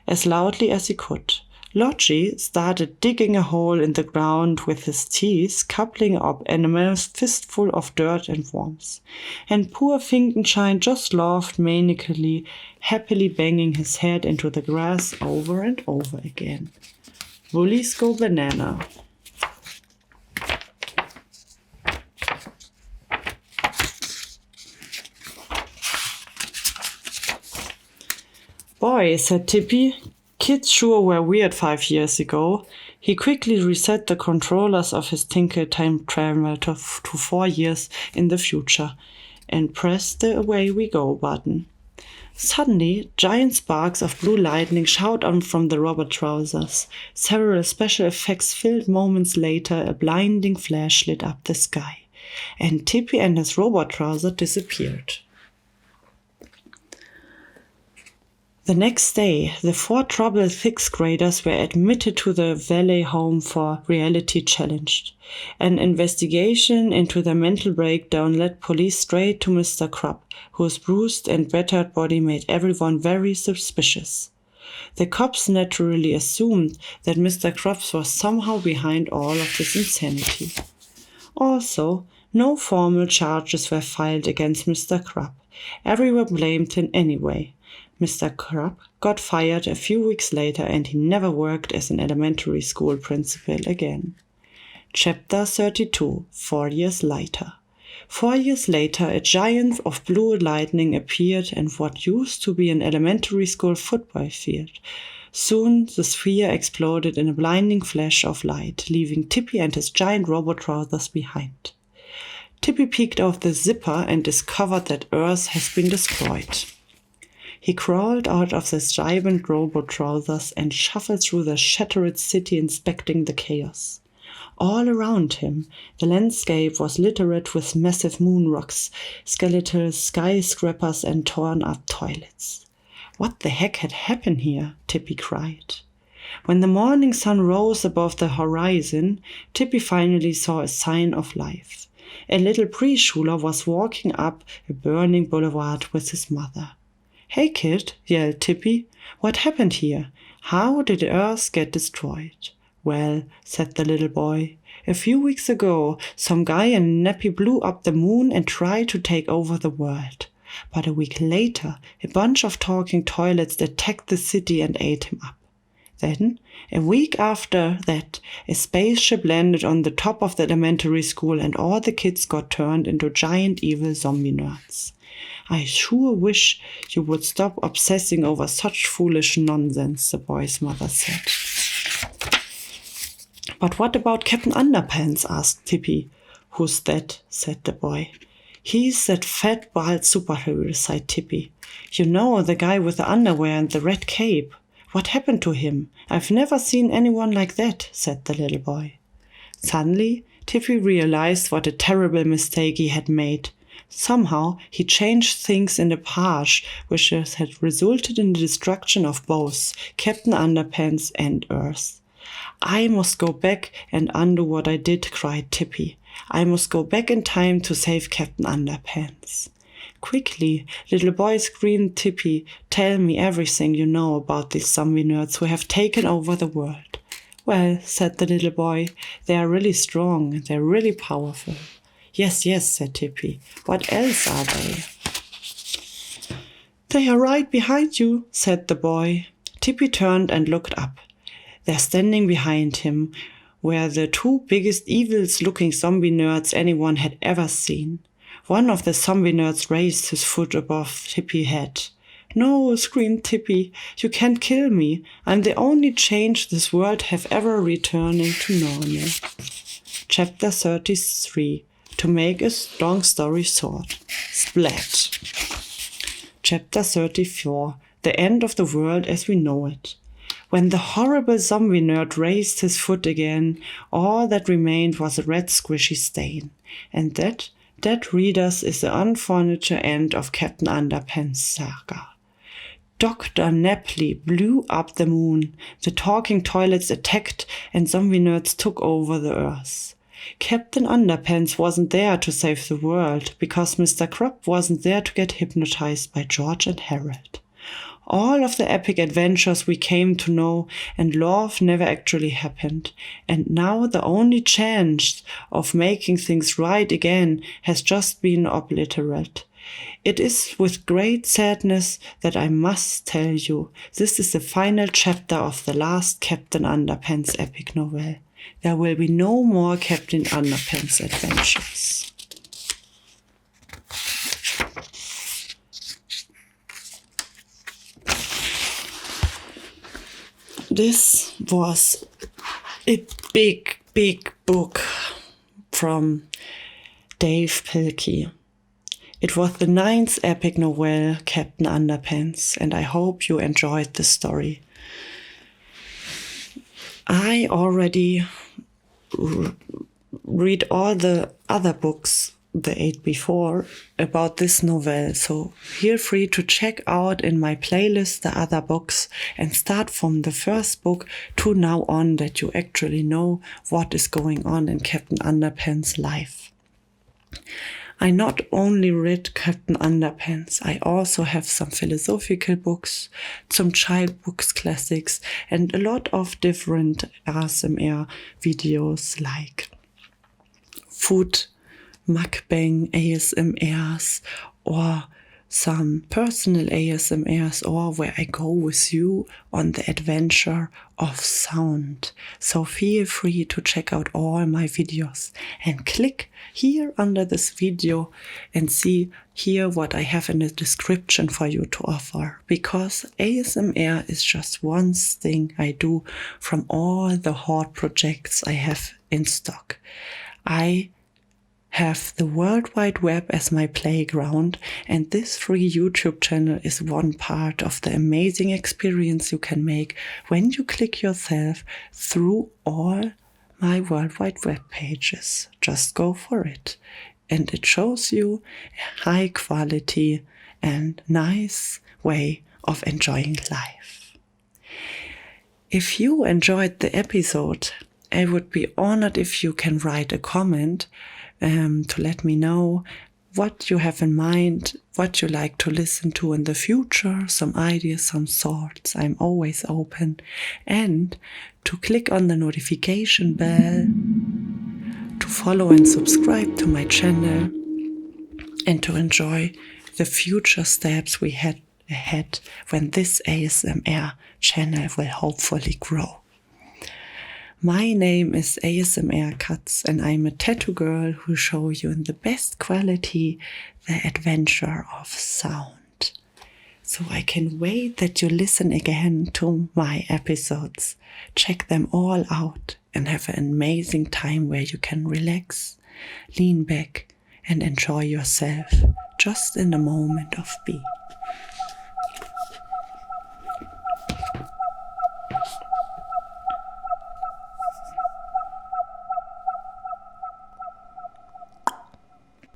as loudly as he could. Logie started digging a hole in the ground with his teeth, coupling up a fistful of dirt and worms. And poor Finkenstein just laughed maniacally, happily banging his head into the grass over and over again. Bullies go banana. "Boy," said Tippy, "kids sure were weird 5 years ago." He quickly reset the controllers of his Tinker time travel to 4 years in the future and pressed the "Away we go" button. Suddenly, giant sparks of blue lightning shot out from the robot trousers. Several special effects-filled moments later, a blinding flash lit up the sky, and Tippy and his robot trouser disappeared. The next day, the 4 troubled 6th graders were admitted to the Valley Home for Reality Challenged. An investigation into their mental breakdown led police straight to Mr. Krupp, whose bruised and battered body made everyone very suspicious. The cops naturally assumed that Mr. Krupp was somehow behind all of this insanity. Also, no formal charges were filed against Mr. Krupp. Everyone blamed him anyway. Mr. Krupp got fired a few weeks later and he never worked as an elementary school principal again. Chapter 32, 4 years later. 4 years later, a giant of blue lightning appeared in what used to be an elementary school football field. Soon, the sphere exploded in a blinding flash of light, leaving Tippy and his giant robot trousers behind. Tippy peeked out the zipper and discovered that Earth has been destroyed. He crawled out of the giant robot trousers and shuffled through the shattered city, inspecting the chaos. All around him, the landscape was littered with massive moon rocks, skeletal skyscrapers, and torn-up toilets. What the heck had happened here? Tippy cried. When the morning sun rose above the horizon, Tippy finally saw a sign of life. A little preschooler was walking up a burning boulevard with his mother. "Hey, kid," yelled Tippy. "What happened here? How did Earth get destroyed?" "Well," said the little boy, "a few weeks ago, some guy in a nappy blew up the moon and tried to take over the world. But a week later, a bunch of talking toilets attacked the city and ate him up. Then, a week after that, a spaceship landed on the top of the elementary school and all the kids got turned into giant evil zombie nerds. I sure wish you would stop obsessing over such foolish nonsense," the boy's mother said. "But what about Captain Underpants?" asked Tippy. "Who's that?" said the boy. "He's that fat, bald superhero," sighed Tippy. "You know, the guy with the underwear and the red cape. What happened to him? I've never seen anyone like that," said the little boy. Suddenly, Tippy realized what a terrible mistake he had made. Somehow, he changed things in the past, which had resulted in the destruction of both Captain Underpants and Earth. "I must go back and undo what I did," cried Tippy. "I must go back in time to save Captain Underpants." "Quickly," little boy screamed Tippy, "tell me everything you know about these zombie nerds who have taken over the world." "Well," said the little boy, "they are really strong, they're really powerful." Yes, said Tippy. "What else are they?" "They are right behind you," said the boy. Tippy turned and looked up. There standing behind him were the 2 biggest evil-looking zombie nerds anyone had ever seen. One of the zombie nerds raised his foot above Tippy's head. "No," screamed Tippy, "you can't kill me. I'm the only change this world have ever returning to normal." Chapter 33. To make a long story short. Splat. Chapter 34. The end of the world as we know it. When the horrible zombie nerd raised his foot again, all that remained was a red squishy stain. And that, readers, is the unfortunate end of Captain Underpants' saga. Dr. Napley blew up the moon, the talking toilets attacked, and zombie nerds took over the Earth. Captain Underpants wasn't there to save the world, because Mr. Krupp wasn't there to get hypnotized by George and Harold. All of the epic adventures we came to know and love never actually happened, and now the only chance of making things right again has just been obliterated. It is with great sadness that I must tell you, this is the final chapter of the last Captain Underpants epic novel. There will be no more Captain Underpants adventures. This was a big book from Dave Pilkey. It was the 9th epic novel, Captain Underpants, and I hope you enjoyed the story. I already read all the other books the 8 before about this novel, so feel free to check out in my playlist the other books and start from the first book to now on, that you actually know what is going on in Captain Underpants' life. I not only read Captain Underpants, I also have some philosophical books, some child books, classics, and a lot of different ASMR videos like food mukbang ASMRs, or some personal ASMRs, or where I go with you on the adventure of sound. So feel free to check out all my videos and click here under this video and see here what I have in the description for you to offer, because ASMR is just one thing I do from all the hard projects I have in stock. I have the World Wide Web as my playground, and this free YouTube channel is one part of the amazing experience you can make when you click yourself through all my World Wide Web pages. Just go for it. And it shows you a high quality and nice way of enjoying life. If you enjoyed the episode, I would be honored if you can write a comment to let me know what you have in mind, what you like to listen to in the future, some ideas, some thoughts. I'm always open. And to click on the notification bell, to follow and subscribe to my channel, and to enjoy the future steps we had ahead when this ASMR channel will hopefully grow. My name is ASMR Katz, and I'm a tattoo girl who shows you in the best quality the adventure of sound. So I can wait that you listen again to my episodes. Check them all out and have an amazing time where you can relax, lean back, and enjoy yourself just in the moment of being.